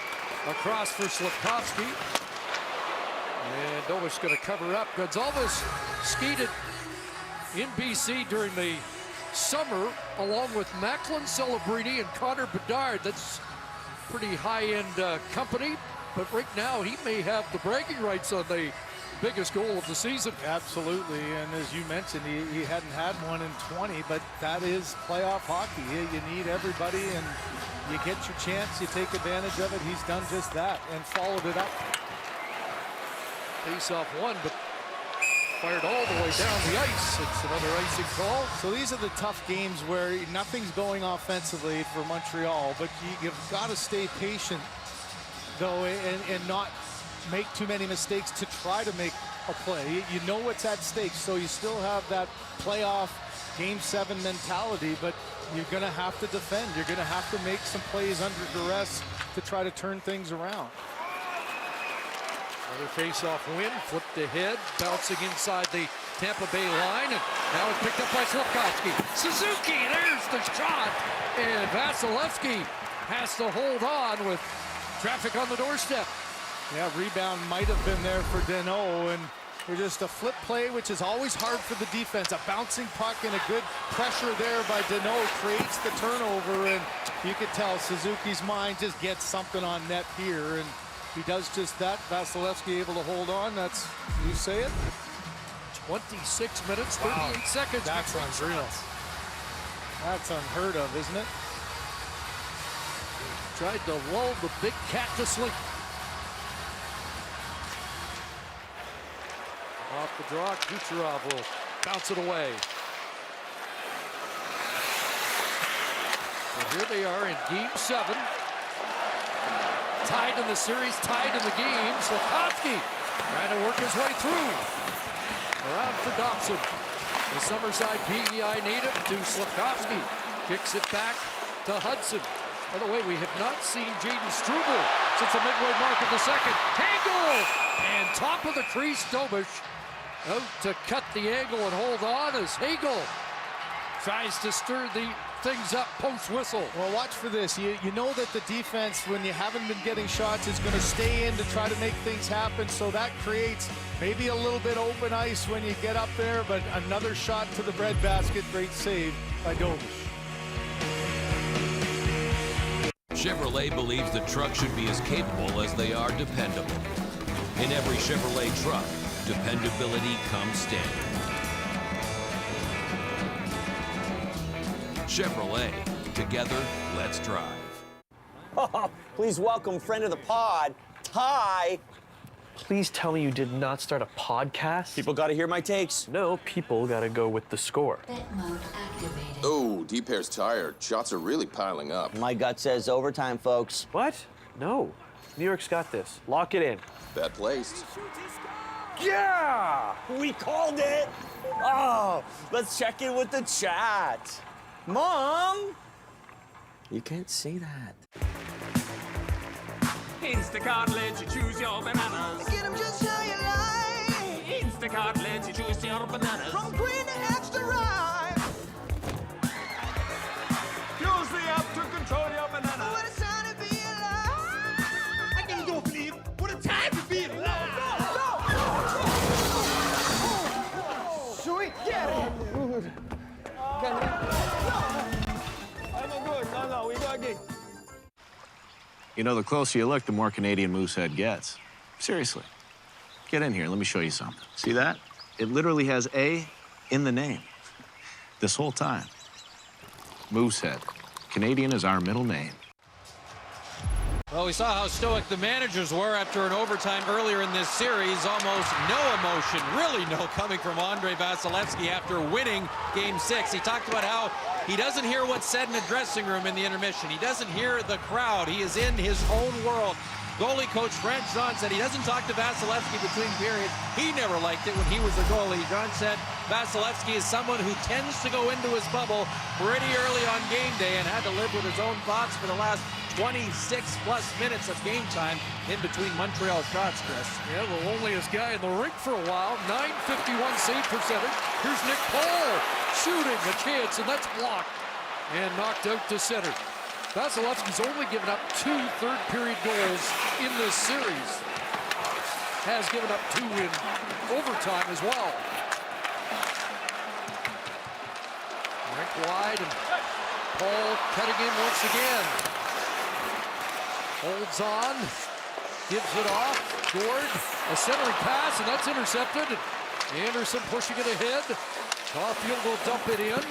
across for Slafkovsky. And Dobish going to cover up. Gonzalez skated in BC during the summer, along with Macklin Celebrini and Connor Bedard. That's pretty high-end company, but right now he may have the bragging rights on the biggest goal of the season. Absolutely, and as you mentioned, he hadn't had one in 20, but that is playoff hockey. You need everybody, and you get your chance, you take advantage of it. He's done just that and followed it up. Face-off one, but fired all the way down the ice. It's another icing call. So these are the tough games where nothing's going offensively for Montreal, but you've got to stay patient, though, and not make too many mistakes to try to make a play. You know what's at stake, so you still have that playoff Game 7 mentality, but you're going to have to defend. You're going to have to make some plays under duress to try to turn things around. Another face-off win, flipped ahead, bouncing inside the Tampa Bay line, and now it's picked up by Slafkovsky. Suzuki, there's the shot, and Vasilevsky has to hold on with traffic on the doorstep. Yeah, rebound might have been there for Deneau, and just a flip play, which is always hard for the defense. A bouncing puck and a good pressure there by Deneau creates the turnover, and you could tell Suzuki's mind just gets something on net here, and he does just that. Vasilevsky able to hold on. That's, you say it? 26 minutes, 38 seconds. That's unreal. That's unheard of, isn't it? Tried to lull the big cat to sleep. Off the draw, Kucherov will bounce it away. And here they are in Game 7. Tied in the series, tied in the game. Slafkovsky trying to work his way through. Around for Dobson. The Summerside PEI native to Slafkovsky. Kicks it back to Hudson. By the way, we have not seen Jaden Struble since the midway mark of the second. Hagel! And top of the crease, Dobish out to cut the angle and hold on as Hagel tries to stir the things up post-whistle. Well, watch for this. You know that the defense, when you haven't been getting shots, is going to stay in to try to make things happen. So that creates maybe a little bit open ice when you get up there, but another shot to the breadbasket. Great save by Dobish. Chevrolet believes the truck should be as capable as they are dependable. In every Chevrolet truck, dependability comes standard. Chevrolet, together, let's drive. Oh, please welcome friend of the pod, Ty. Please tell me you did not start a podcast? People got to hear my takes. No, people got to go with the score. Bet mode activated. Oh, D-Pair's tired. Shots are really piling up. My gut says overtime, folks. What? No. New York's got this. Lock it in. Bet placed. Yeah! We called it! Oh, let's check in with the chat. Mom! You can't say that. Instacart lets you choose your bananas. Get them just how you like. Instacart lets you choose your bananas. From green to extra ripe. Use the app to control your banana. What a time to be alive. I can go believe. What a time to be alive. Sweet, get it. I'm good. No, we got again. You know, the closer you look, the more Canadian Moosehead gets. Seriously. Get in here, let me show you something. See that? It literally has A in the name. This whole time. Moosehead. Canadian is our middle name. Well, we saw how stoic the managers were after an overtime earlier in this series. Almost no emotion, really no, coming from Andrei Vasilevsky after winning Game 6. He talked about how he doesn't hear what's said in the dressing room in the intermission. He doesn't hear the crowd. He is in his own world. Goalie coach Frank Jean said he doesn't talk to Vasilevsky between periods. He never liked it when he was a goalie. Jean said Vasilevsky is someone who tends to go into his bubble pretty early on game day and had to live with his own thoughts for the last 26-plus minutes of game time in between Montreal shots, Chris. Yeah, the loneliest guy in the rink for a while. .951 save percentage. Here's Nick Paul shooting a chance, and that's blocked and knocked out to center. Vasilevsky's only given up 2 third-period goals in this series. Has given up 2 in overtime as well. Rink wide, and Paul cutting in once again. Holds on, gives it off. Gord, a centering pass, and that's intercepted. Anderson pushing it ahead. Caulfield will dump it in.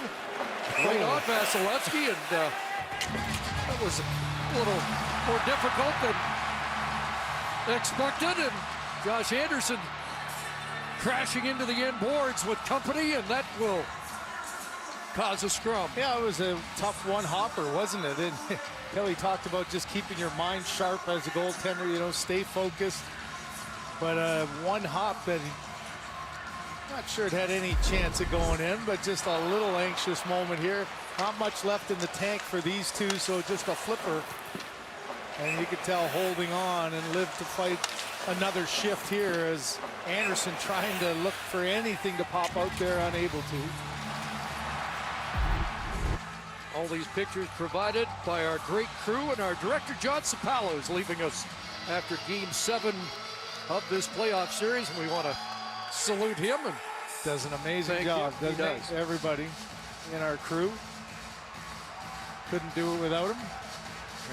Right on Vasilevsky, and that was a little more difficult than expected. And Josh Anderson crashing into the end boards with company, and that will cause a scrum. Yeah, it was a tough one-hopper, wasn't it? And Kelly talked about just keeping your mind sharp as a goaltender, you know, stay focused. But one hop that not sure it had any chance of going in, but just a little anxious moment here. Not much left in the tank for these two, so just a flipper. And you could tell holding on and live to fight another shift here as Anderson trying to look for anything to pop out there, unable to. All these pictures provided by our great crew, and our director, John Sapalo, is leaving us after Game 7 of this playoff series, and we want to salute him and does an amazing job. He does. Everybody in our crew. Couldn't do it without him.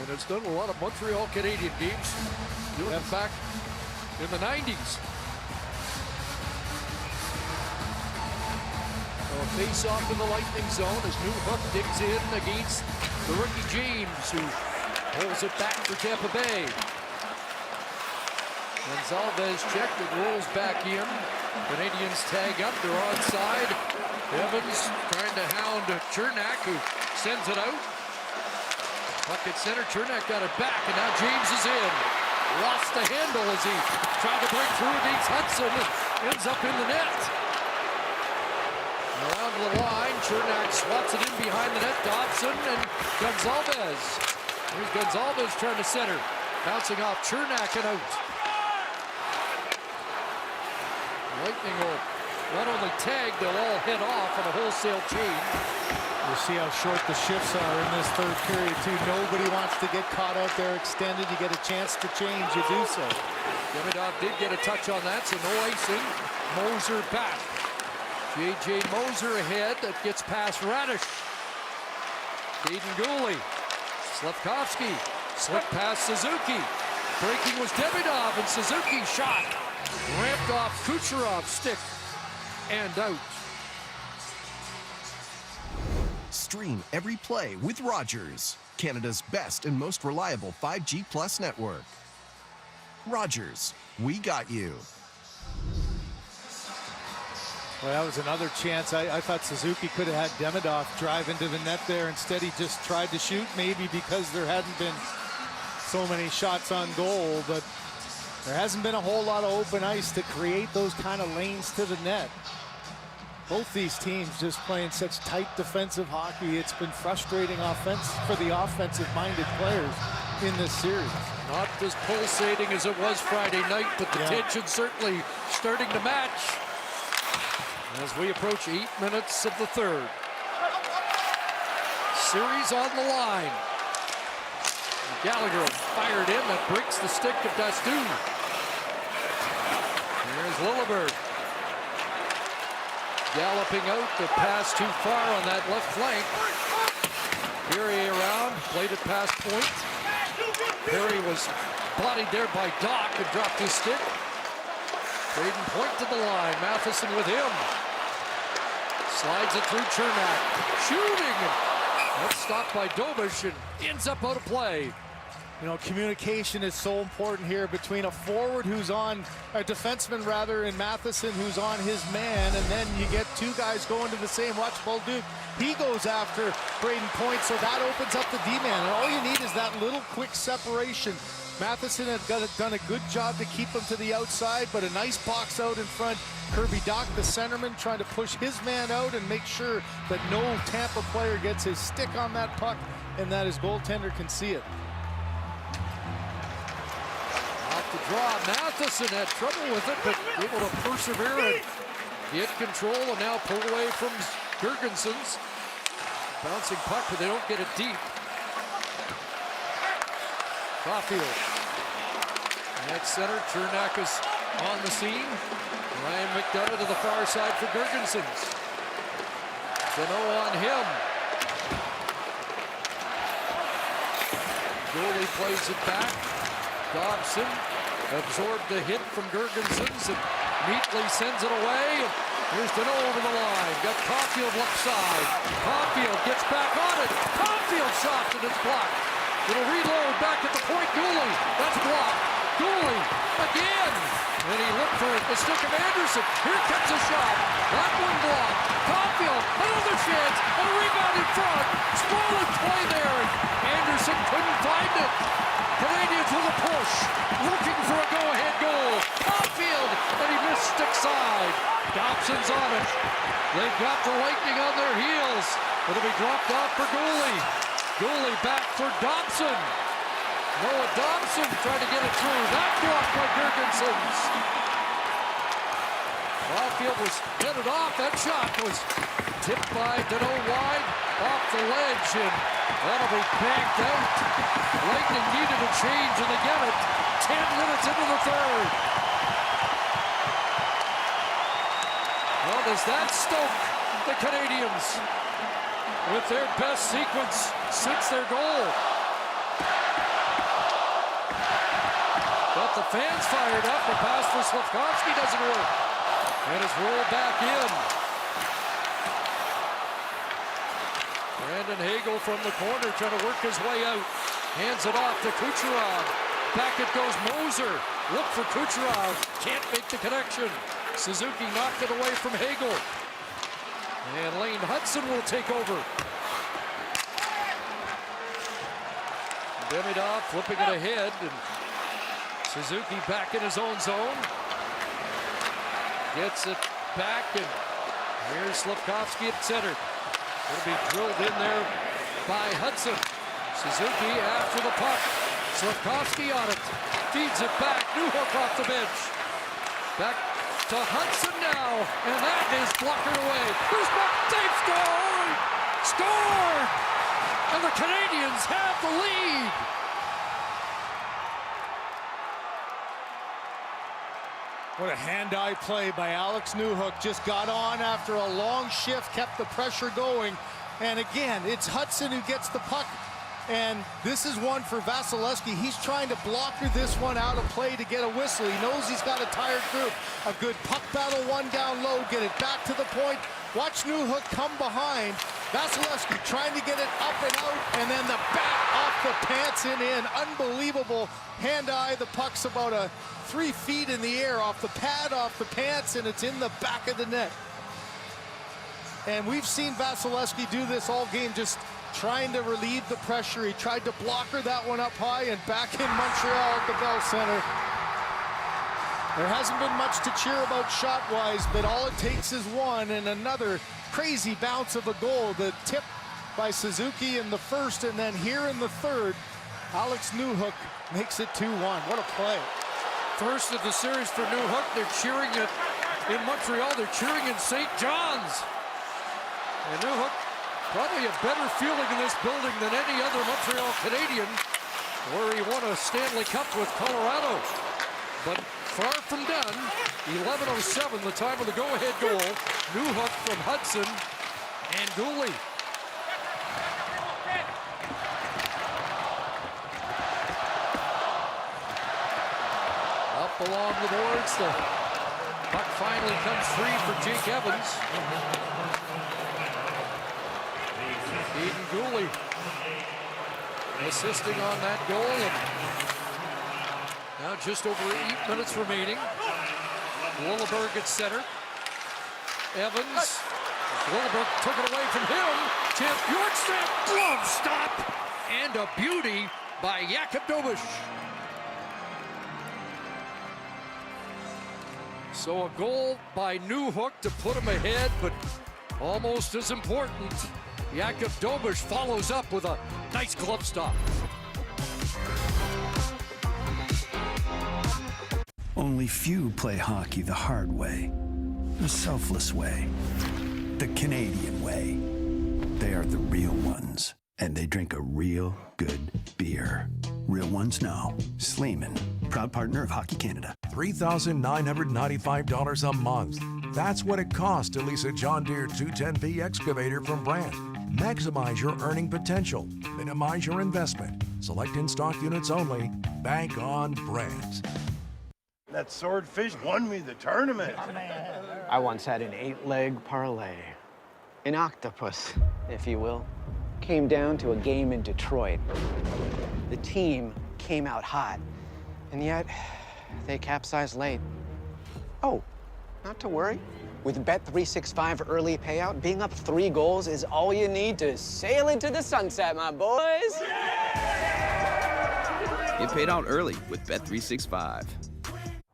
And it's done a lot of Montreal Canadian games. You look back in the 90s. So a face-off in the Lightning zone as Newhook digs in against the rookie James, who pulls it back for Tampa Bay. Gonzalez checked, it rolls back in. Canadiens tag up, they're onside. Evans trying to hound Chernak, who sends it out. Puck at center, Chernak got it back, and now James is in. Lost the handle as he tried to break through against Hudson and ends up in the net. Around the line, Chernak swats it in behind the net. Dobson and Gonzalez. Here's Gonzalez trying to center. Bouncing off Chernak and out. Lightning will not only tag, they'll all head off on a wholesale change. You'll see how short the shifts are in this third period, too. Nobody wants to get caught out there extended. You get a chance to change, you do so. Demidov did get a touch on that, so no icing. Moser back. J.J. Moser ahead. That gets past Radish. Caden Gooley. Slavkovsky. Slick past Suzuki. Breaking was Demidov, and Suzuki shot. Ramped off Kucherov's stick and out. Stream every play with Rogers, Canada's best and most reliable 5G Plus network. Rogers, we got you. Well, that was another chance. I thought Suzuki could have had Demidov drive into the net there. Instead, he just tried to shoot, maybe because there hadn't been so many shots on goal, but there hasn't been a whole lot of open ice to create those kind of lanes to the net. Both these teams just playing such tight defensive hockey. It's been frustrating for the offensive-minded players in this series. Not as pulsating as it was Friday night, but the tension certainly starting to match as we approach 8 minutes of the third. Series on the line. Gallagher fired in, that breaks the stick of Dastoon. Here's Lilleberg. Galloping out, the pass too far on that left flank. Perry around, played it past point. Perry was bodied there by Doc and dropped his stick. Braden Point to the line, Matheson with him. Slides it through Chernak. Shooting! That's stopped by Dobish and ends up out of play. You know, communication is so important here between a forward who's on, a defenseman rather, and Matheson who's on his man, and then you get two guys going to the same. Watch Bolduc. He goes after Braden Point, so that opens up the D-man, and all you need is that little quick separation. Matheson had done a good job to keep him to the outside, but a nice box out in front. Kirby Dach, the centerman, trying to push his man out and make sure that no Tampa player gets his stick on that puck, and that his goaltender can see it. Off the draw, Matheson had trouble with it, but able to persevere and get control, and now pull away from Girgensons. Bouncing puck, but they don't get it deep. Caulfield. At center, Chernak is on the scene. Ryan McDonough to the far side for Girgensons. Deneau on him. Goalie plays it back. Dobson absorbed the hit from Girgensons and neatly sends it away. Here's Deneau over the line. Got Caulfield left side. Caulfield gets back on it. Caulfield shot and it's blocked. It'll reload back at the point. Goalie, that's blocked. Goalie again. And he looked for the stick of Anderson. Here comes a shot. That one blocked. Caulfield, another chance. And a rebound in front. Sprawling play there. Anderson couldn't find it. Canadiens with a push. Looking for a go-ahead goal. Caulfield They've got the Lightning on their heels. It'll be dropped off for Gooley. Gooley back for Dobson. Noah Dobson trying to get it through. That blocked by Girgensons. Caulfield was headed off. That shot was tipped by Deneau wide off the ledge, and that'll be banked out. Lightning needed a change, and they get it 10 minutes into the third. Well, does that stoke the Canadiens with their best sequence since their goal? Got the fans fired up. The pass for Slafkovsky doesn't work. And it's rolled back in. Brandon Hagel from the corner trying to work his way out. Hands it off to Kucherov. Back it goes Moser. Look for Kucherov. Can't make the connection. Suzuki knocked it away from Hagel. And Lane Hudson will take over. Demidov flipping it ahead. And Suzuki back in his own zone. Gets it back, and here's Slafkovsky at center. It'll be drilled in there by Hudson. Suzuki after the puck. Slafkovsky on it. Feeds it back. Newhook off the bench. Back to Hudson now, and that is blockered away. There's back. They've scored! Scored! And the Canadiens have the lead. What a hand-eye play by Alex Newhook. Just got on after a long shift, kept the pressure going. And again, it's Hudson who gets the puck. And this is one for Vasilevsky. He's trying to blocker this one out of play to get a whistle. He knows he's got a tired group. A good puck battle, one down low, get it back to the point. Watch Newhook come behind. Vasilevsky trying to get it up and out, and then the bat off the pants and in. Unbelievable hand-eye. The puck's about 3 feet in the air off the pad, off the pants, and it's in the back of the net. And we've seen Vasilevsky do this all game, just trying to relieve the pressure. He tried to blocker that one up high, and back in Montreal at the Bell Center. There hasn't been much to cheer about shot-wise, but all it takes is one, and another crazy bounce of a goal. The tip by Suzuki in the first, and then here in the third, Alex Newhook makes it 2-1. What a play. First of the series for Newhook. They're cheering it in Montreal. They're cheering in St. John's. And Newhook, probably a better feeling in this building than any other Montreal Canadian, where he won a Stanley Cup with Colorado. But far from done. 11:07, the time of the go-ahead goal. Newhook from Hudson and Gooley. Up along the boards, the puck finally comes free for Jake Evans. Eden Gooley assisting on that goal. And now just over 8 minutes remaining. Lilleberg at center. Evans. Lilleberg took it away from him. Champ Bjorkstrand, glove stop. And a beauty by Jakub Dobiš. So a goal by Newhook to put him ahead, but almost as important, Jakub Dobiš follows up with a nice glove stop. Only few play hockey the hard way, the selfless way, the Canadian way. They are the real ones, and they drink a real good beer. Real Ones Now. Sleeman, proud partner of Hockey Canada. $3,995 a month. That's what it costs to lease a John Deere 210V excavator from Brandt. Maximize your earning potential. Minimize your investment. Select in-stock units only. Bank on Brandt. That swordfish won me the tournament. I once had an 8-leg parlay. An octopus, if you will. Came down to a game in Detroit. The team came out hot, and yet they capsized late. Oh, not to worry. With Bet365 early payout, being up 3 goals is all you need to sail into the sunset, my boys. Get paid out early with Bet365.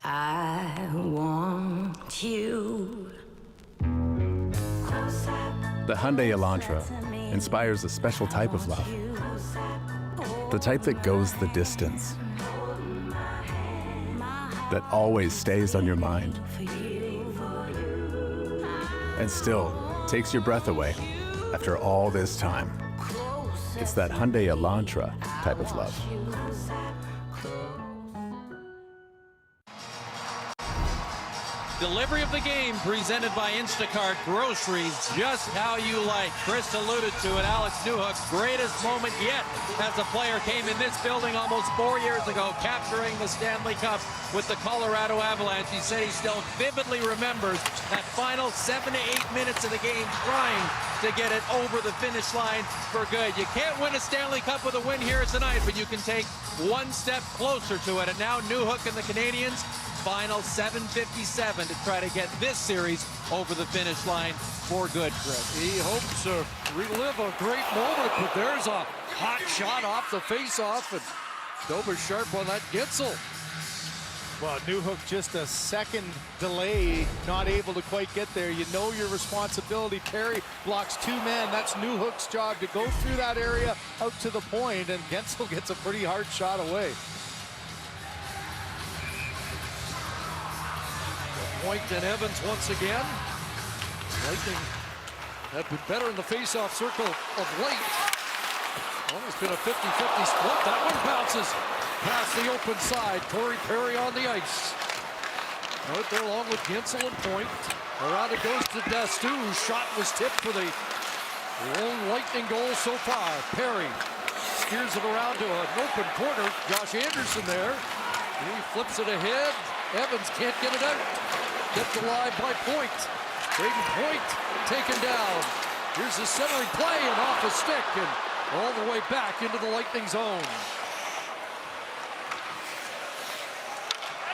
I want you. The Hyundai Elantra inspires a special type of love. The type that goes the distance. That always stays on your mind. And still takes your breath away after all this time. It's that Hyundai Elantra type of love. Delivery of the game presented by Instacart. Groceries just how you like. Chris alluded to it. Alex Newhook's greatest moment yet as a player came in this building almost 4 years ago, capturing the Stanley Cup with the Colorado Avalanche. He said he still vividly remembers that final 7 to 8 minutes of the game trying to get it over the finish line for good. You can't win a Stanley Cup with a win here tonight, but you can take one step closer to it. And now Newhook and the Canadiens, final 7:57 to try to get this series over the finish line for good, Chris. He hopes to relive a great moment, but there's a hot shot off the face-off, and Dober sharp on that Gitzel. Well, Newhook just a second delay, not able to quite get there. You know your responsibility. Perry blocks two men. That's Newhook's job to go through that area out to the point, and Gensel gets a pretty hard shot away. Point and Evans once again. Lightning have been better in the face-off circle of late. Almost been a 50-50 split. That one bounces past the open side. Corey Perry on the ice. Out there along with Gensel and Point. Around it goes to Dastu, whose shot was tipped for the lone Lightning goal so far. Perry steers it around to an open corner. Josh Anderson there. He flips it ahead. Evans can't get it out. Kept alive by Point. Braden Point taken down. Here's the centering play and off a stick and all the way back into the Lightning zone.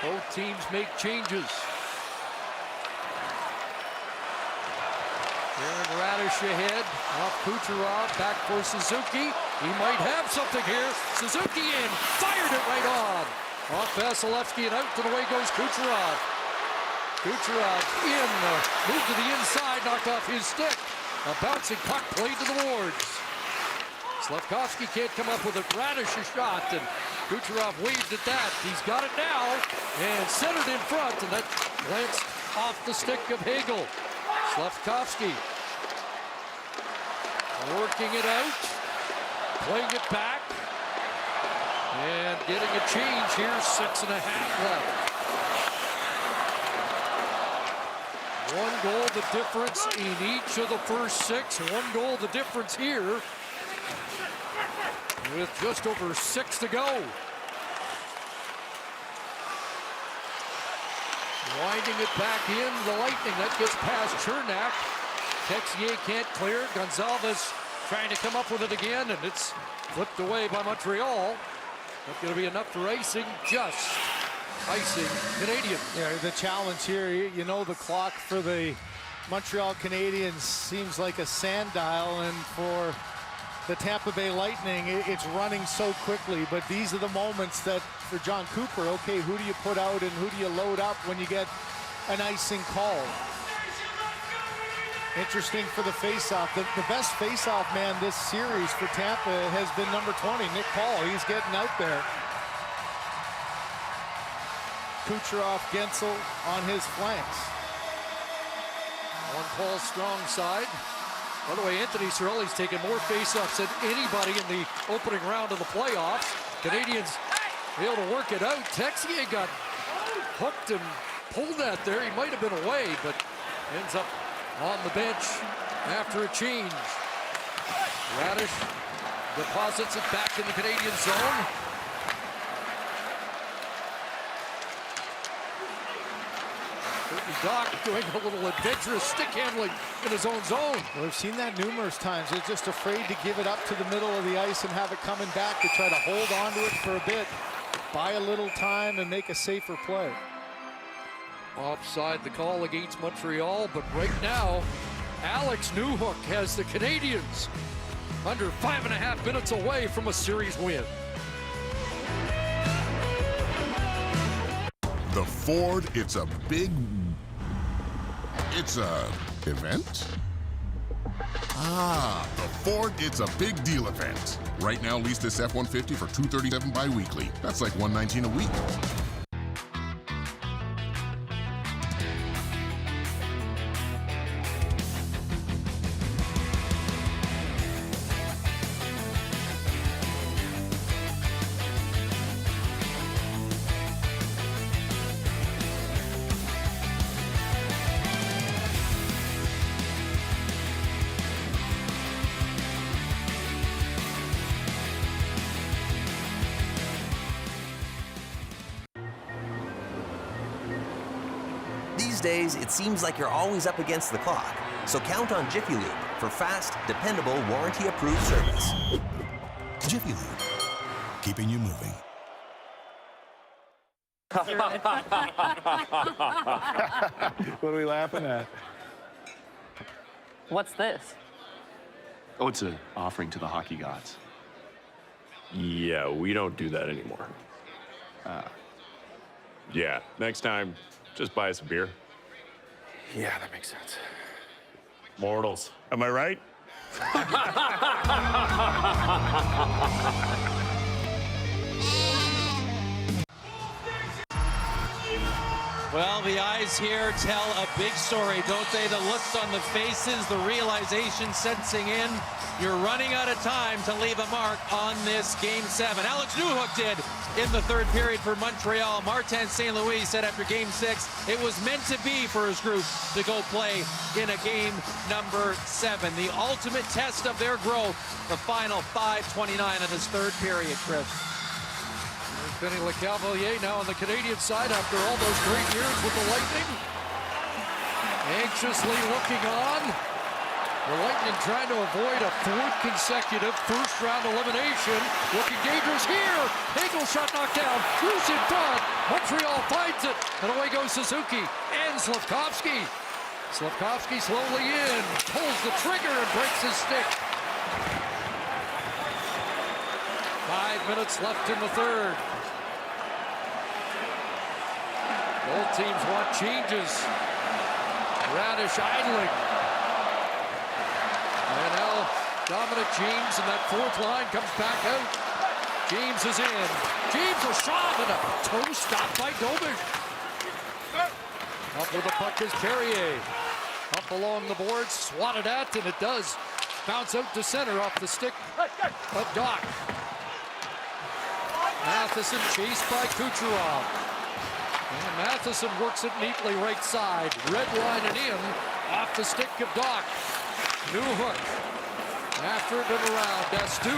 Both teams make changes. Aaron Radish ahead. Off Kucherov. Back for Suzuki. He might have something here. Suzuki in. Fired it right on. Off Vasilevsky and out and away goes Kucherov. Kucherov in, move to the inside, knocked off his stick. A bouncing puck played to the boards. Slavkovsky can't come up with it. Radish a shot, and Kucherov waved at that. He's got it now, and centered in front, and that glanced off the stick of Hagel. Slavkovsky working it out, playing it back, and getting a change here, 6.5 left. One goal the difference in each of the first 6. One goal the difference here with just over 6 to go. Winding it back in, the Lightning. That gets past Chernak. Texier can't clear. Gonzalez trying to come up with it again, and it's flipped away by Montreal. Not going to be enough for icing, just icing Canadiens. Yeah, the challenge here, you know, the clock for the Montreal Canadiens seems like a sand dial, and for the Tampa Bay Lightning, it's running so quickly. But these are the moments that, for John Cooper, okay, who do you put out and who do you load up when you get an icing call? Interesting for the faceoff. The best faceoff man this series for Tampa has been number 20, Nick Paul. He's getting out there. Kucherov, Gensel on his flanks. On Paul's strong side. By the way, Anthony Cirelli's taken more faceoffs than anybody in the opening round of the playoffs. Canadiens able to work it out. Texier got hooked and pulled that there. He might have been away, but ends up on the bench after a change. Radish deposits it back in the Canadian zone. Doc doing a little adventurous stick handling in his own zone. Well, we've seen that numerous times. They're just afraid to give it up to the middle of the ice and have it coming back to try to hold on to it for a bit, buy a little time and make a safer play. Offside the call against Montreal, but right now, Alex Newhook has the Canadiens under 5.5 minutes away from a series win. The Ford, it's a event. Ah, the Ford It's a Big Deal event. Right now, lease this F-150 for $237 bi-weekly. That's like $119 a week. These days, it seems like you're always up against the clock. So count on Jiffy Lube for fast, dependable, warranty-approved service. Jiffy Lube, keeping you moving. What are we laughing at? What's this? Oh, it's an offering to the hockey gods. Yeah, we don't do that anymore. Yeah, next time, just buy us a beer. Yeah, that makes sense. Mortals, am I right? Well, the eyes here tell a big story, don't they? The looks on the faces, the realization sensing in. You're running out of time to leave a mark on this Game 7. Alex Newhook did in the third period for Montreal. Martin St. Louis said after Game 6, it was meant to be for his group to go play in a game number 7. The ultimate test of their growth, the final 5:29 of this third period, Chris. Benny LeCavalier now on the Canadian side after all those great years with the Lightning. Anxiously looking on. The Lightning trying to avoid a fourth consecutive first-round elimination. Looking dangerous here. Hagel shot knocked down. Loose in front. Montreal finds it. And away goes Suzuki and Slavkovsky. Slavkovsky slowly in. Pulls the trigger and breaks his stick. 5 minutes left in the third. Both teams want changes. Radish idling. And now Dominic James and that fourth line comes back out. James is in. James a shot and a toe stop by Dobish. Up with the puck is Carrier. Up along the boards, swatted at, and it does bounce out to center off the stick of Doc. Matheson chased by Kucherov. And Matheson works it neatly right side. Red line and in off the stick of Doc. Newhook. After it and around. Dastu.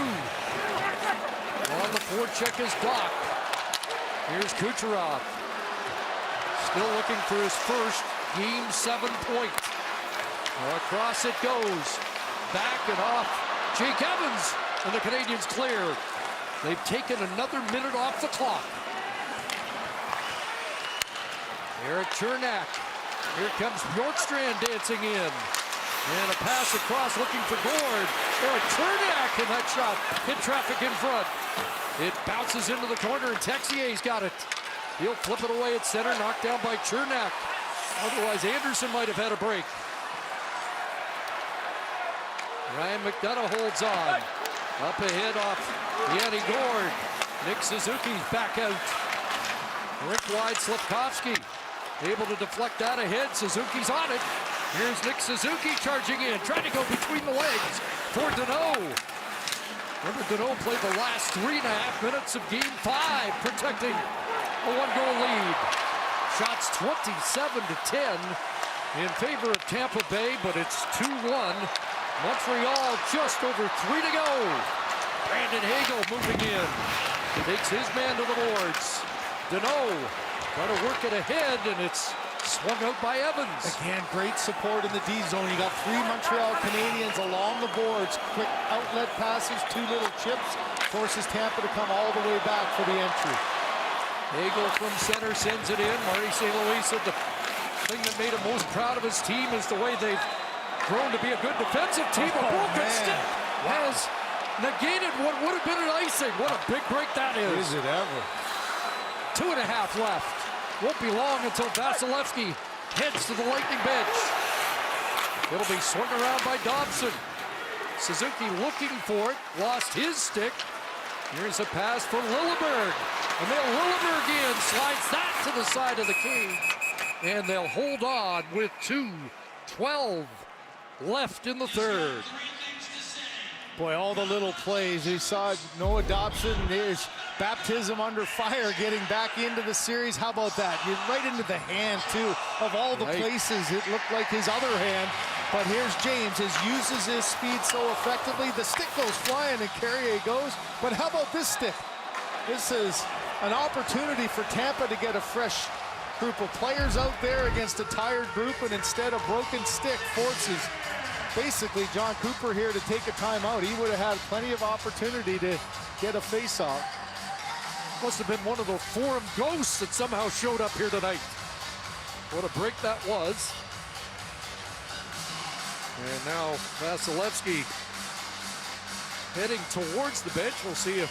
On the forecheck is Doc. Here's Kucherov. Still looking for his first Game 7 point. Across it goes. Back and off. Jake Evans. And the Canadiens clear. They've taken another minute off the clock. Eric Chernak. Here comes Bjorkstrand dancing in. And a pass across looking for Gord. Eric Chernak, and that shot hit traffic in front. It bounces into the corner, and Texier's got it. He'll flip it away at center, knocked down by Chernak. Otherwise, Anderson might have had a break. Ryan McDonough holds on. Up ahead off Yanni Gord. Nick Suzuki's back out. Rink wide, Slavkovsky. Able to deflect that ahead. Suzuki's on it. Here's Nick Suzuki charging in. Trying to go between the legs for Deneau. Remember, Deneau played the last 3.5 minutes of Game 5, protecting a 1-goal lead. Shots 27-10 in favor of Tampa Bay, but it's 2-1. Montreal just over 3 to go. Brandon Hagel moving in. Takes his man to the boards. Deneau trying to work it ahead, and it's swung out by Evans. Again, great support in the D zone. You got 3 Montreal Canadiens along the boards. Quick outlet passes, 2 little chips. Forces Tampa to come all the way back for the entry. Hagel from center sends it in. Marty St. Louis said the thing that made him most proud of his team is the way they've grown to be a good defensive team. A broken stick has negated what would have been an icing. What a big break that is. Is it ever? 2.5 left. Won't be long until Vasilevsky heads to the Lightning bench. It'll be swung around by Dobson. Suzuki looking for it, lost his stick. Here's a pass for Lilleberg. And then Lilleberg in, slides that to the side of the cage. And they'll hold on with 2:12 left in the third. Boy, all the little plays. You saw Noah Dobson, his baptism under fire, getting back into the series. How about that? You're right into the hand, too. Of all the places, it looked like his other hand. But here's James, uses his speed so effectively. The stick goes flying and Carrier goes. But how about this stick? This is an opportunity for Tampa to get a fresh group of players out there against a tired group, and instead a broken stick forces basically John Cooper here to take a timeout. He would have had plenty of opportunity to get a face-off. Must have been one of the Forum ghosts that somehow showed up here tonight. What a break that was. And now Vasilevsky heading towards the bench. We'll see if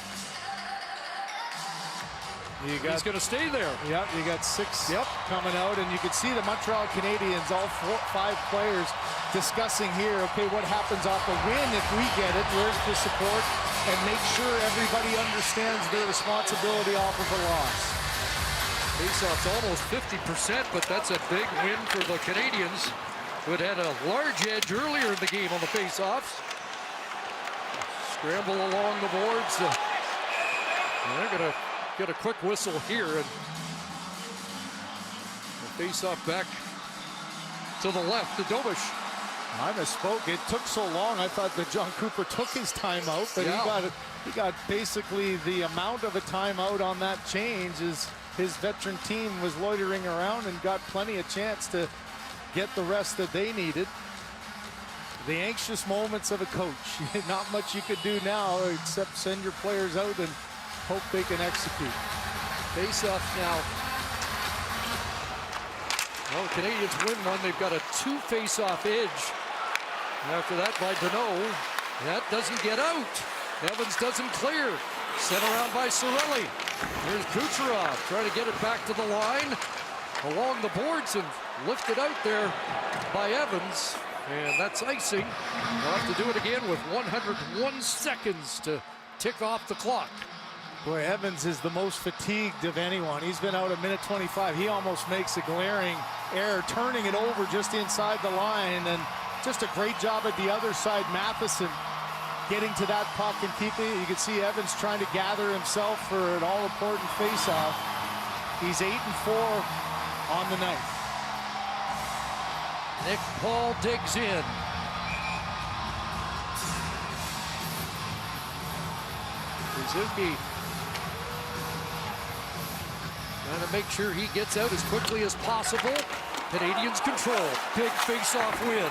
he's going to stay there. Yep, you got 6 coming out, and you can see the Montreal Canadiens, all 5 players discussing here, okay, what happens off a win if we get it? Where's the support? And make sure everybody understands their responsibility off of a loss. Faceoff's almost 50%, but that's a big win for the Canadiens, who had a large edge earlier in the game on the faceoffs. Scramble along the boards. They're going to get a quick whistle here, and the face-off back to the left to Dobish. I misspoke. It took so long. I thought that John Cooper took his timeout, but he got basically the amount of a timeout on that change as his veteran team was loitering around and got plenty of chance to get the rest that they needed. The anxious moments of a coach. Not much you could do now except send your players out and hope they can execute. Face-off now. Well, the Canadiens win one. They've got a 2 face-off edge. After that by Deneau. That doesn't get out. Evans doesn't clear. Sent around by Cirelli. Here's Kucherov trying to get it back to the line. Along the boards and lifted out there by Evans. And that's icing. We'll have to do it again with 101 seconds to tick off the clock. Boy, Evans is the most fatigued of anyone. He's been out 1:25. He almost makes a glaring error, turning it over just inside the line, and just a great job at the other side. Matheson getting to that puck and keeping it. You can see Evans trying to gather himself for an all-important face-off. He's 8-4 on the night. Nick Paul digs in. Suzuki trying to make sure he gets out as quickly as possible. Canadiens control. Big face-off win.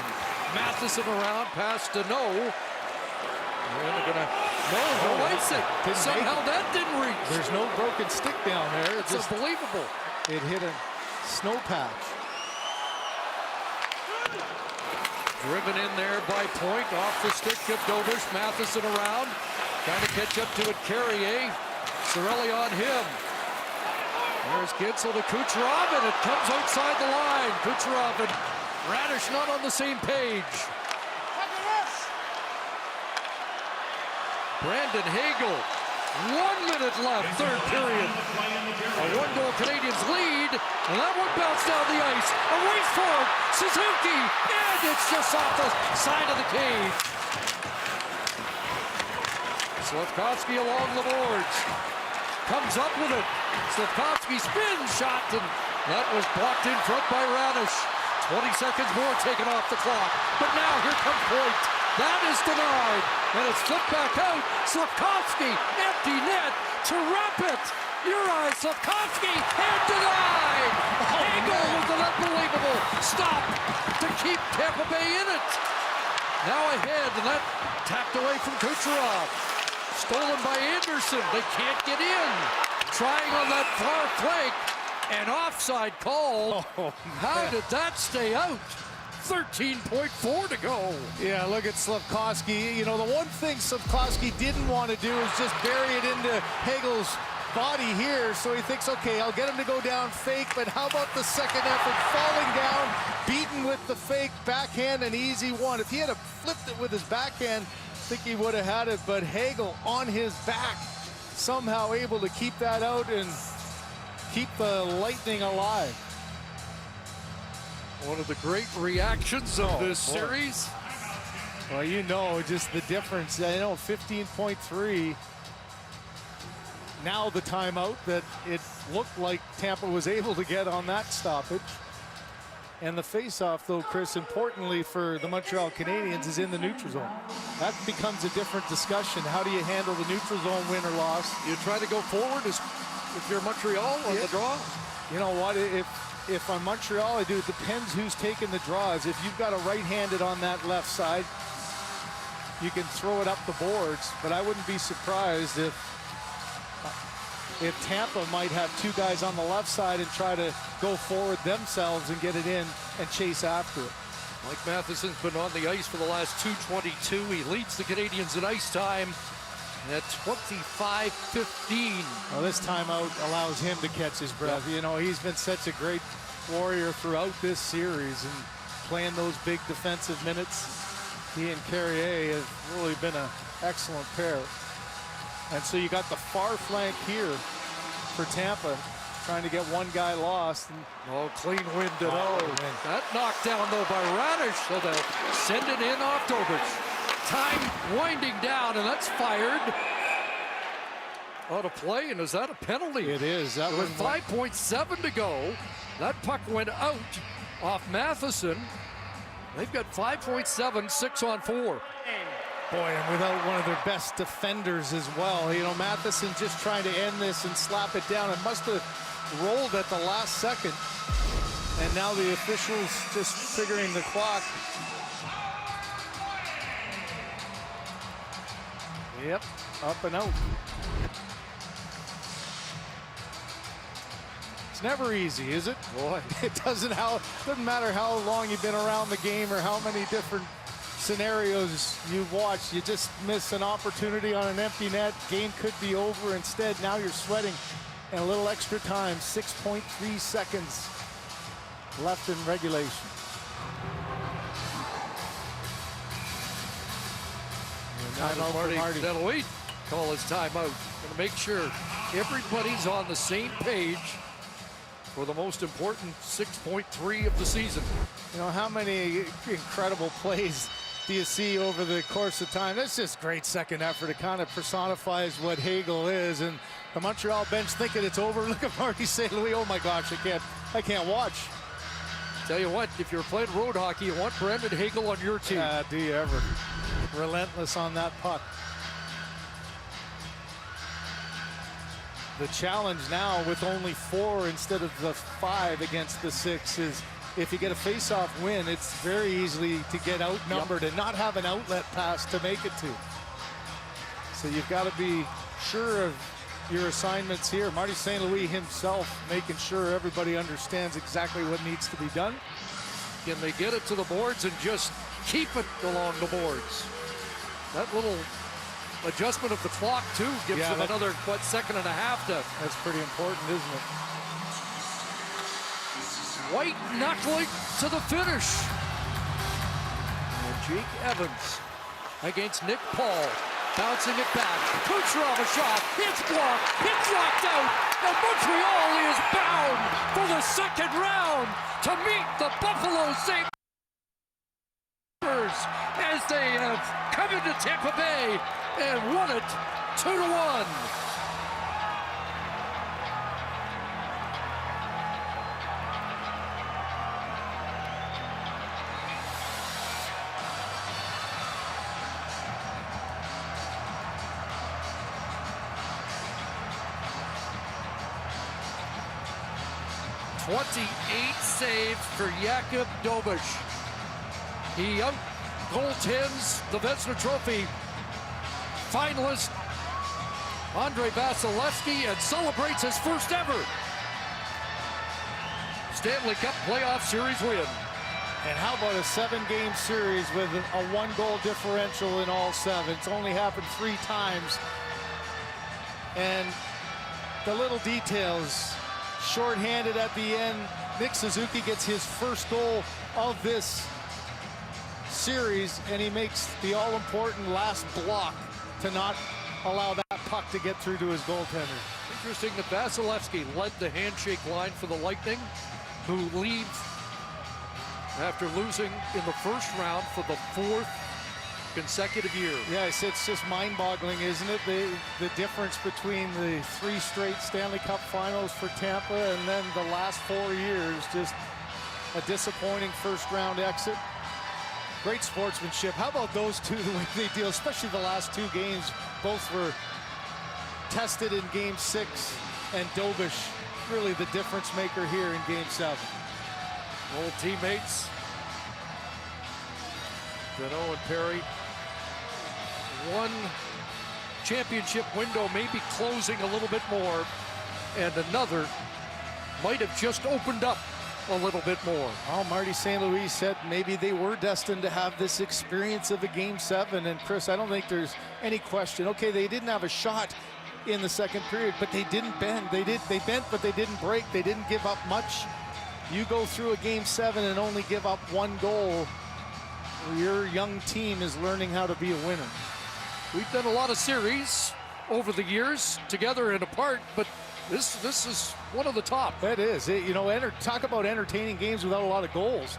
Matheson around, pass to No. And they're gonna no icing. Somehow that didn't reach. There's no broken stick down there. It's unbelievable. It hit a snow patch. Driven in there by Point, off the stick of Dobish. Matheson around, trying to catch up to it. Carrier, Cirelli on him. There's Gitzel to Kucherov, and it comes outside the line. Kucherov and Radish not on the same page. Brandon Hagel, 1 minute left, third period. A 1-goal Canadiens lead, and that one bounced down the ice. A race forward, Suzuki, and it's just off the side of the cage. Slavkovsky along the boards. Comes up with it. Slavkovsky spins shot, and that was blocked in front by Radish. 20 seconds more taken off the clock. But now here comes Point. That is denied. And it's flipped back out. Slavkovsky, empty net to Rampet. Uri Slavkovsky, and denied. Hagel with an unbelievable stop to keep Tampa Bay in it. Now ahead, and that tapped away from Kucherov. Stolen by Anderson. They can't get in. Trying on that far flank. An offside call. How did that stay out? 13.4 to go. Yeah, look at Slavkovsky. You know, the one thing Slavkovsky didn't want to do is just bury it into Hagel's body here. So he thinks, okay, I'll get him to go down fake. But how about the second effort? Falling down, beaten with the fake backhand, an easy one. If he had flipped it with his backhand, think he would have had it, but Hagel on his back, somehow able to keep that out and keep the Lightning alive. One of the great reactions of this series. Well, you know, just the difference. I know 15.3. Now the timeout that it looked like Tampa was able to get on that stoppage. And the face-off, though, Chris, importantly for the Montreal Canadiens, is in the neutral zone. That becomes a different discussion. How do you handle the neutral zone win or loss? You try to go forward if you're Montreal on the draw? You know what? If I'm Montreal, I do. It depends who's taking the draws. If you've got a right-handed on that left side, you can throw it up the boards. But I wouldn't be surprised if Tampa might have two guys on the left side and try to go forward themselves and get it in and chase after it. Mike Matheson's been on the ice for the last 2:22. He leads the Canadiens in ice time at 25:15. Well, this timeout allows him to catch his breath. You know, he's been such a great warrior throughout this series and playing those big defensive minutes. He and Carrier have really been an excellent pair. And so you got the far flank here for Tampa, trying to get one guy lost. Oh, clean win to that knocked down though by Radish, so they'll send it in off Dobich. Time winding down, and that's fired out of play. And is that a penalty? It is. That with 5.7 to go, that puck went out off Matheson. They've got 5.7, 6-on-4. Boy, and without one of their best defenders as well. You know, Matheson just trying to end this and slap it down. It must have rolled at the last second. And now the officials just figuring the clock. Yep, up and out. It's never easy, is it? Boy, it doesn't matter how long you've been around the game or how many different scenarios you've watched. You just miss an opportunity on an empty net. Game could be over. Instead, now you're sweating. And a little extra time, 6.3 seconds left in regulation. Timeout for Marty. That'll wait. Call his timeout. Going to make sure everybody's on the same page for the most important 6.3 of the season. You know, how many incredible plays do you see over the course of time? That's just great second effort. It kind of personifies what Hagel is. And the Montreal bench thinking it's over. Look at Marty St. Louis. Oh my gosh, I can't watch. Tell you what, if you're playing road hockey, you want Brendan Hagel on your team. Do you ever? Relentless on that puck. The challenge now with only 4 instead of the 5 against the 6 is if you get a face-off win, it's very easily to get outnumbered and not have an outlet pass to make it to. So you've got to be sure of your assignments here. Marty St. Louis himself making sure everybody understands exactly what needs to be done. Can they get it to the boards and just keep it along the boards? That little adjustment of the clock, too, gives them another, second and a half to... That's pretty important, isn't it? White knuckling to the finish. And Jake Evans against Nick Paul. Bouncing it back. Kucherov a shot. It's blocked. It's knocked out. And Montreal is bound for the second round to meet the Buffalo Sabres as they have come into Tampa Bay and won it 2-1. Saves for Jakub Dobich. He goaltends the Vezina Trophy finalist Andrei Vasilevsky and celebrates his first ever Stanley Cup playoff series win. And how about a 7-game series with a 1-goal differential in all 7? It's only happened 3 times. And the little details, shorthanded at the end. Nick Suzuki gets his first goal of this series, and he makes the all-important last block to not allow that puck to get through to his goaltender. Interesting that Vasilevsky led the handshake line for the Lightning, who leave after losing in the first round for the 4th consecutive year. Yes, it's just mind-boggling, isn't it? The difference between the 3 straight Stanley Cup finals for Tampa and then the last 4 years, just a disappointing first-round exit. Great sportsmanship. How about those two, the way they deal, especially the last 2 games? Both were tested in Game 6, and Dobish really the difference maker here in Game 7. Old teammates, Dano and Perry. One championship window may be closing a little bit more, and another might have just opened up a little bit more. Oh, Marty St. Louis said maybe they were destined to have this experience of a Game 7, and Chris, I don't think there's any question. Okay, they didn't have a shot in the second period, but they didn't bend. They bent, but they didn't break. They didn't give up much. You go through a Game 7 and only give up 1 goal, your young team is learning how to be a winner. We've done a lot of series over the years, together and apart, but this is one of the top. That is. Talk about entertaining games without a lot of goals.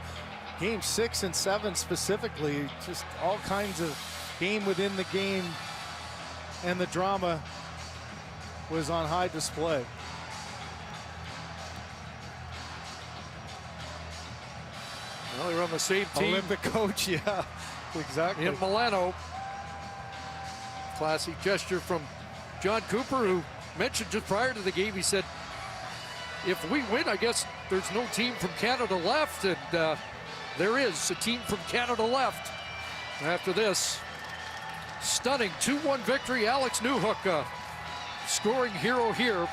Game 6 and 7 specifically, just all kinds of game within the game, and the drama was on high display. Well, they're on the same team. Olympic coach, yeah, exactly. In Milano. Classy gesture from John Cooper, who mentioned just prior to the game, he said, if we win, I guess there's no team from Canada left, and there is a team from Canada left after this. Stunning 2-1 victory. Alex Newhook, scoring hero here,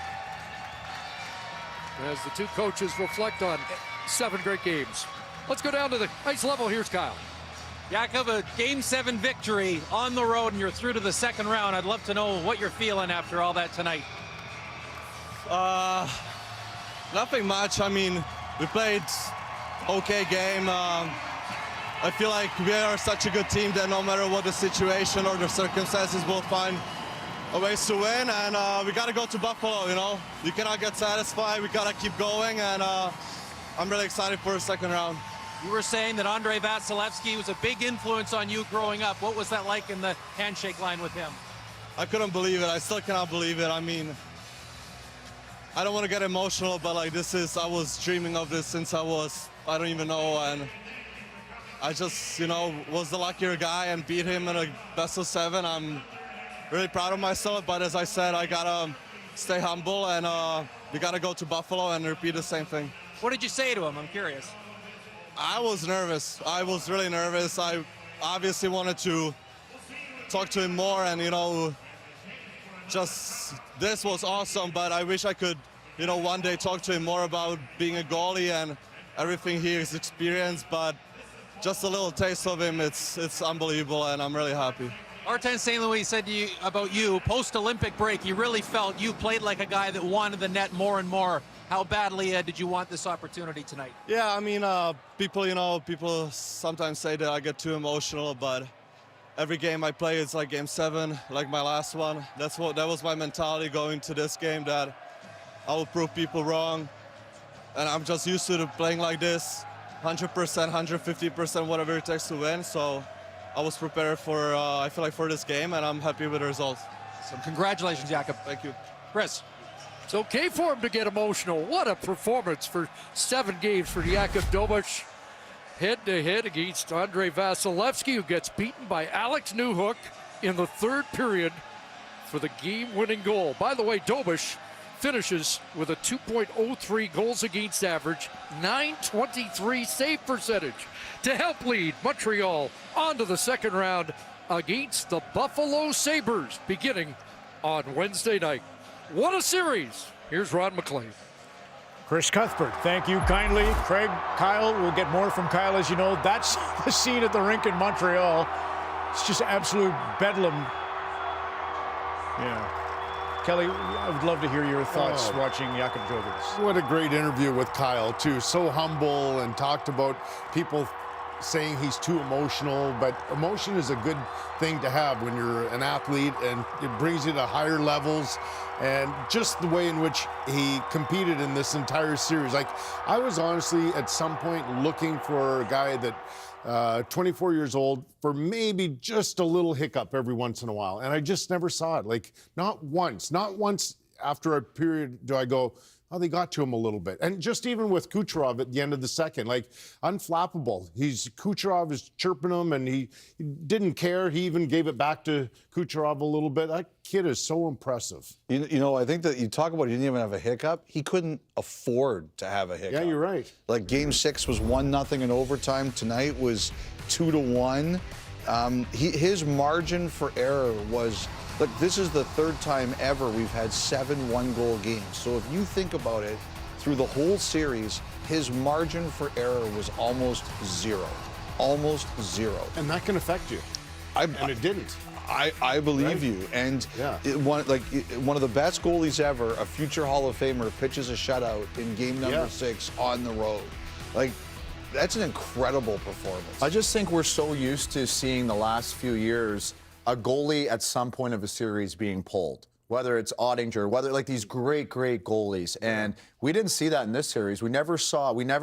as the two coaches reflect on 7 great games. Let's go down to the ice level. Here's Kyle. Jakob, a Game 7 victory on the road, and you're through to the second round. I'd love to know what you're feeling after all that tonight. Nothing much. I mean, we played okay game. I feel like we are such a good team that no matter what the situation or the circumstances, we'll find a ways to win. And we got to go to Buffalo, you know. You cannot get satisfied. We got to keep going. And I'm really excited for the second round. You were saying that Andrei Vasilevsky was a big influence on you growing up. What was that like in the handshake line with him? I couldn't believe it. I still cannot believe it. I mean, I don't want to get emotional, but like I was dreaming of this since I don't even know. And I just, was the luckier guy and beat him in a best of 7. I'm really proud of myself, but as I said, I gotta stay humble, and we gotta go to Buffalo and repeat the same thing. What did you say to him? I'm curious. I was nervous. I was really nervous. I obviously wanted to talk to him more, and this was awesome, but I wish I could, one day talk to him more about being a goalie and everything he has experienced, but just a little taste of him, it's unbelievable, and I'm really happy. Martin St. Louis said to you about you, post-Olympic break, you really felt you played like a guy that wanted the net more and more. How badly did you want this opportunity tonight? Yeah, I mean, people sometimes say that I get too emotional, but every game I play is like Game 7, like my last one. That was my mentality going to this game, that I will prove people wrong. And I'm just used to playing like this, 100%, 150%, whatever it takes to win. So I was prepared for, I feel like, for this game, and I'm happy with the results. So congratulations, Jakob. Thank you. Chris. It's okay for him to get emotional. What a performance for 7 games for Jakub Dobeš. Head-to-head against Andrei Vasilevsky, who gets beaten by Alex Newhook in the 3rd period for the game-winning goal. By the way, Dobeš finishes with a 2.03 goals against average, .923 save percentage to help lead Montreal onto the second round against the Buffalo Sabres beginning on Wednesday night. What a series. Here's Ron McLean. Chris Cuthbert, thank you kindly. Craig, Kyle, we'll get more from Kyle. As you know, that's the scene at the rink in Montreal. It's just absolute bedlam. Yeah. Kelly, I would love to hear your thoughts watching Jakub Dobeš. What a great interview with Kyle, too. So humble, and talked about people saying he's too emotional, but emotion is a good thing to have when you're an athlete, and it brings you to higher levels. And just the way in which he competed in this entire series. Like, I was honestly at some point looking for a guy that 24 years old, for maybe just a little hiccup every once in a while. And I just never saw it. Like, not once after a period do I go, oh, they got to him a little bit. And just even with Kucherov at the end of the second, like, unflappable. Kucherov is chirping him, and he didn't care. He even gave it back to Kucherov a little bit. That kid is so impressive. You know, I think that you talk about he didn't even have a hiccup. He couldn't afford to have a hiccup. Yeah, you're right. Like, Game 6 was 1-0 in overtime. Tonight was 2-1. His margin for error was... Look, this is the third time ever we've had 7 one-goal games. So if you think about it, through the whole series, his margin for error was almost zero. Almost zero. And that can affect you. And it didn't. I believe you. And one of the best goalies ever, a future Hall of Famer, pitches a shutout in game number 6 on the road. Like, that's an incredible performance. I just think we're so used to seeing the last few years a goalie at some point of a series being pulled, whether it's Ottinger, whether like these great goalies. And we didn't see that in this series. We never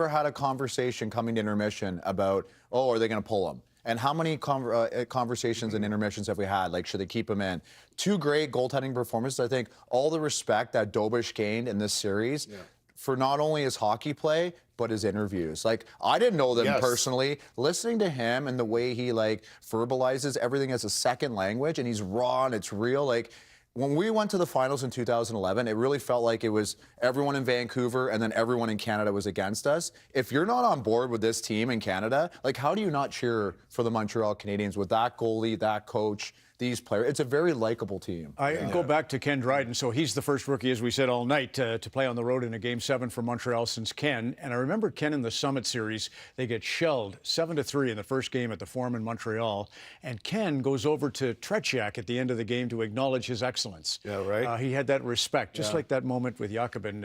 had a conversation coming to intermission about, oh, are they going to pull him? And how many conversations and intermissions have we had? Like, should they keep him in? 2 great goaltending performances. I think all the respect that Dobish gained in this series for not only his hockey play, but his interviews. Like, I didn't know them personally. Listening to him and the way he, like, verbalizes everything as a second language, and he's raw and it's real. Like, when we went to the finals in 2011, it really felt like it was everyone in Vancouver and then everyone in Canada was against us. If you're not on board with this team in Canada, like, how do you not cheer for the Montreal Canadiens with that goalie, that coach, these players? It's a very likable team. I go back to Ken Dryden. So he's the first rookie, as we said all night, to play on the road in a Game 7 for Montreal since Ken. And I remember Ken in the Summit Series, they get shelled 7-3 in the first game at the Forum in Montreal. And Ken goes over to Tretiak at the end of the game to acknowledge his excellence. Yeah, right. He had that respect, just like that moment with Jakob and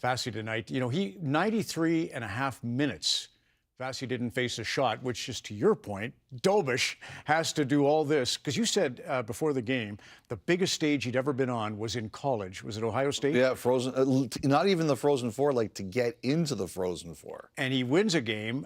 Vasi tonight. You know, 93 and a half minutes. Vasi didn't face a shot, which is, to your point, Dobish has to do all this. Because you said before the game, the biggest stage he'd ever been on was in college. Was it Ohio State? Yeah, Frozen. Not even the Frozen Four, like, to get into the Frozen Four. And he wins a game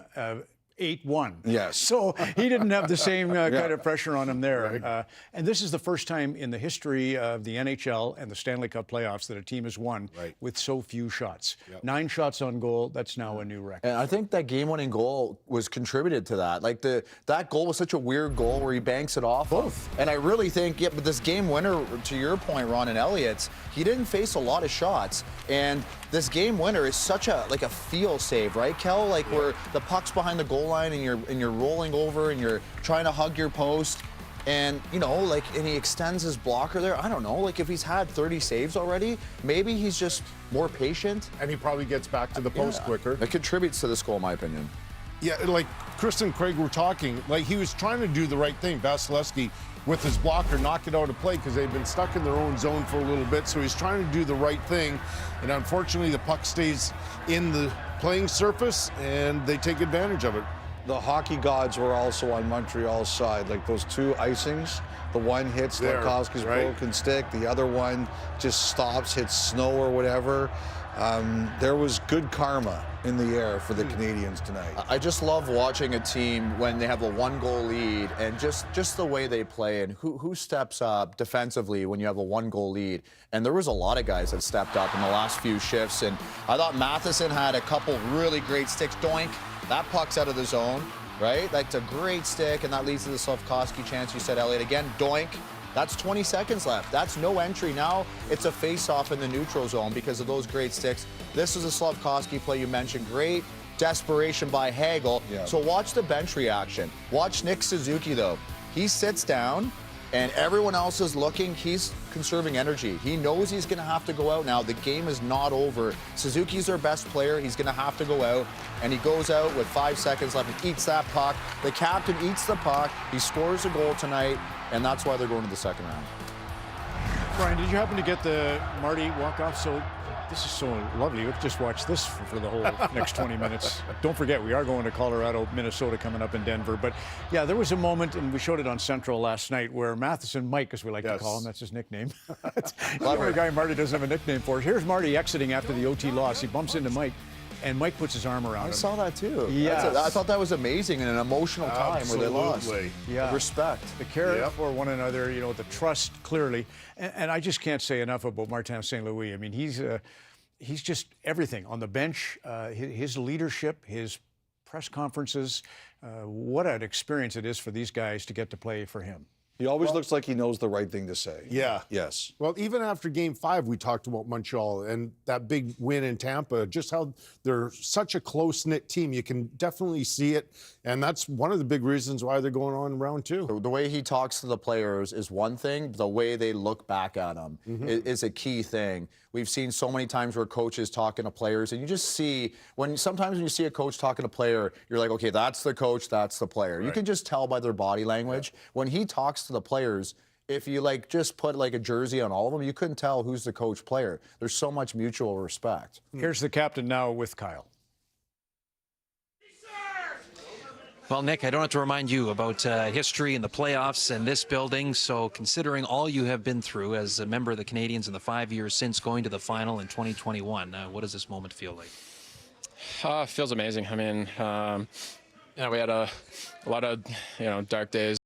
8-1. Yes. So he didn't have the same kind of pressure on him there. Right. And this is the first time in the history of the NHL and the Stanley Cup playoffs that a team has won with so few shots. 9 shots on goal, that's now a new record. And I think that game-winning goal was contributed to that. Like, that goal was such a weird goal where he banks it off. Both. And I really think, but this game winner, to your point, Ron and Elliott, he didn't face a lot of shots. And this game winner is such a feel save, right, Kel? Like, where the puck's behind the goal line and you're rolling over and you're trying to hug your post, and and he extends his blocker there. I don't know, like, if he's had 30 saves already, maybe he's just more patient, and he probably gets back to the post quicker. It contributes to this goal, in my opinion. Yeah, like Chris and Craig were talking, like, he was trying to do the right thing. Vasilevsky, with his blocker, knock it out of play because they've been stuck in their own zone for a little bit. So he's trying to do the right thing, and unfortunately the puck stays in the playing surface and they take advantage of it. The hockey gods were also on Montreal's side. Like, those 2 icings, the one hits Slafkovsky's broken stick, the other one just stops, hits Snow or whatever. There was good karma in the air for the Canadiens tonight. I just love watching a team when they have a 1-goal lead, and just the way they play and who steps up defensively when you have a 1-goal lead. And there was a lot of guys that stepped up in the last few shifts, and I thought Matheson had a couple really great sticks. Doink, that puck's out of the zone, right? That's a great stick, and that leads to the Slafkovsky chance you said, Elliot. Again, doink. That's 20 seconds left. That's no entry. Now it's a face-off in the neutral zone because of those great sticks. This is a Slafkovsky play you mentioned. Great desperation by Hagel. Yeah. So watch the bench reaction. Watch Nick Suzuki, though. He sits down, and everyone else is looking. He's conserving energy. He knows he's going to have to go out now. The game is not over. Suzuki's their best player. He's going to have to go out, and he goes out with 5 seconds left and eats that puck. The captain eats the puck. He scores a goal tonight, and that's why they're going to the second round. Brian, did you happen to get the Marty walk-off? So this is so lovely. We've just watched this for the whole next 20 minutes. Don't forget, we are going to Colorado, Minnesota coming up in Denver. But, yeah, there was a moment, and we showed it on Central last night, where Matheson Mike, as we like to call him, that's his nickname. The only guy Marty doesn't have a nickname for. Here's Marty exiting after the OT loss. He bumps into Mike, and Mike puts his arm around him. I saw that, too. Yeah. I thought that was amazing in an emotional time where they lost. Yeah. The respect. The care for one another, you know, the trust, clearly. And I just can't say enough about Martin St. Louis. I mean, he's just everything on the bench, his leadership, his press conferences. What an experience it is for these guys to get to play for him. He always looks like he knows the right thing to say. Yeah. Yes. Well, even after Game 5, we talked about Montreal and that big win in Tampa, just how they're such a close-knit team. You can definitely see it, and that's one of the big reasons why they're going on round 2. The way he talks to the players is one thing. The way they look back at him is a key thing. We've seen so many times where coaches talking to players, and you just see sometimes when you see a coach talking to a player, you're like, okay, that's the coach, that's the player. Right. You can just tell by their body language. When he talks to the players, if you just put a jersey on all of them, you couldn't tell who's the coach player. There's so much mutual respect. Here's the captain now with Kyle. Well, Nick, I don't have to remind you about history and the playoffs and this building. So considering all you have been through as a member of the Canadiens in the 5 years since going to the final in 2021, what does this moment feel like? Feels amazing. I mean, we had a lot of, dark days.